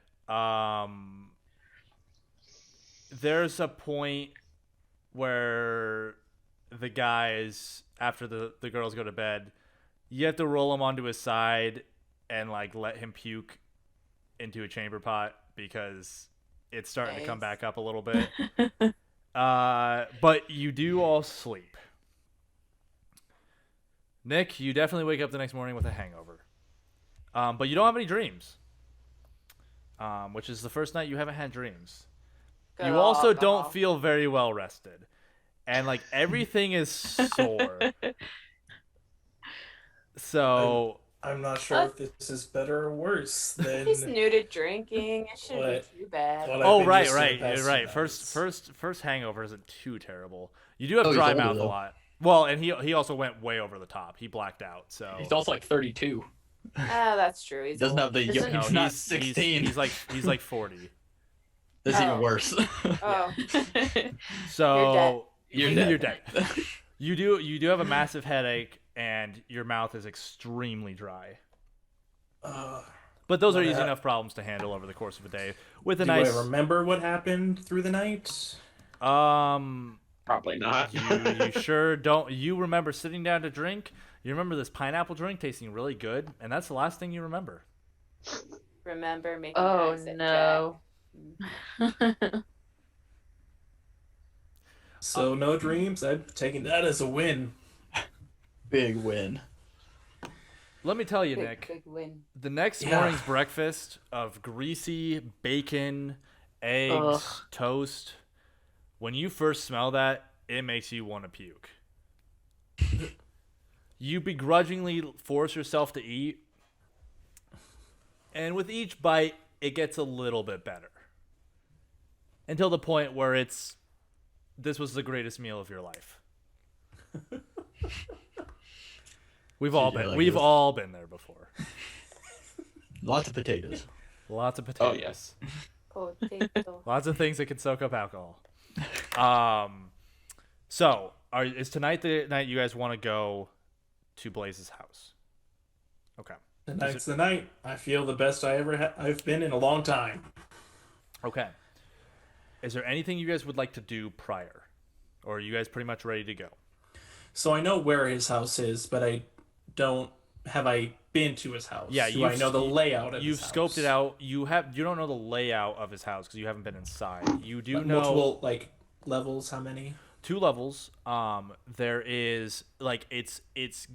There's a point where the guys, after the girls go to bed, you have to roll him onto his side and let him puke into a chamber pot because it's starting to come Nice. back up a little bit. But you do all sleep. Nick, you definitely wake up the next morning with a hangover. But you don't have any dreams. Which is the first night you haven't had dreams. Good You also alcohol. don't feel very well rested. And like everything is sore. So I'm not sure if this is better or worse than He's new to drinking. It shouldn't What? be too bad. what I've oh been right, used to the right, past right. few nights. First hangover isn't too terrible. You do have Oh, he's dry older, mouth a though. lot. Well, and he also went way over the top. He blacked out. So He's also like 32. Ah, that's true. He He's doesn't old. have the. Isn't- no, He's not 16. He's like 40. That's Oh. even worse. Oh, So You're dead. You're dead. You do have a massive headache and your mouth is extremely dry. But those are What easy hap- enough problems to handle over the course of a day with a Do nice. I remember what happened through the night? Probably not. You sure don't. You remember sitting down to drink. You remember this pineapple drink tasting really good, and that's the last thing you remember. remember making Oh eyes at no. So no dreams. I'm taking that as a win. Big win. Let me tell you, Jack. Nick. Big win. The next Yeah. morning's breakfast of greasy bacon, eggs, Ugh. toast. When you first smell that, it makes you want to puke. You begrudgingly force yourself to eat, and with each bite, it gets a little bit better. Until the point where this was the greatest meal of your life. We've all been there before. Lots of potatoes. Lots of Oh, potatoes. yes. Potato. Lots of things that can soak up alcohol. So is tonight the night you guys want to go to Blaze's house? Okay. Tonight's the night. I feel the best I've been in a long time. Okay. Is there anything you guys would like to do prior? Or are you guys pretty much ready to go? So I know where his house is, but I don't. Have I been to his house? Yeah, Do I know the layout of You've his scoped house? it out. You don't know the layout of his house because you haven't been inside. You do Like, know multiple levels. How many? 2 levels. There is it's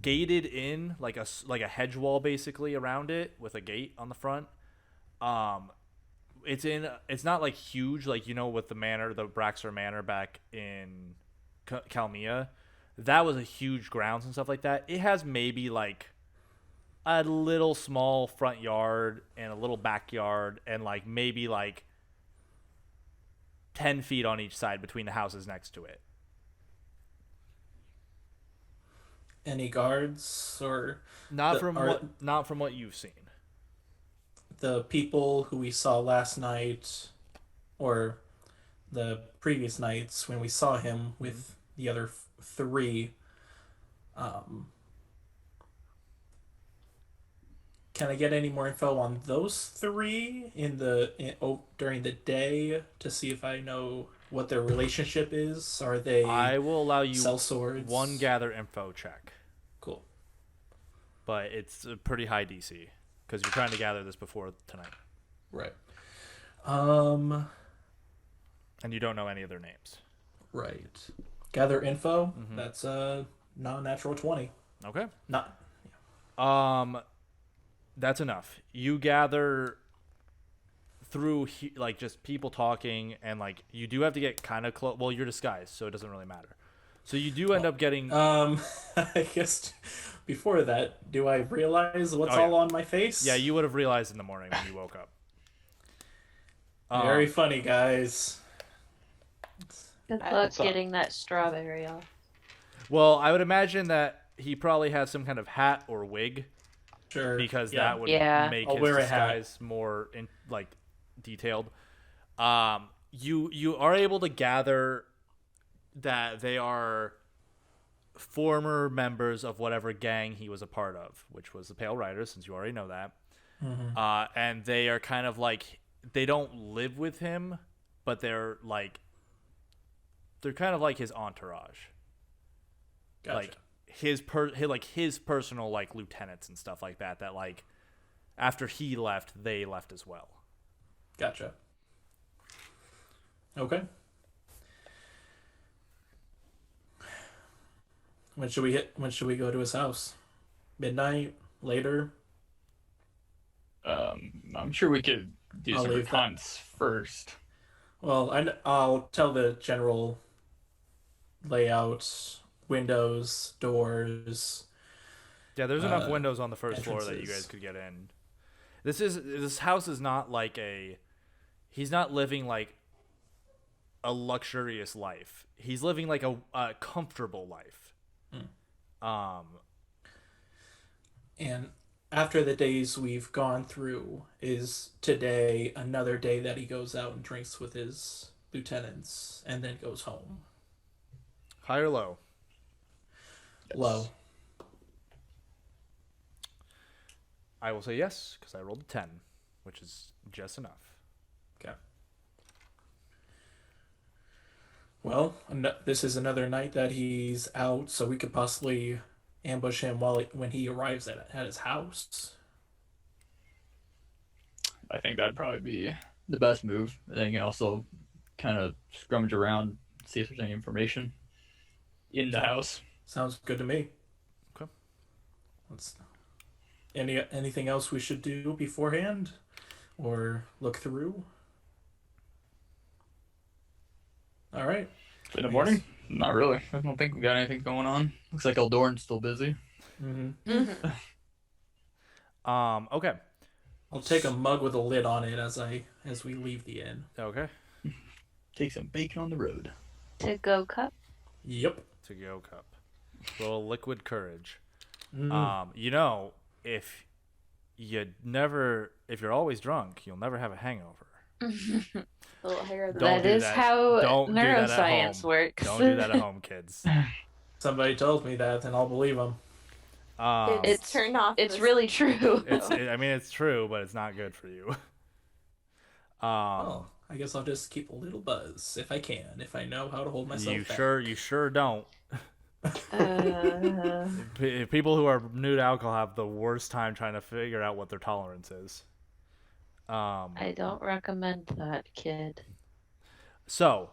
gated in like a hedge wall basically around it with a gate on the front. It's not like huge like with the Braxer Manor back in Calmia. That was a huge grounds and stuff like that. It has maybe like a little small front yard and a little backyard and like maybe like 10 feet on each side between the houses next to it. Any guards or Not The- from what you've seen. the people who we saw last night, or the previous nights when we saw him with the other three? Can I get any more info on those three during the day to see if I know what their relationship is? Are they I will allow you sell swords? one gather info check, Cool. but it's a pretty high DC because you're trying to gather this before tonight, Right. and you don't know any of their names. Right. Gather info. That's a non-natural 20. Okay. Not. That's enough. You gather through like just people talking, and like you do have to get kind of close. Well, you're disguised, so it doesn't really matter. So you do end up getting. I guess before that, do I realize what's Oh, yeah. all on my face? Yeah, you would have realized in the morning when you woke up. Very funny, guys. Good luck What's up? getting that strawberry off. Well, I would imagine that he probably has some kind of hat or wig Sure. because Yeah. that would Yeah. make I'll his wear a hat. disguise more detailed. You are able to gather that they are former members of whatever gang he was a part of, which was the Pale Riders, since you already know that. And they are kind of like they don't live with him, but they're kind of like his entourage. Gotcha. Like his personal like lieutenants and stuff like that like after he left, they left as well. Gotcha. Okay. When should we hit? When should we go to his house? Midnight? Later? I'm sure we could do I'll some leave that. reconnaissance first. Well, I'll tell the general layout, windows, doors. Yeah, there's enough windows on the first floor that you entrances. guys could get in. This house is not like he's not living like a luxurious life. He's living like a comfortable life. And after the days we've gone through, is today another day that he goes out and drinks with his lieutenants and then goes home? High or low? Low. I will say yes because I rolled a 10, which is just enough. Okay. Well, this is another night that he's out, so we could possibly ambush him when he arrives at his house. I think that'd probably be the best move. And then you can also kind of scrummage around, see if there's any information in the house. Sounds good to me. Okay. Anything else we should do beforehand or look through? All right. In the morning? Not really. I don't think we got anything going on. Looks like Eldorn's still busy. Mm-hmm. Okay. I'll take a mug with a lid on it as we leave the inn. Okay. Take some bacon on the road. To go cup. Yep. To go cup. Roll liquid courage. Mm. If you're always drunk, you'll never have a hangover. A little higher than Don't That do is that. how Don't do that at neuroscience home. works. Don't do that at home, kids. Somebody tells me that, and I'll believe them. It's turned off. It's this- really true. It's true, but it's not good for you. Oh, I guess I'll just keep a little buzz if I can, if I know how to hold myself back. You sure don't. Uh, People who are new to alcohol have the worst time trying to figure out what their tolerance is. I don't recommend that, kid. So,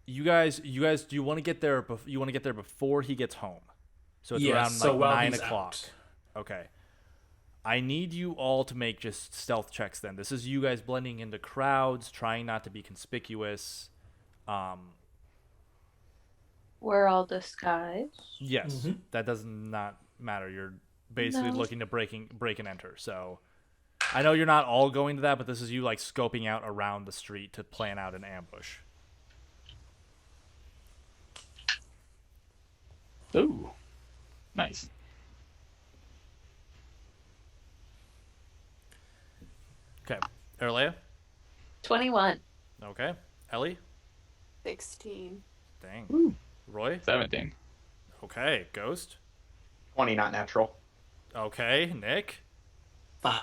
you guys, do you want to get there? You want to get there before he gets home? So it's Yes, around so like while 9 he's o'clock. out. Okay. I need you all to make just stealth checks. Then this is you guys blending into crowds, trying not to be conspicuous. We're all disguised. Yes, Mhm. that does not matter. You're basically No. looking to break and enter. So I know you're not all going to that, but this is you like scoping out around the street to plan out an ambush. Ooh. Nice. Okay, Erlea. 21. Okay, Ellie. 16. Dang. Woo. Roy. 17. Okay, Ghost. 20, not natural. Okay, Nick. 5.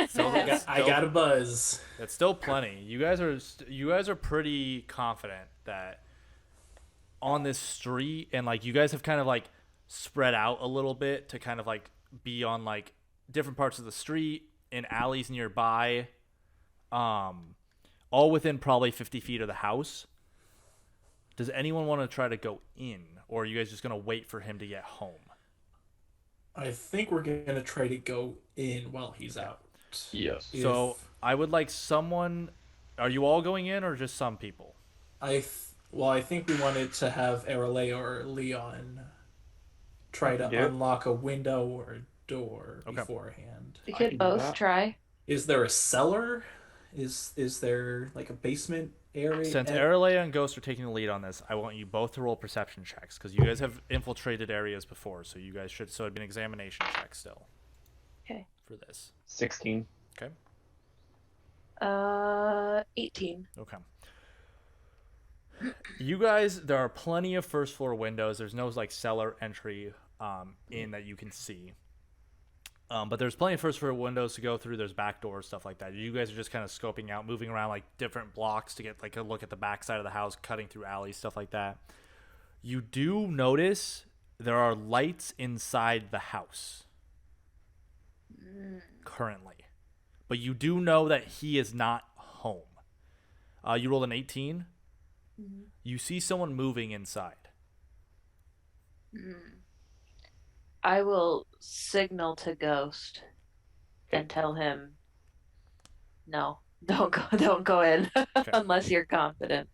Still, I got a buzz. It's still plenty. You guys are pretty confident that on this street, and like you guys have kind of like spread out a little bit to kind of like be on like different parts of the street in alleys nearby, all within probably 50 feet of the house. Does anyone want to try to go in, or are you guys just gonna wait for him to get home? I think we're gonna try to go in while he's out. Yes. So I would like someone. Are you all going in, or just some people? I think we wanted to have Arale or Leon try to Yeah. unlock a window or a door Okay. beforehand. We I could can do both that. try. Is there a cellar? Is there like a basement area? Since Aralea and Ghost are taking the lead on this, I want you both to roll perception checks because you guys have infiltrated areas before, so you guys should. So it'd be an examination check still. Okay. For this. 16. Okay. 18. Okay. You guys, there are plenty of first floor windows. There's no like cellar entry in that you can see. But there's plenty of first floor windows to go through. There's back doors, stuff like that. You guys are just kind of scoping out, moving around like different blocks to get like a look at the back side of the house, cutting through alleys, stuff like that. You do notice there are lights inside the house currently. But you do know that he is not home. You rolled an 18. You see someone moving inside. I will signal to Ghost and tell him, no, don't go in Okay. unless you're confident.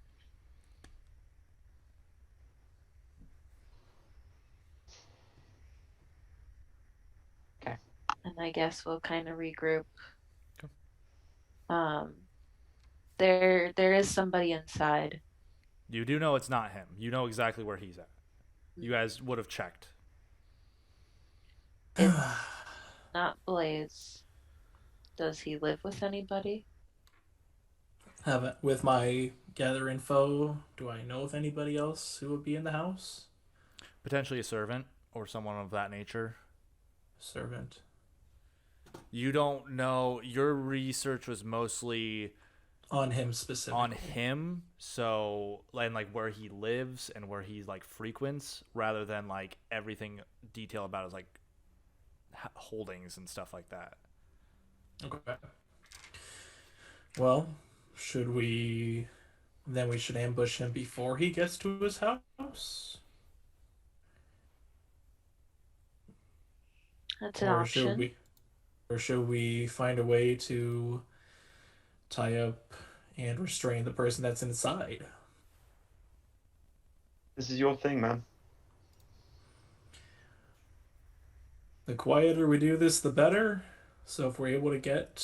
Okay. And I guess we'll kind of regroup. Okay. There is somebody inside. You do know it's not him. You know exactly where he's at. You guys would have checked. It's not Blaze. Does he live with anybody? With my gather info, do I know of anybody else who would be in the house? Potentially a servant or someone of that nature. Servant. You don't know. Your research was mostly On him specifically. on him, so and like where he lives and where he like frequents, rather than like everything detail about his like holdings and stuff like that. Okay. Well, we should ambush him before he gets to his house? That's an Or option. should we find a way to tie up and restrain the person that's inside? This is your thing, man. The quieter we do this, the better. So if we're able to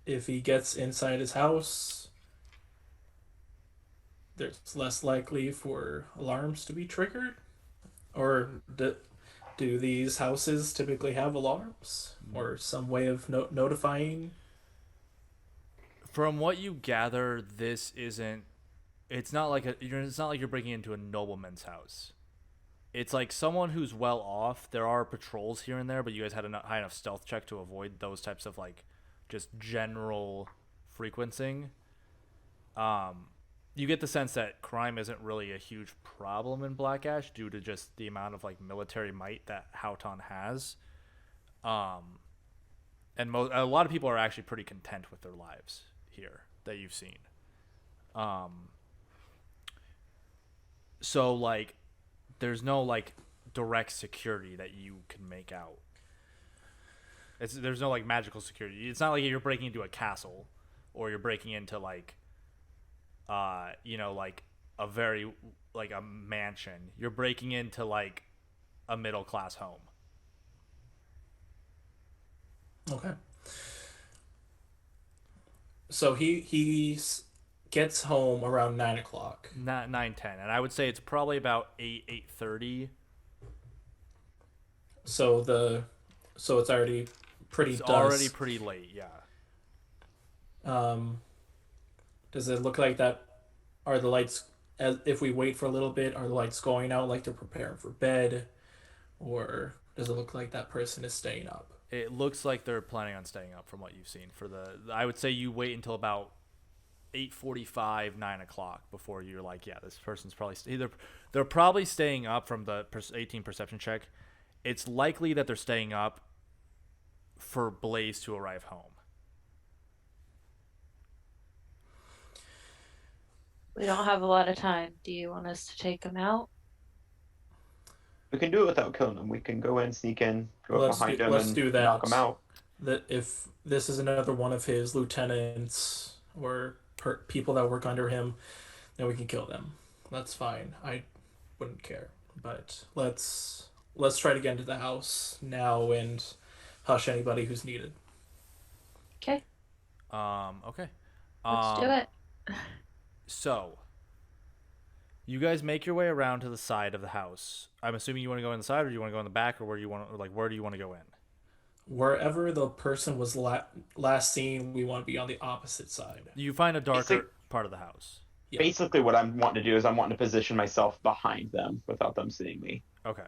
if he gets inside his house, there's less likely for alarms to be triggered. Or do these houses typically have alarms or some way of notifying? From what you gather, this isn't. It's not like it's not like you're breaking into a nobleman's house. It's like someone who's well off. There are patrols here and there, but you guys had a high enough stealth check to avoid those types of like just general frequencing. You get the sense that crime isn't really a huge problem in Black Ash due to just the amount of like military might that Houghton has. And a lot of people are actually pretty content with their lives here that you've seen. So like there's no like direct security that you can make out. There's no like magical security. It's not like you're breaking into a castle or you're breaking into like like a very like a mansion. You're breaking into like a middle class home. Okay. So he gets home around 9 o'clock. Not 9:10, and I would say it's probably about 8:30. So it's already pretty It's dusk. already pretty late, yeah. Does it look like that? Are the lights, if we wait for a little bit, are the lights going out like they're preparing for bed? Or does it look like that person is staying up? It looks like they're planning on staying up from what you've seen. I would say you wait until about 8:45, 9 o'clock before you're like, yeah, this person's probably they're probably staying up from the 18 perception check. It's likely that they're staying up for Blaze to arrive home. We don't have a lot of time. Do you want us to take him out? We can do it without killing them. We can go in, sneak in, go up behind them, and do that. knock them out. That if this is another one of his lieutenants or people that work under him, then we can kill them. That's fine. I wouldn't care. But let's try to get into the house now and hush anybody who's needed. Okay. Okay. Let's do it. So, you guys make your way around to the side of the house. I'm assuming you want to go inside, or do you want to go in the back, or where do you want to go in? Wherever the person was last seen, we want to be on the opposite side. You find a darker part of the house. Yeah. Basically, what I'm wanting to do is I'm wanting to position myself behind them without them seeing me. Okay.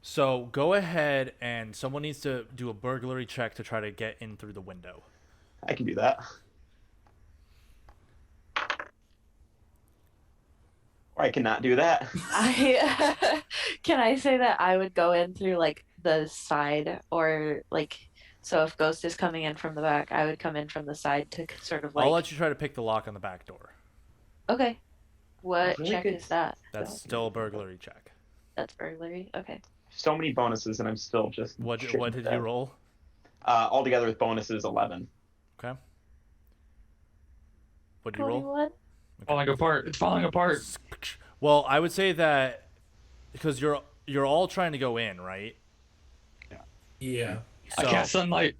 So go ahead, and someone needs to do a burglary check to try to get in through the window. I can do that. I cannot do that. I can I say that I would go in through like the side or like so if Ghost is coming in from the back, I would come in from the side to sort of I'll like let you try to pick the lock on the back door. okay. What Really check good is that? That's still a burglary check. That's burglary. Okay. So many bonuses, and I'm still just. What shitting did dead. you roll? Altogether with bonuses, 11. Okay. What did you roll? 21. Falling apart. It's falling apart. Well, I would say that because you're all trying to go in, right? Yeah. I cast sunlight.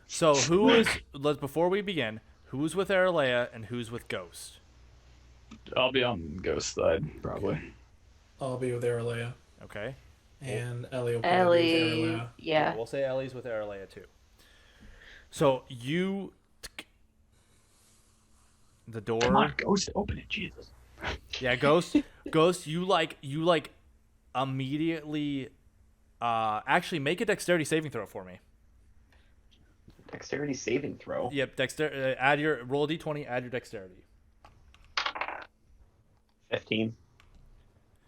So who is before we begin, who's with Aralea and who's with Ghost? I'll be on Ghost side, probably. I'll be with Aralea. Okay. And Ellie will probably be with Ellie, Aralea. yeah. We'll say Ellie's with Aralea too. So the door. Come on, Ghost, open it, Jesus. Yeah, Ghost, you immediately actually make a dexterity saving throw for me. Dexterity saving throw. Yep, roll a d20, add your dexterity. 15.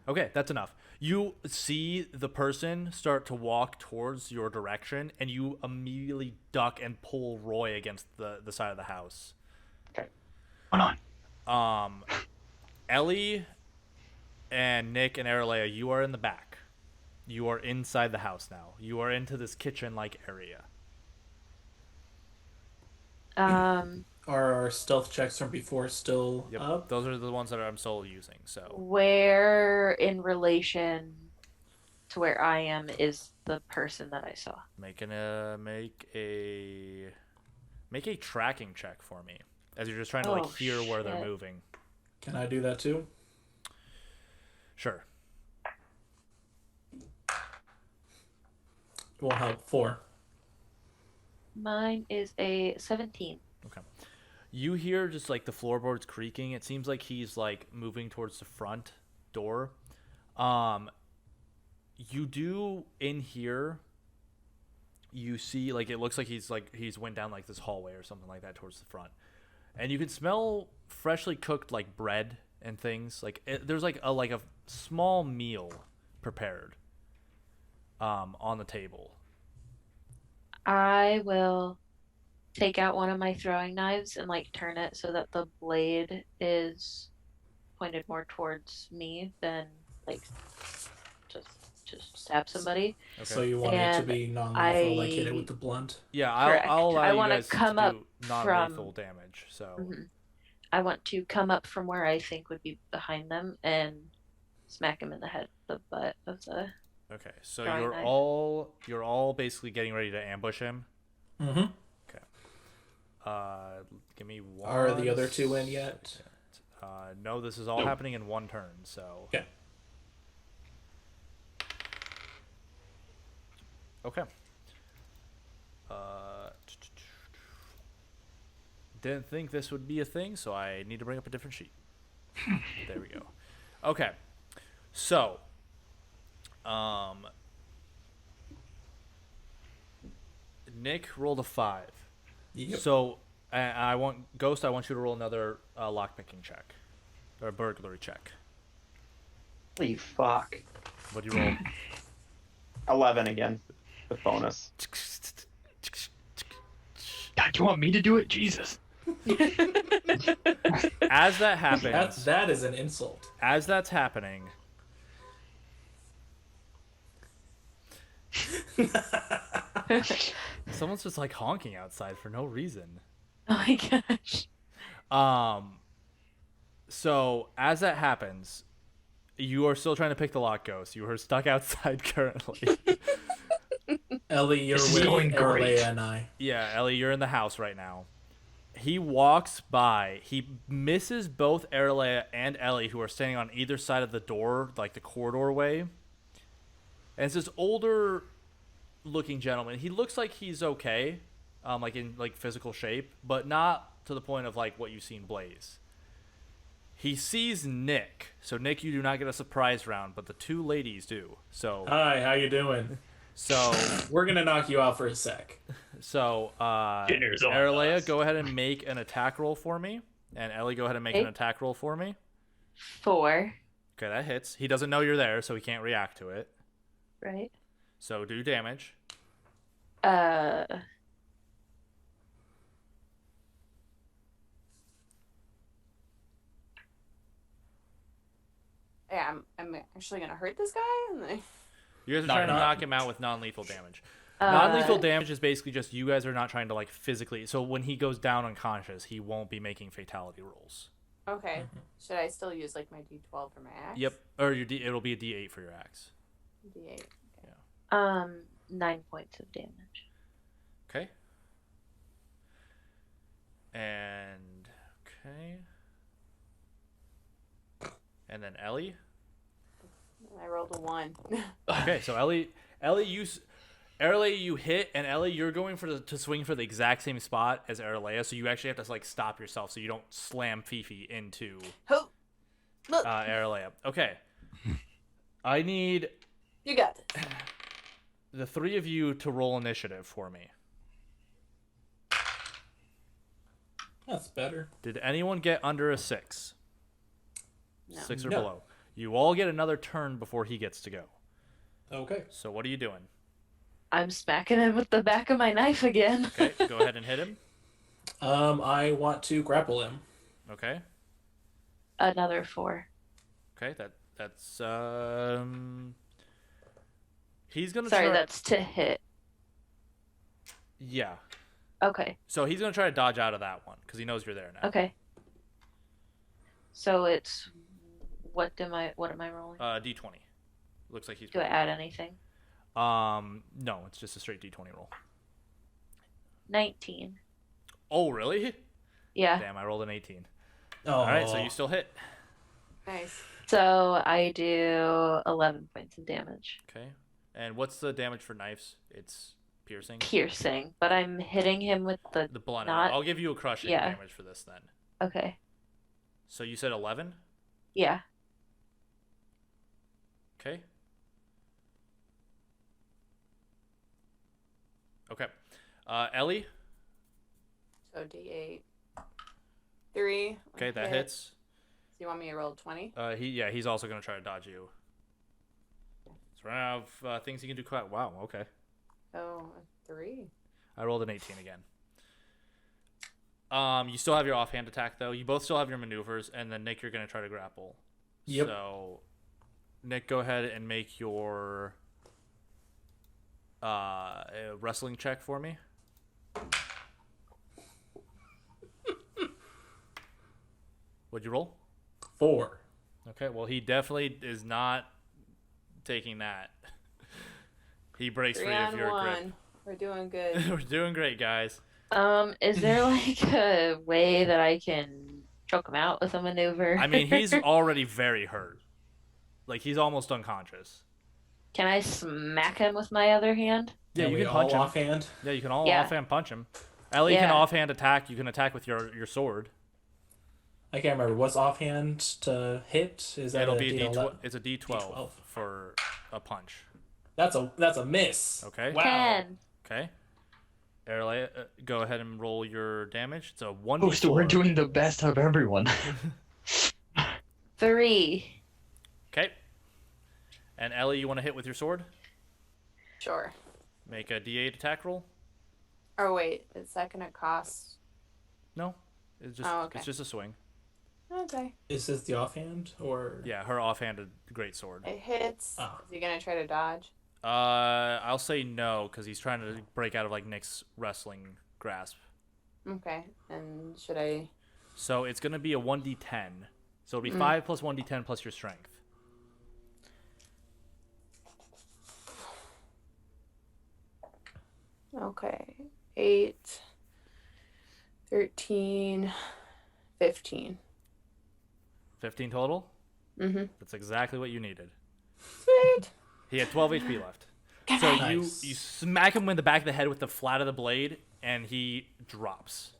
Okay, that's enough. You see the person start to walk towards your direction, and you immediately duck and pull Roy against the side of the house. Okay. Hold on. Ellie and Nick and Aralea, you are in the back. You are inside the house now. You are into this kitchen-like area. Are our stealth checks from before still Yep, up? those are the ones that I'm still using. So Where in relation to where I am is the person that I saw? make a tracking check for me, as you're just trying to hear where they're shit. moving. Can I do that too? Sure. Will help. 4. Mine is a 17. Okay. You hear just like the floorboards creaking. It seems like he's like moving towards the front door. You do in here. You see like it looks like he's went down like this hallway or something like that towards the front, and you can smell freshly cooked like bread and things. Like there's like a small meal prepared. On the table. I will take out one of my throwing knives and like turn it so that the blade is pointed more towards me than like just stab somebody. Okay. So you want it to And be non-lethal, like hit it with the blunt? Yeah, Correct. I'll allow I you wanna guys come to up do non-lethal damage. So Mhm. I want to come up from where I think would be behind them and smack him in the head, the butt of the. okay, so Throwing you're knife. you're all basically getting ready to ambush him. Mm-hmm. Give me one. Are the other two in yet? No, this is all happening in one turn. So Okay. okay. Didn't think this would be a thing, so I need to bring up a different sheet. There we go. Okay. So, Nick rolled a 5. Yep. So, I want you to roll another lockpicking check or a burglary check. Holy fuck. What do you roll? 11 again. With bonus. God, you want me to do it? Jesus. As that happens, That is an insult. as that's happening, someone's just like honking outside for no reason. Oh my gosh. So as that happens, you are still trying to pick the lock, Ghost. You are stuck outside currently. Ellie, you're This is with going great. Aralea and I. Yeah, Ellie, you're in the house right now. He walks by. He misses both Aralea and Ellie, who are standing on either side of the door, like the corridor way. And it's this older-looking gentleman. He looks like he's okay, like in like physical shape, but not to the point of like what you've seen Blaze. He sees Nick. So Nick, you do not get a surprise round, but the two ladies do. So Hi, how you doing? so We're gonna knock you out for a sec. So, Dinner's on Aralea, us. go ahead and make an attack roll for me. And Ellie, go ahead and make an Okay. attack roll for me. 4. Okay, that hits. He doesn't know you're there, so he can't react to it. Right. So do damage. Uh. Yeah, I'm actually gonna hurt this guy. And then... You guys are No, trying to not- knock him out with non-lethal damage. Non-lethal damage is basically just you guys are not trying to like physically. So when he goes down unconscious, he won't be making fatality rolls. Okay. Should I still use like my D12 for my axe? Yep. Or it'll be a D8 for your axe. D8. 9 points of damage. Okay. And okay. And then Ellie. I rolled a 1. Okay, so Ellie, you hit, and Ellie, you're going to swing for the exact same spot as Aralea, so you actually have to like stop yourself so you don't slam Fifi into Look, Aralea. Okay, I need you got this. the 3 of you to roll initiative for me. That's better. Did anyone get under a 6? No. 6 or No. below. You all get another turn before he gets to go. Okay. So what are you doing? I'm smacking him with the back of my knife again. Okay, go ahead and hit him. I want to grapple him. Okay. Another 4. Okay, that's he's gonna Sorry, try... that's to hit. Yeah. Okay. So he's gonna try to dodge out of that one because he knows you're there now. Okay. So it's what am I rolling? D20. Looks like he's. Do I add anything? No, it's just a straight D20 roll. 19. Oh, really? Yeah. Damn, I rolled an 18. Oh. All right, so you still hit. Nice. So I do 11 points of damage. Okay. And what's the damage for knives? It's piercing. Piercing, but I'm hitting him with the blunt. not. I'll give you a crushing Yeah. damage for this then. Okay. So you said 11? Yeah. Okay. Okay. Ellie? So D8. 3. Okay, that hits. So you want me to roll 20? He's also gonna try to dodge you. So right out of things he can do quite wow, okay. Oh, a 3. I rolled an 18 again. You still have your offhand attack though. You both still have your maneuvers, and then Nick, you're gonna try to grapple. Yep. So Nick, go ahead and make your wrestling check for me. What'd you roll? 4. Okay, well he definitely is not taking that. He breaks 3 free of on your 1. grip. We're doing good. We're doing great, guys. Is there like a way that I can choke him out with a maneuver? I mean, he's already very hurt. Like he's almost unconscious. Can I smack him with my other hand? Yeah, Can you we can punch all him. offhand? Yeah, you can all Yeah. offhand punch him. Ellie can Yeah. offhand attack. You can attack with your sword. I can't remember. What's offhand to hit? Is that It'll a be a D12? D12. It's a D12, D12. for a punch. That's a miss. Okay. Wow. 10. Okay. Aralea, go ahead and roll your damage. It's a 1d4. Oh, so we're doing the best of everyone. 3. Okay. And Ellie, you want to hit with your sword? Sure. Make a D8 attack roll. Oh, wait. Is that going to cost? No, it's just Oh, okay. it's just a swing. Okay. Is this the offhand or? Yeah, her offhanded great sword. It hits. Oh. Is he going to try to dodge? I'll say no because he's trying to break out of like Nick's wrestling grasp. Okay. And should I? So it's gonna be a 1d10. So it'll be 5 plus 1d10 plus your strength. Okay. 8, 13, 15. 15 total. Mm-hmm. That's exactly what you needed. Sweet. He had 12 HP left. So Nice. you smack him in the back of the head with the flat of the blade, and he drops.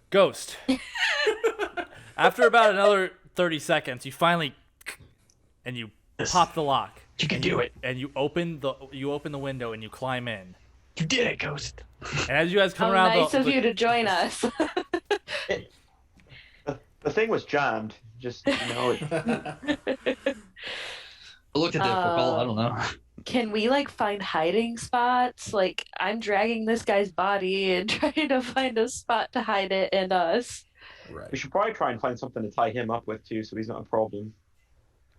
Ghost. After about another 30 seconds, you finally and you pop the lock. You can do it. And you open the window and you climb in. You did it, Ghost. And as you guys come How around nice the, of you to join us. The thing was jammed. Just it, I looked at the protocol. I don't know. Can we like find hiding spots? Like I'm dragging this guy's body and trying to find a spot to hide it and us. Right. we should probably try and find something to tie him up with too, so he's not a problem.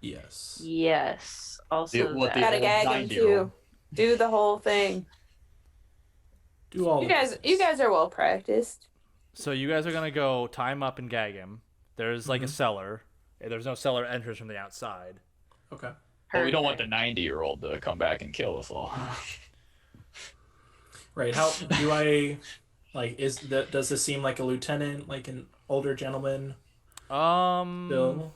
Yes. Yes. Also What the that. Gotta old gag him 90-year-old. too. Do the whole thing. Do all You the guys, things. you guys are well practiced. So you guys are gonna go tie him up and gag him. There's like a cellar. There's no cellar entrance from the outside. Okay. Well, we don't want the 90-year-old to come back and kill us all. Right. How do I like? Does this seem like a lieutenant, like an older gentleman? Bill.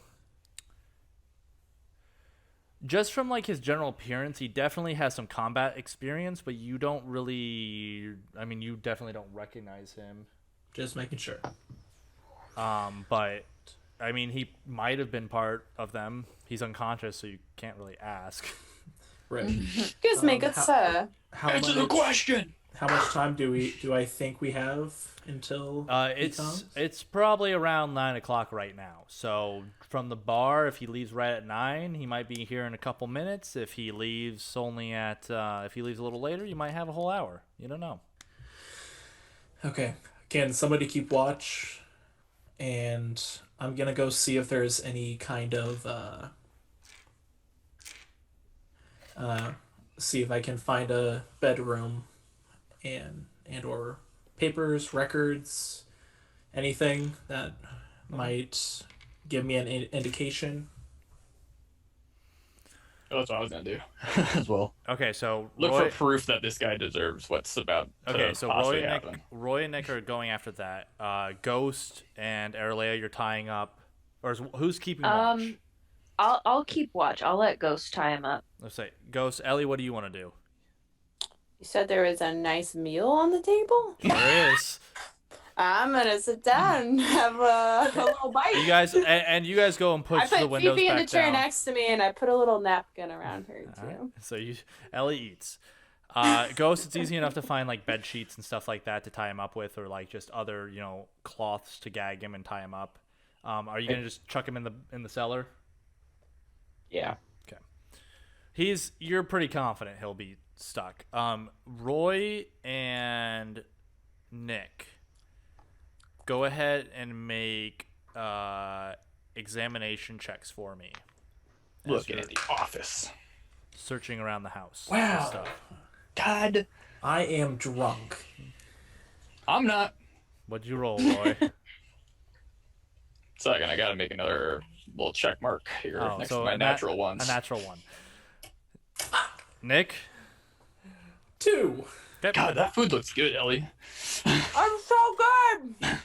Just from like his general appearance, he definitely has some combat experience, but you don't really. I mean, you definitely don't recognize him. Just making sure. But I mean, he might have been part of them. He's unconscious, so you can't really ask. Right. Just make it, how- sir. How Answer the much- question. How much time do I think we have until he comes? It's probably around 9 o'clock right now. So from the bar, if he leaves right at 9, he might be here in a couple minutes. If he leaves if he leaves a little later, you might have a whole hour. You don't know. Okay. Can somebody keep watch? And I'm gonna go see if there's any kind of see if I can find a bedroom and or papers, records, anything that might give me an indication. That's what I was gonna do as well. Okay, so Look Roy, for proof that this guy deserves what's about to okay, so possibly Roy happen. and Nick are going after that. Ghost and Erlea, you're tying up, who's keeping watch? I'll keep watch. I'll let Ghost tie him up. Let's say Ghost. Ellie, what do you want to do? You said there was a nice meal on the table? There is. I'm gonna sit down and have a little bite. You guys and you guys go and I push the put windows Fifi in back the chair down. next to me, and I put a little napkin around her too. All right. So Ellie eats. Ghost, it's easy enough to find like bed sheets and stuff like that to tie him up with, or like just other cloths to gag him and tie him up. Are you gonna just chuck him in the cellar? Yeah. Okay. You're pretty confident he'll be stuck. Roy and Nick, go ahead and make examination checks for me. Looking at the office. Searching around the house. Wow. For stuff. God, I am drunk. I'm not. What'd you roll, Roy? Second, I gotta make another little check mark here next to my natural ones. A natural one. Nick? 2. Yep. God, that food looks good, Ellie. I'm so good.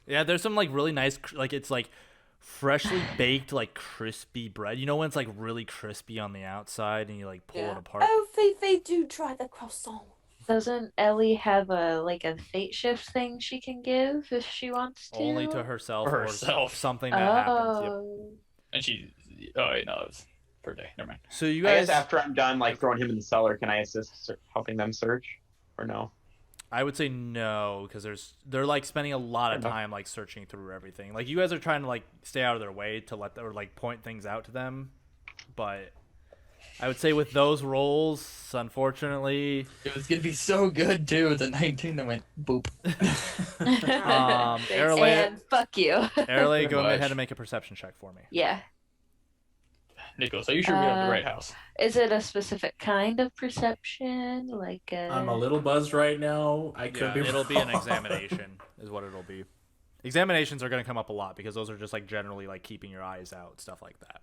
Yeah, there's some like really nice, like it's like freshly baked, like crispy bread. You know when it's like really crispy on the outside and you like pull it apart? Oh, Fifi, do try the croissant. Doesn't Ellie have a fate shift thing she can give if she wants to? Only to herself For or herself. something that happens. Yep. Oh. And she. Oh, wait, no, it was per day. Never mind. So you I guys, guess after I'm done, like throwing him in the cellar, can I assist helping them search, or no? I would say no because they're like spending a lot of Fair enough. time like searching through everything. Like you guys are trying to like stay out of their way to or like point things out to them, but I would say with those rolls, unfortunately, It was gonna be so good too with the 19 that went boop. Erle, And fuck you. Erle, go much. ahead and make a perception check for me. Yeah. Nicholas, are you sure we have the right house? Is it a specific kind of perception? Like I'm a little buzzed right now. I could be It'll be an wrong. examination, is what it'll be. Examinations are going to come up a lot because those are just like generally like keeping your eyes out, stuff like that.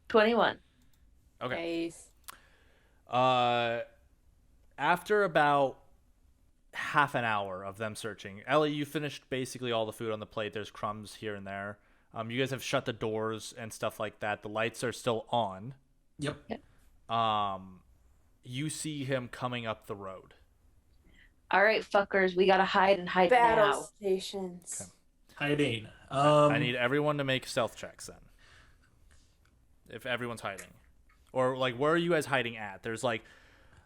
21. Okay. Nice. After about half an hour of them searching, Ellie, you finished basically all the food on the plate. There's crumbs here and there. You guys have shut the doors and stuff like that. The lights are still on. Yep. You see him coming up the road. All right, fuckers, we gotta hide and hide Battle now. stations. Okay. Hiding. I need everyone to make stealth checks then. If everyone's hiding. Or like where are you guys hiding at? There's like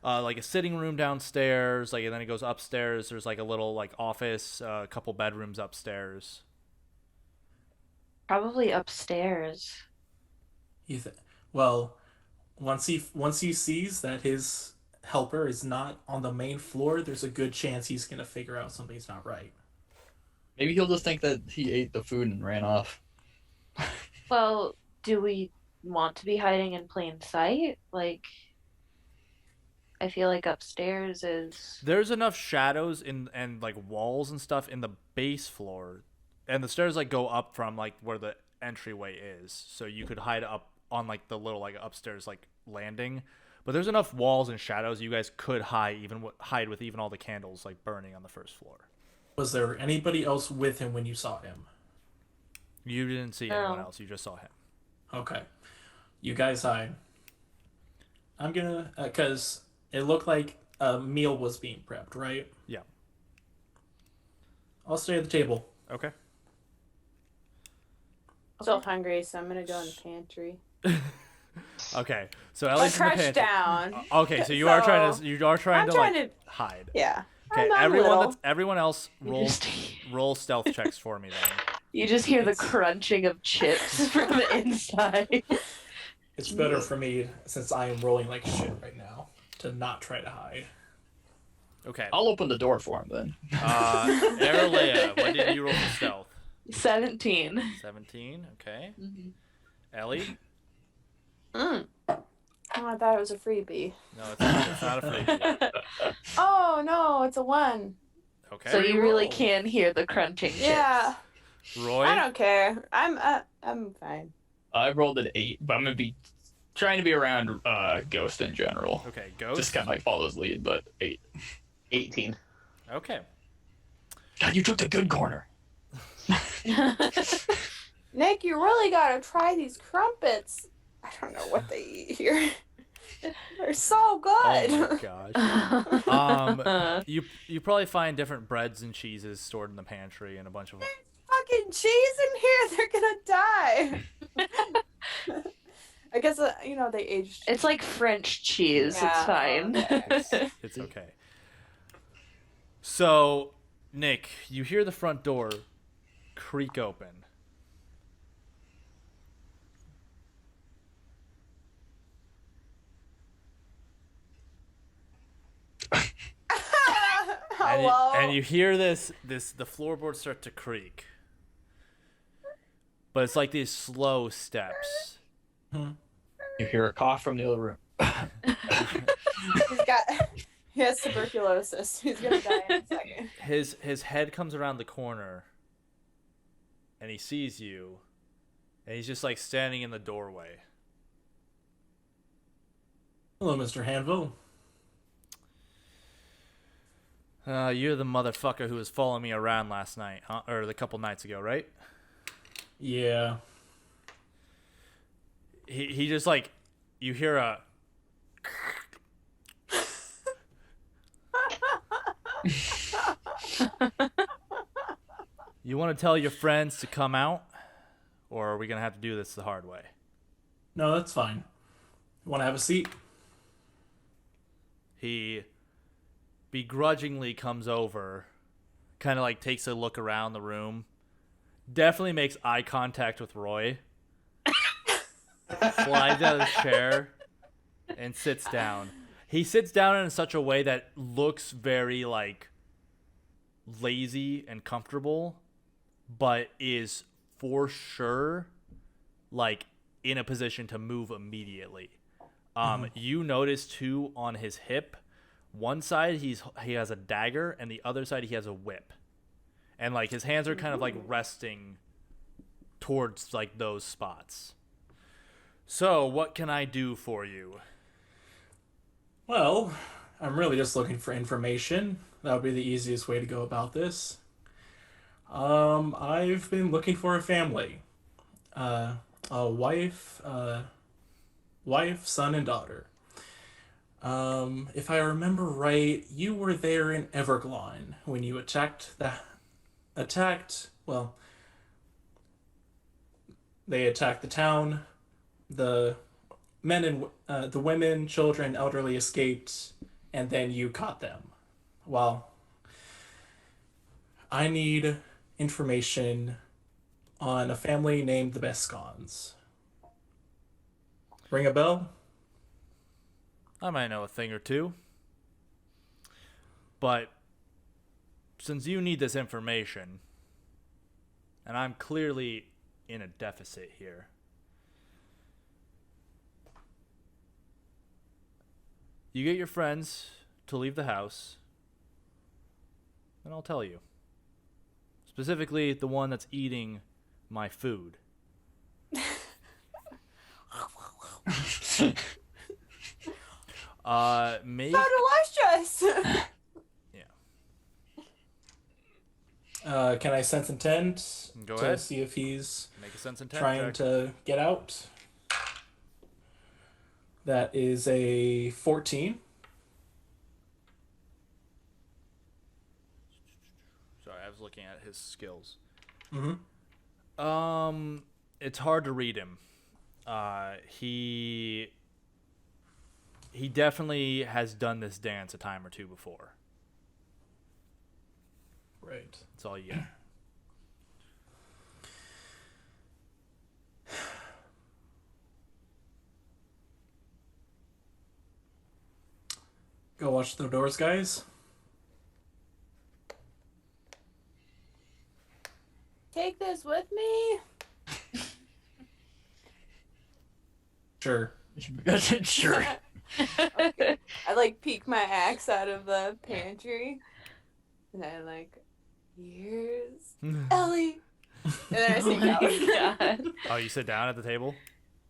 a sitting room downstairs, like and then it goes upstairs. There's like a little like office, a couple bedrooms upstairs. Probably upstairs. Well, once he sees that his helper is not on the main floor, there's a good chance he's gonna figure out something's not right. Maybe he'll just think that he ate the food and ran off. Well, do we want to be hiding in plain sight? Like, I feel like upstairs is. There's enough shadows and like walls and stuff in the base floor, and the stairs like go up from like where the entryway is, so you could hide up on like the little like upstairs like landing. But there's enough walls and shadows you guys could hide with even all the candles like burning on the first floor. Was there anybody else with him when you saw him? You didn't see anyone else. You just saw him. Okay. You guys hide. I'm gonna, because it looked like a meal was being prepped, right? Yeah. I'll stay at the table. Okay. Still hungry, so I'm gonna go in the pantry. Okay. So But Ellie's in the crouch pantry. down. Okay, so you are trying I'm to trying like to- hide. Yeah. Okay, I'm everyone else You roll just, roll stealth checks for me then. you just hear the crunching of chips from the inside. It's better for me, since I am rolling like shit right now, to not try to hide. Okay. I'll open the door for him then. Aralea, what did you roll for stealth? 17. 17. Okay. Mm-hmm. Ellie? Oh, I thought it was a freebie. No, it's not a freebie. Oh no, it's a 1. Okay. So you really Roll. can hear the crunching chips. Yeah. Roy? I don't care. I'm fine. I rolled an 8, but I'm gonna be trying to be around Ghost in general. Okay, Ghost. Just kind of like follow his lead, but 8. 18. Okay. God, you took the good corner. Nick, you really gotta try these crumpets. I don't know what they eat here. They're so good. Oh my gosh. You probably find different breads and cheeses stored in the pantry and a bunch of Fucking cheese in here, they're gonna die. I guess they aged. It's like French cheese. Yeah. It's fine. It's okay. So, Nick, you hear the front door creak open. Hello. And you hear the floorboards start to creak. But it's like these slow steps. You hear a cough from the other room. He has tuberculosis. He's gonna die in a second. His head comes around the corner and he sees you and he's just like standing in the doorway. Hello, Mr. Hanville. You're the motherfucker who was following me around last night, huh? Or a couple nights ago, right? Yeah. He just like, you hear a You want to tell your friends to come out, or are we gonna have to do this the hard way? No, that's fine. Want to have a seat? He begrudgingly comes over, kind of like takes a look around the room, definitely makes eye contact with Roy, slides out of his chair, and sits down. He sits down in such a way that looks very like lazy and comfortable, but is for sure like in a position to move immediately. You notice too on his hip, one side he has a dagger and the other side he has a whip. And like his hands are kind of like resting towards like those spots. So, what can I do for you? Well, I'm really just looking for information. That would be the easiest way to go about this. I've been looking for a family. A wife, son, and daughter. If I remember right, you were there in Everglon when you they attacked the town. The men and the women, children, elderly escaped, and then you caught them. Well, I need information on a family named the Bescons. Ring a bell? I might know a thing or two. But since you need this information, and I'm clearly in a deficit here, you get your friends to leave the house, and I'll tell you. Specifically, the one that's eating my food. Make... So delicious! Yeah. Can I sense intent Go to ahead. see if he's Make a sense intent trying check. to get out? That is a 14. Sorry, I was looking at his skills. Mm-hmm. It's hard to read him. He definitely has done this dance a time or two before. Right. That's all you get. Go watch the doors, guys. Take this with me. Sure. Sure. Okay. I like peek my axe out of the pantry, and I like, here's Ellie, and then I sneak out. God. Oh, you sit down at the table?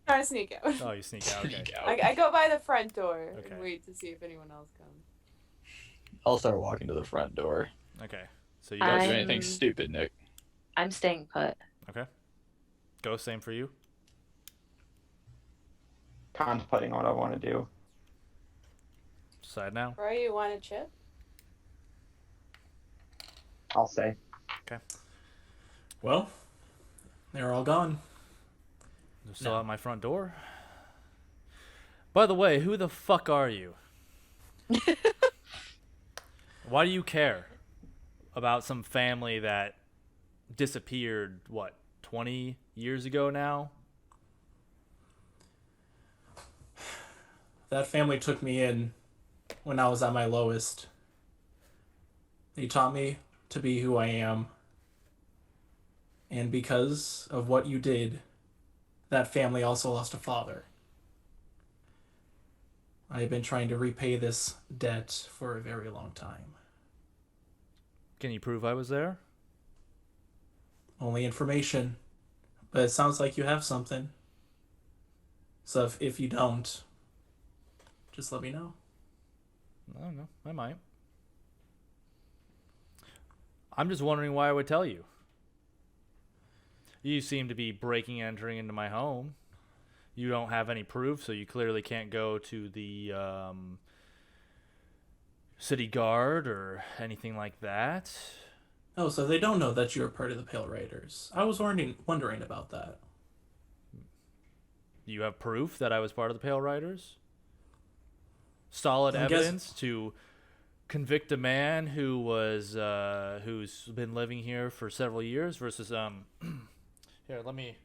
I sneak out. Oh, you sneak out. Okay. I go by the front door Okay. and wait to see if anyone else comes. I'll start walking to the front door. Okay. So you Don't guys. do anything stupid, Nick. I'm staying put. Okay. Go. Same for you. Contemplating what I want to do. Decide now. Roy, you want a chip? I'll say. Okay. Well, they're all gone. They're still at my front door. By the way, who the fuck are you? Why do you care about some family that disappeared, what, 20 years ago now? That family took me in when I was at my lowest. They taught me to be who I am. And because of what you did, that family also lost a father. I have been trying to repay this debt for a very long time. Can you prove I was there? Only information. But it sounds like you have something. So if you don't, just let me know. I don't know. I might. I'm just wondering why I would tell you. You seem to be breaking and entering into my home. You don't have any proof, so you clearly can't go to the city guard or anything like that. Oh, so they don't know that you're part of the Pale Raiders. I was wondering about that. You have proof that I was part of the Pale Riders? Solid evidence to convict a man who was who's been living here for several years versus here, let me.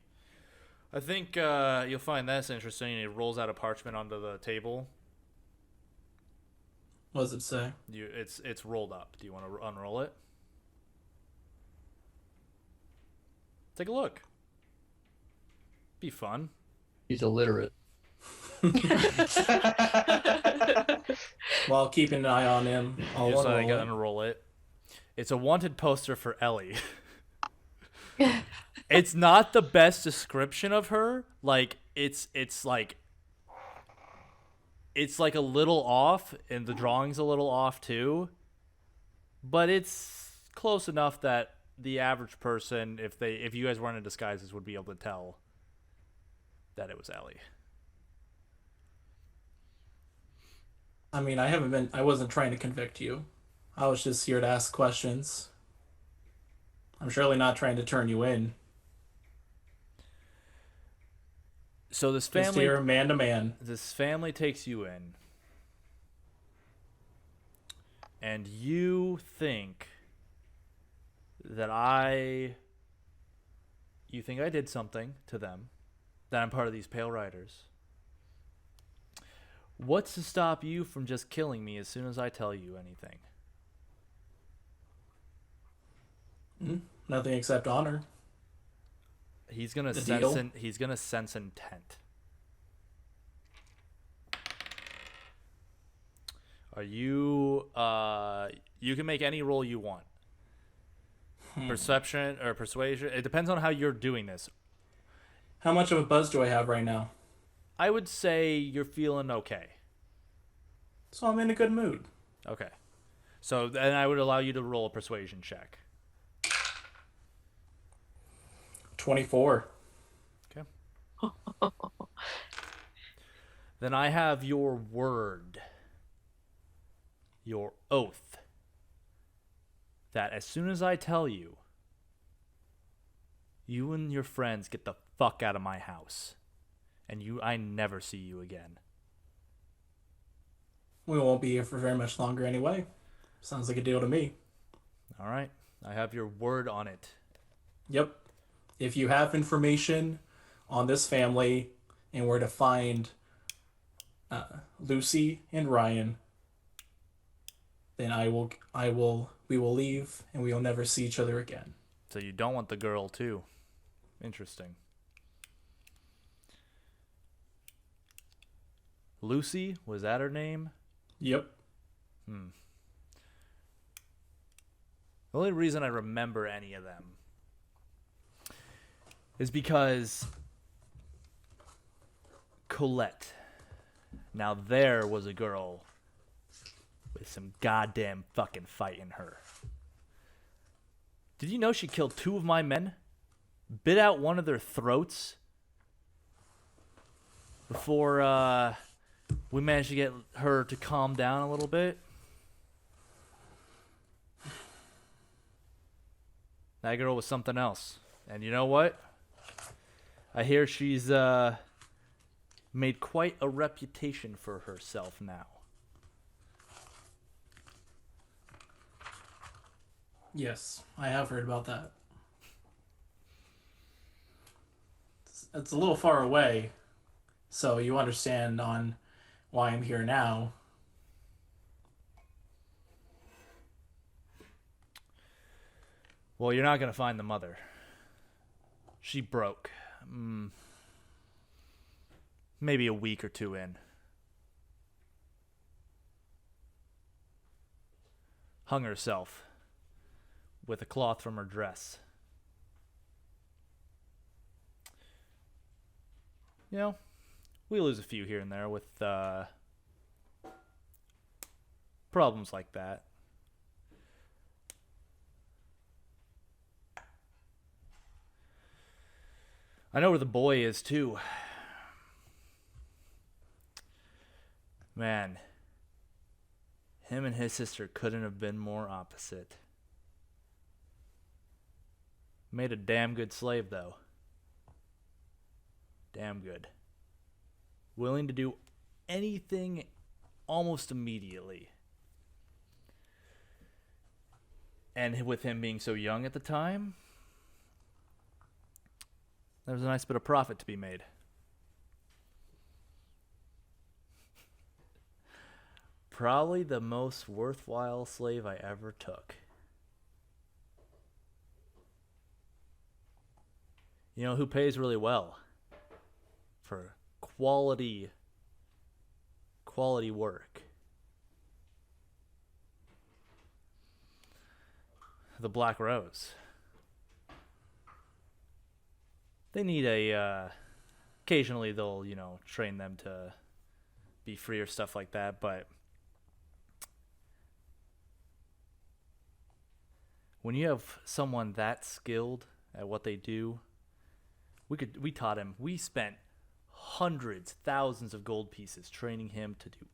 I think you'll find this interesting. It rolls out a parchment onto the table. What does it say? It's rolled up. Do you want to unroll it? Take a look. Be fun. He's illiterate. While keeping an eye on him, I'll Just unroll gotta it. unroll it. It's a wanted poster for Ellie. It's not the best description of her. Like it's like a little off, and the drawing's a little off too. But it's close enough that the average person, if you guys weren't in disguises, would be able to tell that it was Ellie. I mean, I wasn't trying to convict you. I was just here to ask questions. I'm surely not trying to turn you in. So this Just family, here, man to man. this family takes you in, and you think that I you think I did something to them, that I'm part of these Pale Riders. What's to stop you from just killing me as soon as I tell you anything? Nothing except honor. He's gonna The sense deal? he's gonna sense intent. Are you you can make any roll you want. Perception or persuasion. It depends on how you're doing this. How much of a buzz do I have right now? I would say you're feeling okay. So I'm in a good mood. Okay. So then I would allow you to roll a persuasion check. 24. Okay. Then I have your word. Your oath. That as soon as I tell you, you and your friends get the fuck out of my house. And I never see you again. We won't be here for very much longer anyway. Sounds like a deal to me. All right. I have your word on it. Yep. If you have information on this family and where to find Lucy and Ryan, then we will leave and we will never see each other again. So you don't want the girl too. Interesting. Lucy, was that her name? Yep. The only reason I remember any of them is because Colette. Now there was a girl with some goddamn fucking fight in her. Did you know she killed 2 of my men? Bit out one of their throats before we managed to get her to calm down a little bit? That girl was something else. And you know what? I hear she's made quite a reputation for herself now. Yes, I have heard about that. It's a little far away, so you understand on why I'm here now. Well, you're not going to find the mother. She broke. Maybe a week or 2 in. Hung herself with a cloth from her dress. You know, we lose a few here and there with problems like that. I know where the boy is too. Man, him and his sister couldn't have been more opposite. Made a damn good slave, though. Damn good. Willing to do anything almost immediately. And with him being so young at the time, there was a nice bit of profit to be made. Probably the most worthwhile slave I ever took. You know who pays really well for quality work? The Black Rose. They need occasionally they'll, train them to be free or stuff like that, but when you have someone that skilled at what they do, we taught him. We spent hundreds, thousands of gold pieces training him to do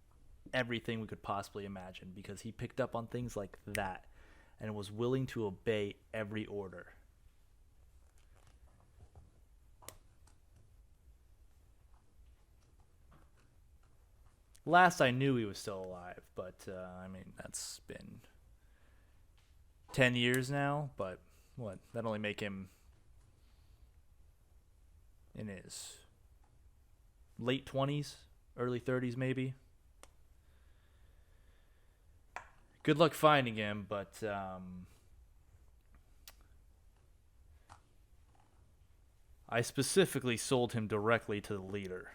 everything we could possibly imagine because he picked up on things like that and was willing to obey every order. Last I knew he was still alive, but that's been 10 years now, but what? That only make him in his late 20s, early 30s maybe. Good luck finding him, but I specifically sold him directly to the leader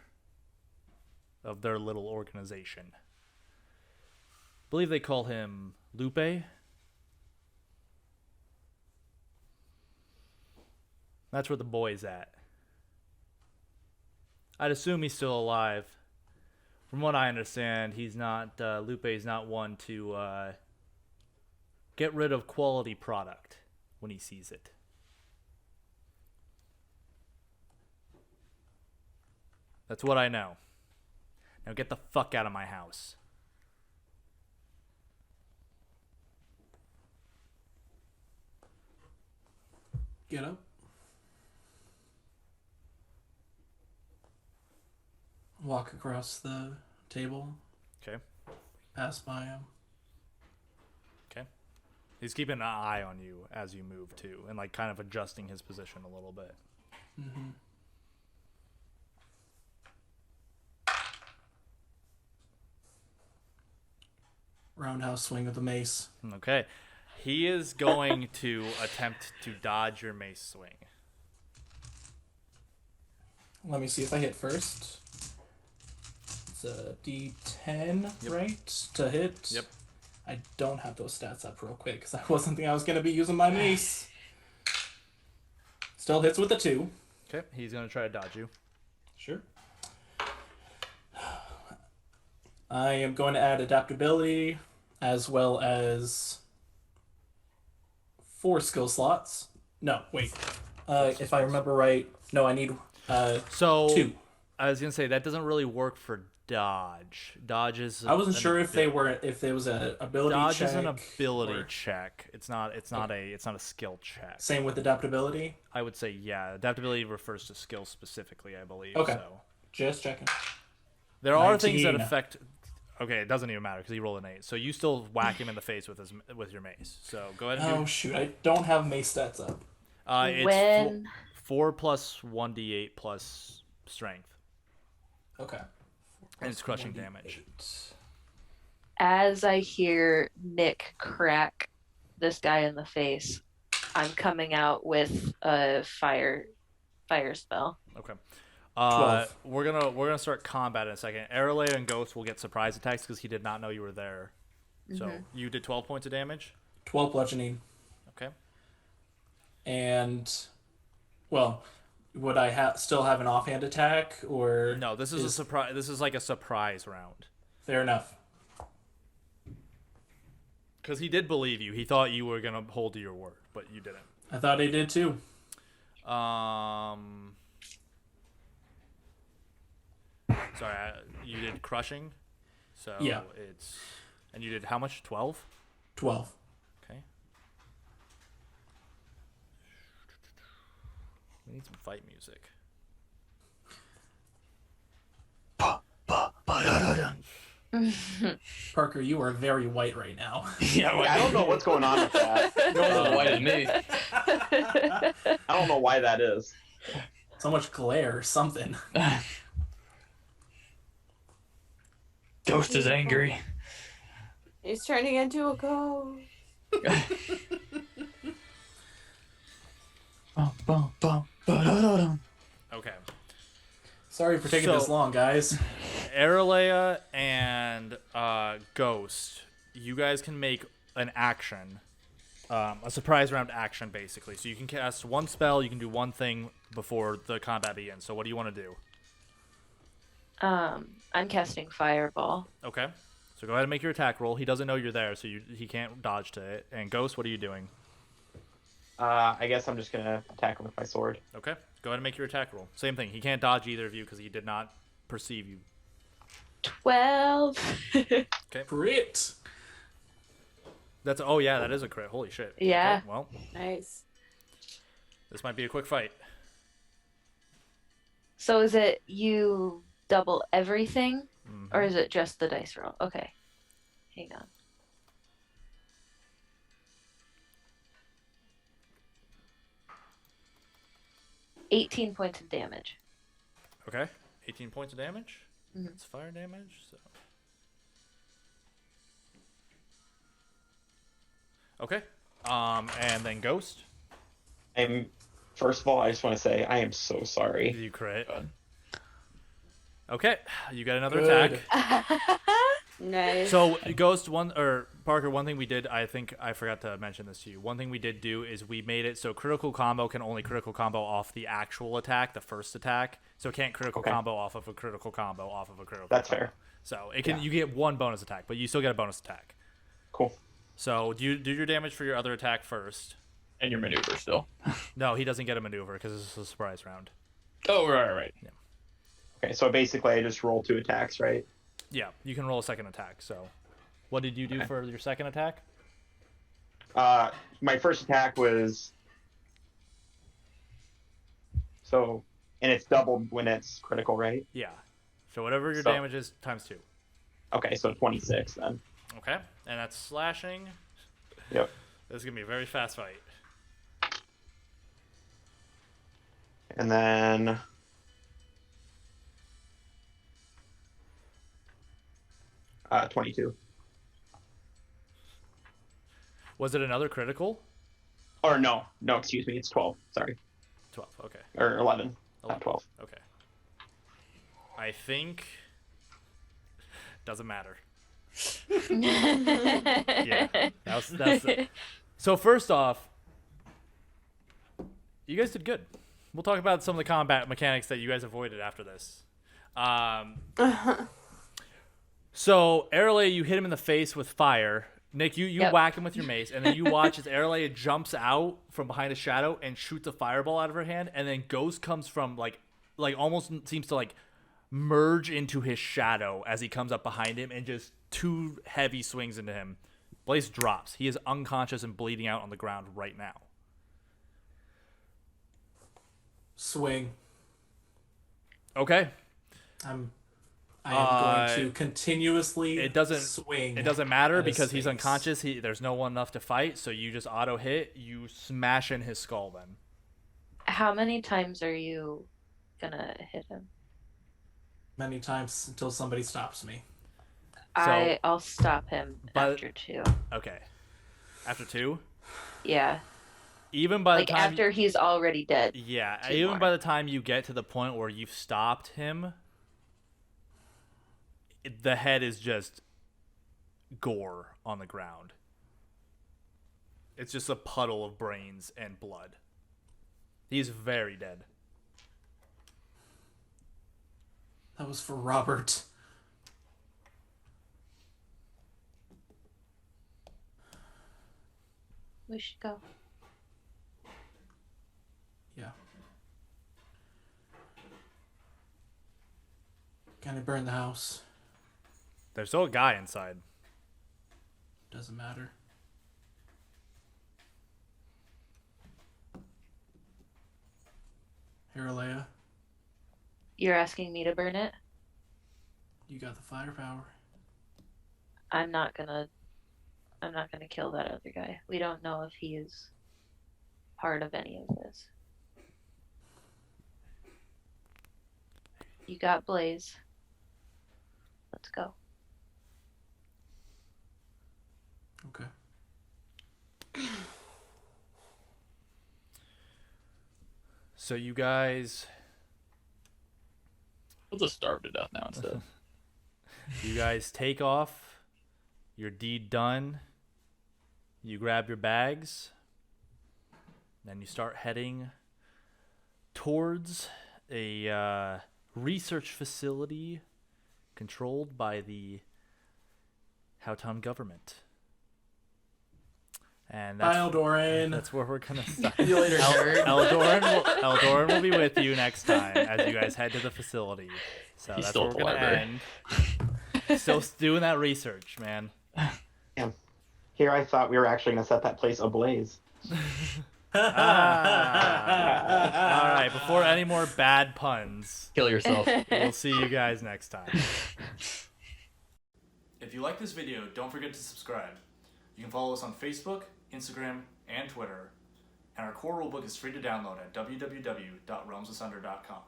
of their little organization. I believe they call him Lupe. That's where the boy's at. I'd assume he's still alive. From what I understand, he's not. Lupe's not one to get rid of quality product when he sees it. That's what I know. Now get the fuck out of my house. Get up. Walk across the table. Okay. Pass by him. Okay. He's keeping an eye on you as you move too, and like kind of adjusting his position a little bit. Mm-hmm. Roundhouse swing of the mace. Okay. He is going to attempt to dodge your mace swing. Let me see if I hit first. It's a D10, Yep. right? To hit. Yep. I don't have those stats up real quick because I wasn't thinking I was going to be using my mace. Still hits with a 2. Okay. He's going to try to dodge you. Sure. I am going to add adaptability as well as 4 skill slots. No, wait. If I remember right, no, I need So 2. I was going to say that doesn't really work for dodge. Dodge is I wasn't sure if there was an ability dodge check. is an ability or- check. It's not a skill check. Same with adaptability. I would say yeah. Adaptability refers to skill specifically, I believe. Okay. So Just checking. there are things that 19. affect. Okay, it doesn't even matter because he rolled an 8. So you still whack him in the face with your mace. So go ahead and Oh shoot, I don't have mace stats up. it's When 4 plus 1d8 plus strength, Okay. and it's crushing damage. as I hear Nick crack this guy in the face, I'm coming out with a fire spell. Okay. 12. We're gonna start combat in a second. Arale and Ghost will get surprise attacks because he did not know you were there. So you did 12 points of damage. 12 bludgeoning. Okay. And, well, would I still have an offhand attack or No, this is a surprise. This is like a surprise round. Fair enough. Because he did believe you. He thought you were gonna hold to your word, but you didn't. I thought I did too. Sorry, you did crushing. So Yeah. and you did how much? 12. 12. Okay. We need some fight music. Parker, you are very white right now. Yeah, I don't know what's going on with that. You're as white as me. I don't know why that is. So much glare or something. Ghost is angry. He's turning into a ghost. Okay. Sorry for taking So- this long, guys. Aralea and Ghost, you guys can make an action, a surprise round action, basically. So you can cast one spell, you can do one thing before the combat begins. So what do you want to do? I'm casting Fireball. Okay. So go ahead and make your attack roll. He doesn't know you're there, so he can't dodge to it. And Ghost, what are you doing? I guess I'm just gonna attack him with my sword. Okay. Go ahead and make your attack roll. Same thing. He can't dodge either of you because he did not perceive you. 12. Crit. That's oh yeah, that is a crit. Holy shit. Yeah. Okay, well, Nice. this might be a quick fight. So is it you double everything, or Mhm. is it just the dice roll? Okay. Hang on. 18 points of damage. Okay. 18 points of damage. Mhm. It's fire damage. So. Okay. And then Ghost. First of all, I just want to say I am so sorry. You crit. God. Okay. You got another Good. attack. Nice. So Ghost, Parker, one thing we did, I think I forgot to mention this to you. One thing we did do is we made it so critical combo can only critical combo off the actual attack, the first attack. So it can't critical combo off of a critical combo off of a critical. That's combo. fair. So it can you get one bonus attack, but you still get a bonus attack. Cool. So do you do your damage for your other attack first? And your maneuver still. No, he doesn't get a maneuver because it's a surprise round. Oh, right. Okay, so basically I just roll 2 attacks, right? Yeah, you can roll a second attack. So, what did you do for your second attack? My first attack was and it's doubled when it's critical, right? Yeah. So whatever your So- damage is times 2. Okay, so 26 then. Okay, and that's slashing. Yep. This is gonna be a very fast fight. And then 22. Was it another critical? Or no, excuse me, it's 12. Sorry. 12. Okay. Or 11. Not 12. Okay. I think doesn't matter. Yeah. That's So first off, you guys did good. We'll talk about some of the combat mechanics that you guys avoided after this. So Arale, you hit him in the face with fire. Nick, you Yep. whack him with your mace, and then you watch as Arale jumps out from behind a shadow and shoots a fireball out of her hand, and then Ghost comes from like almost seems to like merge into his shadow as he comes up behind him and just 2 heavy swings into him. Blaze drops. He is unconscious and bleeding out on the ground right now. Swing. Okay. I am going to continuously It doesn't swing. It doesn't matter at his because he's face. unconscious. There's no one left to fight, so you just auto hit. You smash in his skull then. How many times are you gonna hit him? Many times until somebody stops me. I'll stop him But- after 2. Okay. After 2? Yeah, Even by like the time after he's already dead. Yeah, 2 even more. by the time you get to the point where you've stopped him, the head is just gore on the ground. It's just a puddle of brains and blood. He's very dead. That was for Robert. We should go. Yeah. Can I burn the house? There's still a guy inside. Doesn't matter. Heralea, You're asking me to burn it? you got the firepower. I'm not gonna kill that other guy. We don't know if he is part of any of this. You got Blaze. Let's go. Okay. So you guys We'll just starve to death now instead. take off. Your deed done. You grab your bags. Then you start heading towards a research facility controlled by the Howtown government. And Aldoran. that's where we're gonna stop. See you later, nerd. Eldoran will be with you next time as you guys head to the facility. So He's that's still where at we're the gonna library. end. Still doing that research, man. Here I thought we were actually going to set that place ablaze. All right. Before any more bad puns, Kill yourself. we'll see you guys next time. If you like this video, don't forget to subscribe. You can follow us on Facebook, Instagram, and Twitter. And our core rulebook is free to download at www.realmsasunder.com.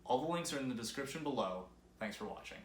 All the links are in the description below. Thanks for watching.